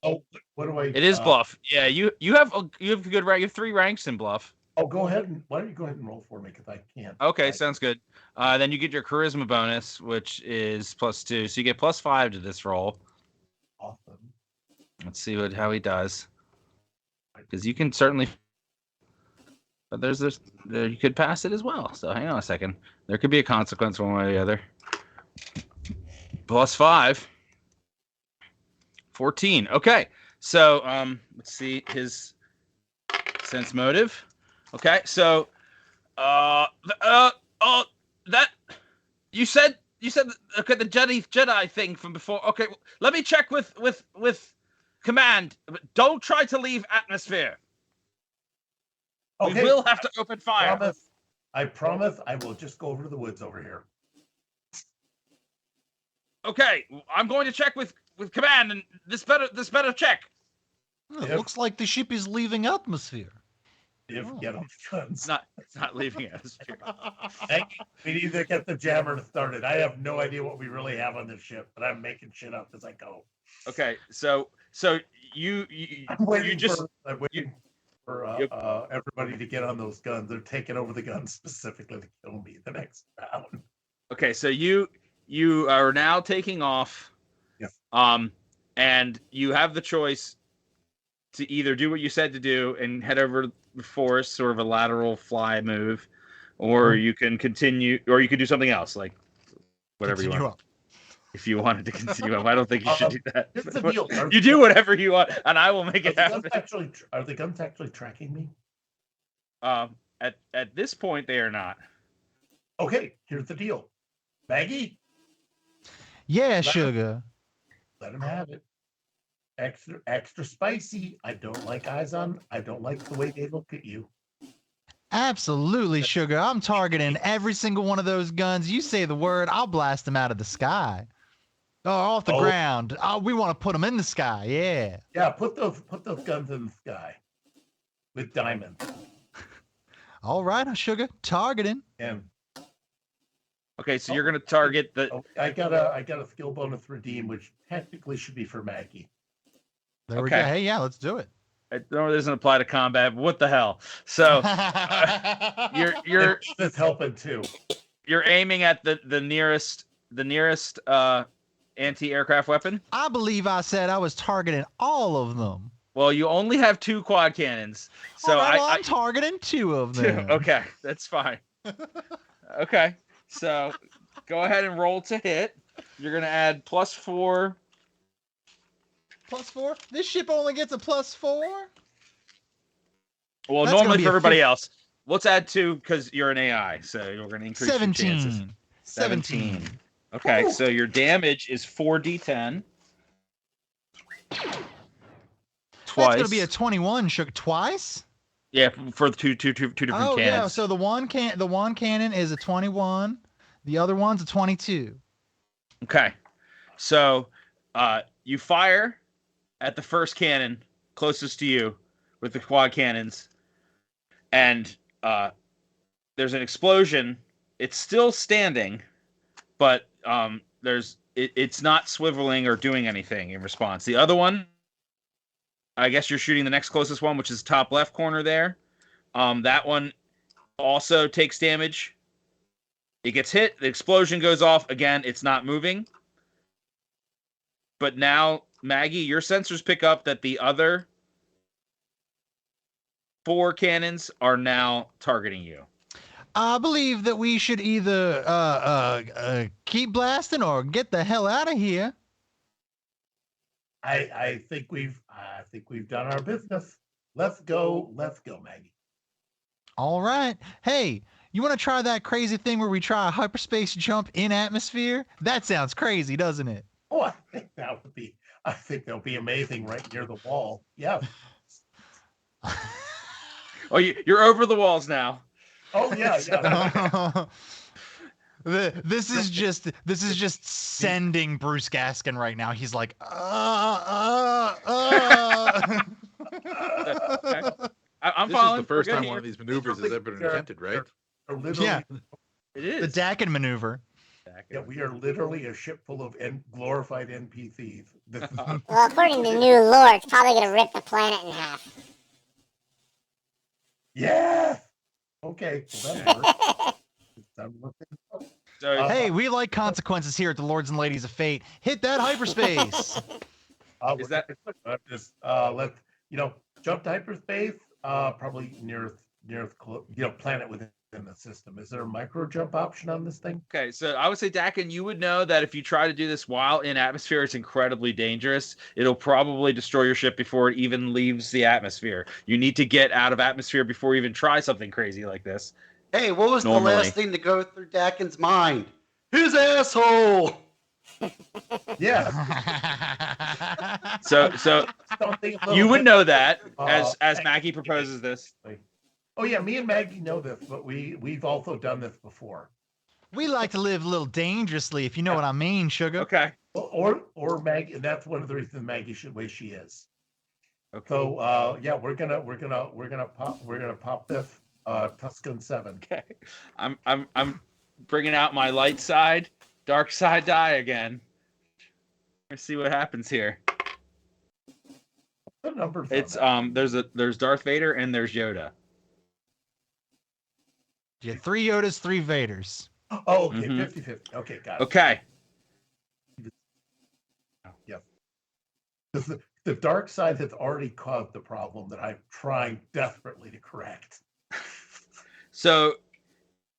[SPEAKER 4] Oh, what do I?
[SPEAKER 1] It is bluff. Yeah, you have good rank. You have 3 ranks in bluff.
[SPEAKER 4] Oh, go ahead and why don't you go ahead and roll for me because I can't.
[SPEAKER 1] Okay,
[SPEAKER 4] I-
[SPEAKER 1] sounds good. Then you get your charisma bonus, which is +2, so you get +5 to this roll.
[SPEAKER 4] Awesome.
[SPEAKER 1] Let's see how he does, because you can certainly. But there's this. You could pass it as well. So hang on a second. There could be a consequence one way or the other. +5. 14. Okay. So let's see his sense motive. Okay. So that you said okay, the Jedi thing from before. Okay, let me check with command. Don't try to leave atmosphere.
[SPEAKER 4] Okay.
[SPEAKER 1] We will have to open fire.
[SPEAKER 4] I promise I will just go over to the woods over here.
[SPEAKER 1] Okay, I'm going to check with command, and this better check.
[SPEAKER 2] It looks like the ship is leaving atmosphere.
[SPEAKER 4] If get them guns.
[SPEAKER 1] It's not leaving atmosphere.
[SPEAKER 4] We need to get the jammer started. I have no idea what we really have on this ship, but I'm making shit up as I go.
[SPEAKER 1] Okay, so you
[SPEAKER 4] I'm waiting
[SPEAKER 1] just
[SPEAKER 4] for everybody to get on those guns. They're taking over the guns specifically to kill me the next round.
[SPEAKER 1] okay, so you are now taking off.
[SPEAKER 4] Yes.
[SPEAKER 1] And you have the choice to either do what you said to do and head over the forest, sort of a lateral fly move, or you can continue, or you could do something else, like whatever you want. If you wanted to continue up, I don't think you should do that.
[SPEAKER 4] Here's the deal.
[SPEAKER 1] You do whatever you want, and I will make it happen.
[SPEAKER 4] Are the guns actually tracking me?
[SPEAKER 1] At this point, they are not.
[SPEAKER 4] Okay, here's the deal. Maggie?
[SPEAKER 2] Yeah, sugar.
[SPEAKER 4] Let him have it. Extra spicy. I don't like eyes on. I don't like the way they look at you.
[SPEAKER 2] Absolutely, sugar. I'm targeting every single one of those guns. You say the word, I'll blast them out of the sky. Oh, off the ground. Oh, we want to put them in the sky. Yeah.
[SPEAKER 4] Yeah, put those guns in the sky with diamonds.
[SPEAKER 2] All right, sugar. Targeting.
[SPEAKER 4] And
[SPEAKER 1] okay, so you're gonna target the.
[SPEAKER 4] I got a skill bonus redeem, which technically should be for Maggie.
[SPEAKER 2] There we go. Hey, yeah, let's do it.
[SPEAKER 1] I know it doesn't apply to combat, but what the hell? So you're
[SPEAKER 4] that's helping too.
[SPEAKER 1] You're aiming at the nearest anti-aircraft weapon.
[SPEAKER 2] I believe I said I was targeting all of them.
[SPEAKER 1] Well, you only have 2 quad cannons, so
[SPEAKER 2] I'm targeting 2 of them.
[SPEAKER 1] Okay, that's fine. Okay, so go ahead and roll to hit. You're gonna add +4.
[SPEAKER 2] +4? This ship only gets a +4?
[SPEAKER 1] Well, that's normally for everybody else. Let's add 2 because you're an AI, so we're going to increase
[SPEAKER 2] 17.
[SPEAKER 1] your chances. 17. Okay, so your damage is 4d10. Twice.
[SPEAKER 2] That's going to be a 21, shook twice?
[SPEAKER 1] Yeah, for two different cannons.
[SPEAKER 2] Yeah, so the one cannon is a 21, the other one's a 22.
[SPEAKER 1] Okay. So, you fire at the first cannon closest to you with the quad cannons, and there's an explosion. It's still standing, but it's not swiveling or doing anything in response. The other one, I guess you're shooting the next closest one, which is top left corner there. That one also takes damage. It gets hit. The explosion goes off. Again, it's not moving. But now, Maggie, your sensors pick up that the other 4 cannons are now targeting you.
[SPEAKER 2] I believe that we should either keep blasting or get the hell out of here.
[SPEAKER 4] I think we've done our business. Let's go, Maggie.
[SPEAKER 2] All right. Hey, you want to try that crazy thing where we try a hyperspace jump in atmosphere? That sounds crazy, doesn't it?
[SPEAKER 4] Oh, I think that'll be amazing right near the wall. Yeah.
[SPEAKER 1] Oh, you're over the walls now.
[SPEAKER 4] Oh yeah.
[SPEAKER 2] This is just sending Bruce Gaskin right now. He's like,
[SPEAKER 1] Okay. I'm
[SPEAKER 3] this
[SPEAKER 1] following.
[SPEAKER 3] is the first time one of these maneuvers has ever been attempted, right?
[SPEAKER 2] Yeah,
[SPEAKER 1] it is
[SPEAKER 2] the Dakin maneuver.
[SPEAKER 4] Yeah, we are literally a ship full of glorified NPCs.
[SPEAKER 6] Well, according to new lore, it's probably going to rip the planet in half.
[SPEAKER 4] Yeah. Okay. Well, that works.
[SPEAKER 1] So,
[SPEAKER 2] Hey, we like consequences here at the Lords and Ladies of Fate. Hit that hyperspace.
[SPEAKER 1] Is that
[SPEAKER 4] just jump to hyperspace? Probably nearest planet within the system. Is there a micro jump option on this thing?
[SPEAKER 1] Okay, so I would say, Dakin, you would know that if you try to do this while in atmosphere, it's incredibly dangerous. It'll probably destroy your ship before it even leaves the atmosphere. You need to get out of atmosphere before you even try something crazy like this.
[SPEAKER 7] Hey, what was
[SPEAKER 1] Normally.
[SPEAKER 7] the last thing to go through Dakin's mind? His asshole.
[SPEAKER 4] Yeah.
[SPEAKER 1] So
[SPEAKER 4] Something a little
[SPEAKER 1] you would
[SPEAKER 4] bit-
[SPEAKER 1] know that
[SPEAKER 4] Uh,
[SPEAKER 1] as Maggie proposes this.
[SPEAKER 4] Oh yeah, me and Maggie know this, but we've also done this before.
[SPEAKER 2] We like to live a little dangerously, if you know what I mean, sugar.
[SPEAKER 1] Okay.
[SPEAKER 4] Or Maggie, and that's one of the reasons Maggie should the way she is.
[SPEAKER 1] Okay.
[SPEAKER 4] So yeah, we're gonna pop this Tuscan 7.
[SPEAKER 1] Okay. I'm bringing out my light side, dark side die again. Let's see what happens here.
[SPEAKER 4] The numbers.
[SPEAKER 1] It's there's Darth Vader and there's Yoda.
[SPEAKER 2] Yeah, 3 Yodas, 3 Vaders.
[SPEAKER 4] Oh, okay,
[SPEAKER 1] Mhm.
[SPEAKER 4] 50-50. Okay, got it.
[SPEAKER 1] Okay.
[SPEAKER 4] The dark side has already caused the problem that I'm trying desperately to correct.
[SPEAKER 1] So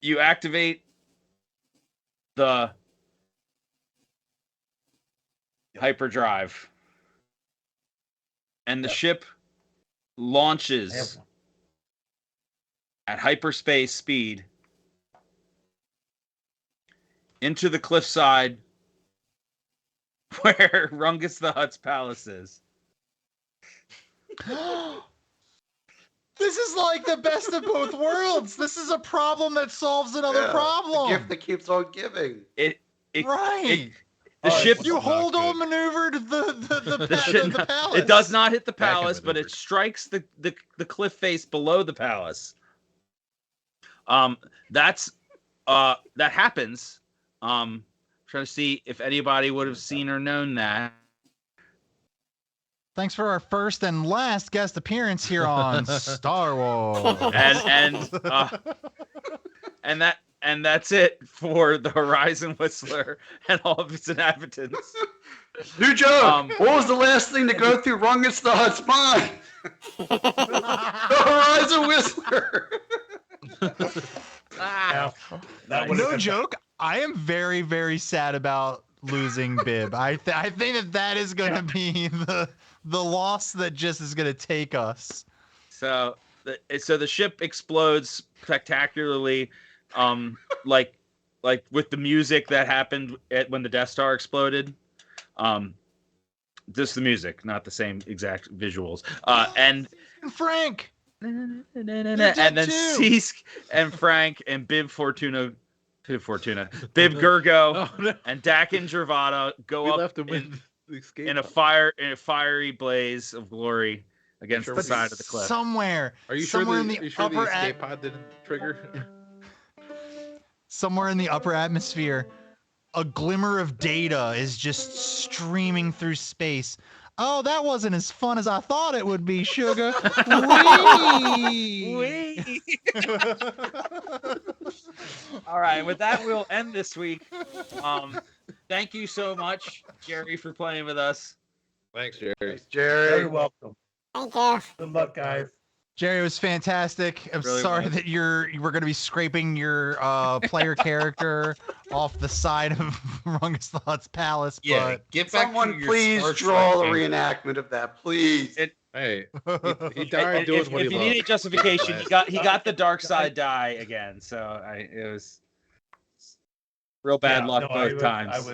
[SPEAKER 1] you activate the hyperdrive, and the
[SPEAKER 4] Yep.
[SPEAKER 1] ship launches at hyperspace speed into the cliffside where Rungus the Hutt's palace is.
[SPEAKER 2] This is like the best of both worlds. This is a problem that solves another
[SPEAKER 7] Yeah,
[SPEAKER 2] problem.
[SPEAKER 7] The gift that keeps on giving.
[SPEAKER 2] Right.
[SPEAKER 1] The
[SPEAKER 4] All right,
[SPEAKER 1] ship
[SPEAKER 4] well,
[SPEAKER 2] You
[SPEAKER 3] not
[SPEAKER 2] hold
[SPEAKER 3] good.
[SPEAKER 2] on maneuvered
[SPEAKER 1] ship-
[SPEAKER 2] the palace.
[SPEAKER 1] It does not hit the
[SPEAKER 3] Back in
[SPEAKER 1] palace, but it
[SPEAKER 3] maneuver.
[SPEAKER 1] strikes the cliff face below the palace. That's that happens. Trying to see if anybody would have seen or known that.
[SPEAKER 2] Thanks for our first and last guest appearance here on Star Wars.
[SPEAKER 1] And that's it for the Horizon Whistler and all of its inhabitants.
[SPEAKER 7] New joke.
[SPEAKER 1] Um,
[SPEAKER 7] What was the last thing to go through Rungus the Hutt's mind? The Horizon Whistler.
[SPEAKER 4] Yeah, that would have
[SPEAKER 2] No
[SPEAKER 4] been-
[SPEAKER 2] joke. I am very, very sad about losing Bib. I think that is going to be the loss that just is going to take us.
[SPEAKER 1] So the ship explodes spectacularly, like with the music that happened when the Death Star exploded. Just the music, not the same exact visuals. And
[SPEAKER 2] Frank.
[SPEAKER 1] and
[SPEAKER 2] dead
[SPEAKER 1] then
[SPEAKER 2] too.
[SPEAKER 1] Cease and Frank and Bib Gergo
[SPEAKER 3] Oh, no.
[SPEAKER 1] and Dakin Gervada go
[SPEAKER 3] We
[SPEAKER 1] up
[SPEAKER 3] left him in the escape.
[SPEAKER 1] in a fiery blaze of glory against
[SPEAKER 3] Sure
[SPEAKER 1] the
[SPEAKER 3] we-
[SPEAKER 1] side of the cliff.
[SPEAKER 3] Are you sure
[SPEAKER 2] somewhere
[SPEAKER 3] the,
[SPEAKER 2] in the
[SPEAKER 3] are you sure the
[SPEAKER 2] upper
[SPEAKER 3] escape pod didn't trigger?
[SPEAKER 2] somewhere in the upper atmosphere, a glimmer of data is just streaming through space. Oh, that wasn't as fun as I thought it would be, sugar. Whee!
[SPEAKER 1] Whee! All right, with that, we'll end this week. Thank you so much, Jerry, for playing with us.
[SPEAKER 3] Thanks, Jerry.
[SPEAKER 7] Thanks,
[SPEAKER 4] Very
[SPEAKER 7] Jerry.
[SPEAKER 4] welcome.
[SPEAKER 6] Thank you.
[SPEAKER 4] Good luck, guys.
[SPEAKER 2] Jerry, it was fantastic. I'm
[SPEAKER 1] Really
[SPEAKER 2] sorry
[SPEAKER 1] was.
[SPEAKER 2] that you were going to be scraping your player character off the side of Rungus the Hutt's palace.
[SPEAKER 5] Yeah,
[SPEAKER 2] But
[SPEAKER 5] get back
[SPEAKER 7] Someone
[SPEAKER 5] to your
[SPEAKER 7] please
[SPEAKER 5] Star
[SPEAKER 7] draw the
[SPEAKER 5] Trek game.
[SPEAKER 7] reenactment of that, please.
[SPEAKER 3] Hey, he died doing
[SPEAKER 1] If
[SPEAKER 3] what he
[SPEAKER 1] you
[SPEAKER 3] loved.
[SPEAKER 1] need a justification, he got the dark side die again. So it was real bad
[SPEAKER 4] Yeah,
[SPEAKER 1] luck
[SPEAKER 4] no,
[SPEAKER 1] both times.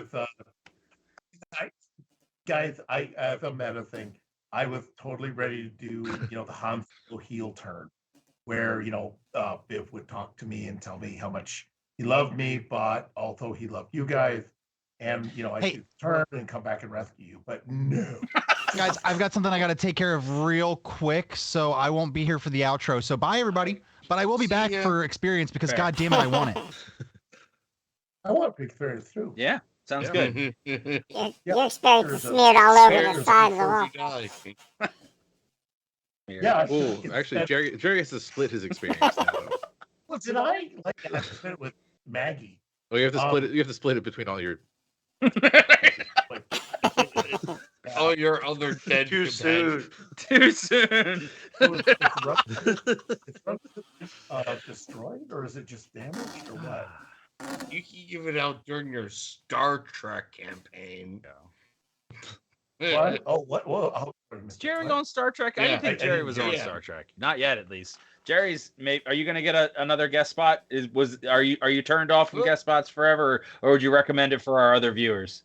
[SPEAKER 4] Guys, as a meta thing, I was totally ready to do, the Han Solo heel turn, where, Biv would talk to me and tell me how much he loved me, but also he loved you guys. And, I
[SPEAKER 2] Hey.
[SPEAKER 4] could turn and come back and rescue you. But no.
[SPEAKER 2] guys, I've got something I got to take care of real quick, so I won't be here for the outro. So bye, everybody. But I will be
[SPEAKER 5] See
[SPEAKER 2] back
[SPEAKER 5] ya.
[SPEAKER 2] for experience because,
[SPEAKER 1] Fair.
[SPEAKER 2] God damn it, I want it.
[SPEAKER 4] I want to experience too.
[SPEAKER 1] Yeah, sounds
[SPEAKER 3] Yeah.
[SPEAKER 1] good.
[SPEAKER 6] Your experience is
[SPEAKER 4] There's a-
[SPEAKER 6] smeared all over
[SPEAKER 4] there's
[SPEAKER 6] the
[SPEAKER 4] a-
[SPEAKER 6] side of the wall.
[SPEAKER 4] Yeah. I
[SPEAKER 3] Oh,
[SPEAKER 4] should-
[SPEAKER 3] actually, Jerry has to split his experience now. Though.
[SPEAKER 4] Well, did I split it with Maggie?
[SPEAKER 3] Oh, you have to split it. You have to split it between all your.
[SPEAKER 5] Oh, your other dead
[SPEAKER 7] Too
[SPEAKER 5] companion.
[SPEAKER 7] soon.
[SPEAKER 1] Too soon.
[SPEAKER 4] It's rough. It's rough. destroyed, or is it just damaged, or what?
[SPEAKER 5] You can give it out during your Star Trek campaign.
[SPEAKER 4] What? Oh, what? Whoa! Oh, wait a minute,
[SPEAKER 1] Is Jerry
[SPEAKER 4] what?
[SPEAKER 1] on Star Trek? I
[SPEAKER 5] Yeah,
[SPEAKER 1] didn't think
[SPEAKER 4] I
[SPEAKER 1] Jerry
[SPEAKER 4] didn't
[SPEAKER 1] was
[SPEAKER 4] hear
[SPEAKER 1] on
[SPEAKER 5] that.
[SPEAKER 1] Star Trek. Not yet, at least. Jerry's. Are you going to get another guest spot? Are you turned off from guest spots forever, or would you recommend it for our other viewers?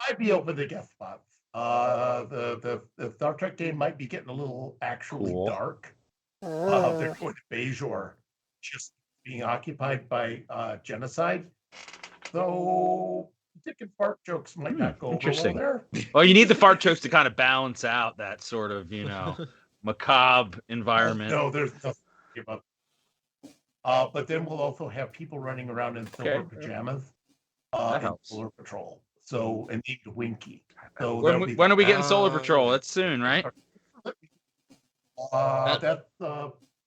[SPEAKER 4] I'd be open to guest spots. The Star Trek game might be getting a little actually
[SPEAKER 1] Cool.
[SPEAKER 4] dark.
[SPEAKER 6] Ooh.
[SPEAKER 4] They're going to Bajor, just being occupied by genocide. So dick and fart jokes might not go over well
[SPEAKER 1] interesting.
[SPEAKER 4] there.
[SPEAKER 1] Well, you need the fart jokes to kind of balance out that sort of, macabre environment.
[SPEAKER 4] No, there's nothing about. But then we'll also have people running around in silver
[SPEAKER 1] Okay.
[SPEAKER 4] pajamas.
[SPEAKER 1] That
[SPEAKER 4] In
[SPEAKER 1] helps.
[SPEAKER 4] Solar Patrol. So and named Winky. So
[SPEAKER 1] When are we getting Solar Patrol? That's soon, right?
[SPEAKER 4] That's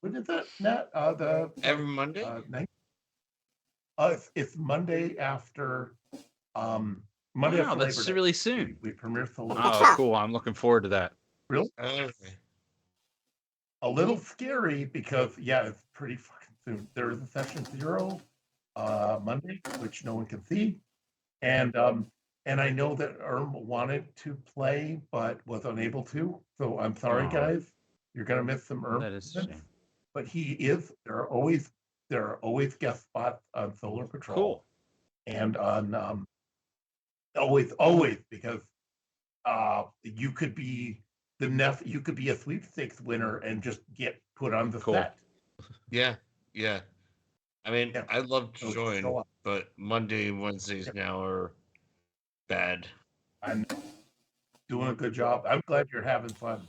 [SPEAKER 4] when is that, Nat?
[SPEAKER 5] Every Monday?
[SPEAKER 4] It's Monday after Monday
[SPEAKER 1] Wow,
[SPEAKER 4] after
[SPEAKER 1] that's
[SPEAKER 4] Labor Day.
[SPEAKER 1] really soon.
[SPEAKER 4] We premiere Solar
[SPEAKER 1] Oh, cool. I'm looking forward to that.
[SPEAKER 4] Really?
[SPEAKER 5] Okay.
[SPEAKER 4] A little scary because it's pretty fucking soon. There is a session 0 Monday, which no one can see. And I know that wanted to play but was unable to. So I'm sorry,
[SPEAKER 1] Aw.
[SPEAKER 4] guys. You're gonna miss some
[SPEAKER 1] That is a shame.
[SPEAKER 4] but there are always guest spots on Solar Patrol.
[SPEAKER 1] Cool.
[SPEAKER 4] And on always because you could be you could be a sweepstakes winner and just get put on the
[SPEAKER 1] Cool.
[SPEAKER 4] set.
[SPEAKER 5] Yeah. I mean,
[SPEAKER 4] Yeah.
[SPEAKER 5] I'd love to
[SPEAKER 4] So
[SPEAKER 5] join,
[SPEAKER 4] show up.
[SPEAKER 5] but Monday and Wednesdays now are bad.
[SPEAKER 4] I'm doing a good job. I'm glad you're having fun.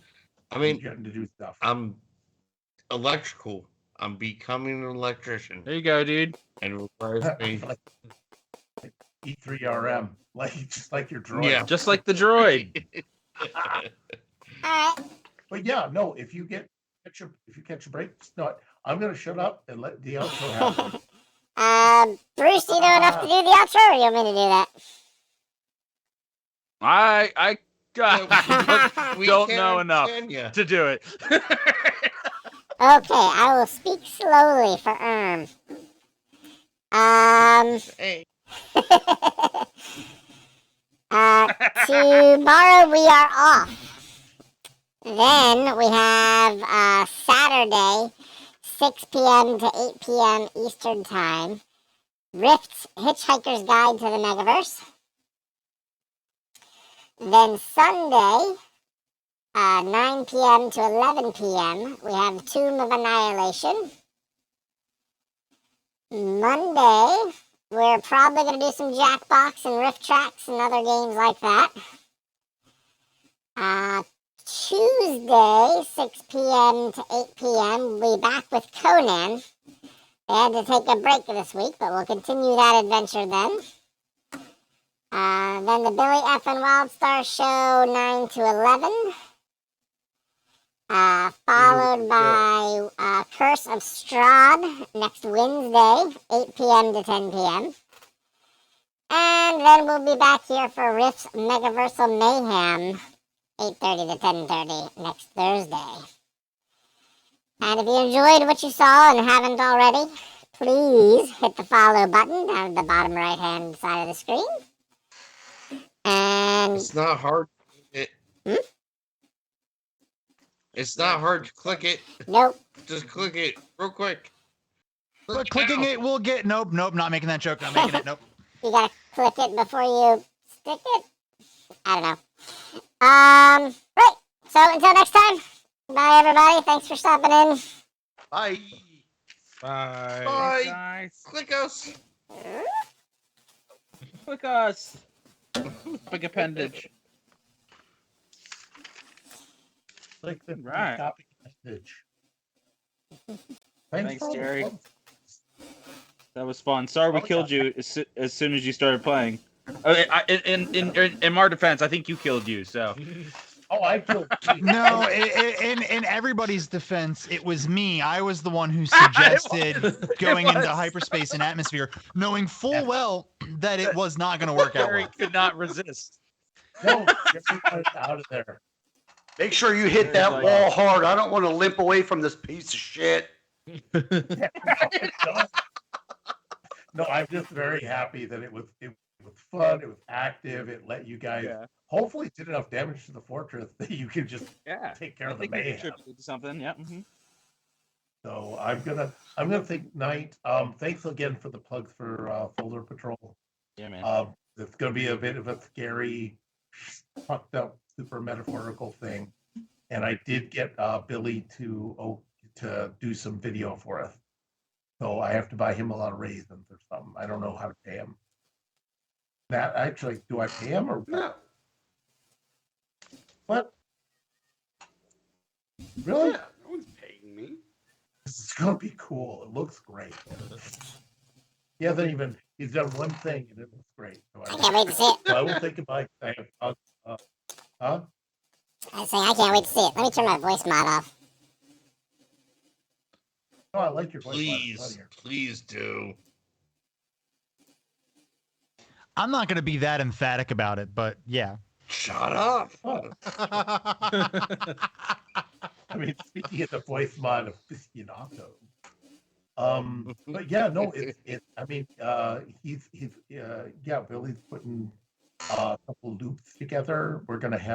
[SPEAKER 5] I mean,
[SPEAKER 4] Getting to do stuff.
[SPEAKER 5] I'm electrical. I'm becoming an electrician,
[SPEAKER 1] There you go, dude.
[SPEAKER 5] and it requires me.
[SPEAKER 4] Like E3RM, just like your droid.
[SPEAKER 5] Yeah.
[SPEAKER 1] Just like the droid.
[SPEAKER 6] All right.
[SPEAKER 4] But yeah, no. If you catch a break, it's not. I'm gonna shut up and let the outro happen.
[SPEAKER 6] Bruce, do you know enough to do the outro, or you want me to do that?
[SPEAKER 1] I
[SPEAKER 5] We
[SPEAKER 1] don't
[SPEAKER 5] can't
[SPEAKER 1] know enough
[SPEAKER 5] understand ya.
[SPEAKER 1] to do it.
[SPEAKER 6] Okay, I will speak slowly for
[SPEAKER 5] Hey,
[SPEAKER 6] tomorrow we are off. Then we have Saturday, 6 p.m. to 8 p.m. Eastern Time. Rift's Hitchhiker's Guide to the Megaverse. Then Sunday, 9 p.m. to 11 p.m., we have Tomb of Annihilation. Monday, we're probably going to do some Jackbox and Rift Tracks and other games like that. Tuesday, 6 p.m. to 8 p.m., we'll be back with Conan. They had to take a break this week, but we'll continue that adventure then. Then the Billy F. and Wildstar Show, 9 to 11. Followed by Curse of Strahd next Wednesday, 8 p.m. to 10 p.m. And then we'll be back here for Rift's Megaversal Mayhem, 8:30 to 10:30 next Thursday. And if you enjoyed what you saw and haven't already, please hit the follow button down at the bottom right-hand side of the screen. And
[SPEAKER 5] it's not hard. It's not hard to click it.
[SPEAKER 6] nope.
[SPEAKER 5] Just click it real quick.
[SPEAKER 2] But clicking it will get nope, not making that joke. Not making it. Nope.
[SPEAKER 6] You gotta click it before you stick it. I don't know. Right. So until next time. Bye, everybody. Thanks for stopping in.
[SPEAKER 7] Bye.
[SPEAKER 3] Bye.
[SPEAKER 5] Bye.
[SPEAKER 1] Guys,
[SPEAKER 5] Click us.
[SPEAKER 1] click us. Big appendage.
[SPEAKER 4] Like the
[SPEAKER 1] Right.
[SPEAKER 4] copy message.
[SPEAKER 1] Thanks,
[SPEAKER 4] for all the
[SPEAKER 1] Jerry.
[SPEAKER 4] fun.
[SPEAKER 1] That was fun. Sorry we
[SPEAKER 4] Oh,
[SPEAKER 1] killed you as soon as you started playing. In our defense, I think you killed you. So
[SPEAKER 4] Oh, I killed.
[SPEAKER 2] No, in everybody's defense, it was me. I was the one who suggested going into hyperspace and atmosphere, knowing full well that it was not going to work out
[SPEAKER 1] Jerry
[SPEAKER 2] well.
[SPEAKER 1] could not resist.
[SPEAKER 4] No, get me out of there.
[SPEAKER 7] Make sure you hit that
[SPEAKER 1] Like-
[SPEAKER 7] wall hard. I don't want to limp away from this piece of shit.
[SPEAKER 4] No, I'm just very happy that it was fun, it was active, it let you guys hopefully did enough damage to the fortress that you can just take care of the mayhem.
[SPEAKER 1] Contributed to something. Yeah. Mm-hmm.
[SPEAKER 4] So I'm gonna think night. Thanks again for the plugs for Folder Patrol.
[SPEAKER 1] Yeah, man.
[SPEAKER 4] It's gonna be a bit of a scary, fucked up, super metaphorical thing. And I did get Billy to do some video for us. So I have to buy him a lot of raisins or something. I don't know how to pay him. Matt, actually, do I pay him or
[SPEAKER 7] No.
[SPEAKER 4] what? Really?
[SPEAKER 7] Yeah, no one's paying me.
[SPEAKER 4] This is gonna be cool. It looks great. He hasn't even. He's done one thing and it looks great. So
[SPEAKER 6] I can't wait to see it.
[SPEAKER 4] I will think about. I have. Huh?
[SPEAKER 6] I was saying I can't wait to see it. Let me turn my voice mod off.
[SPEAKER 4] Oh, I like your voice.
[SPEAKER 5] Please do.
[SPEAKER 2] I'm not going to be that emphatic about it, but yeah.
[SPEAKER 5] Shut up.
[SPEAKER 4] Oh, I mean, speaking of the voice mod of Piscinato. But yeah, no, it's. I mean, he's. Yeah, Billy's putting a couple loops together. We're gonna have.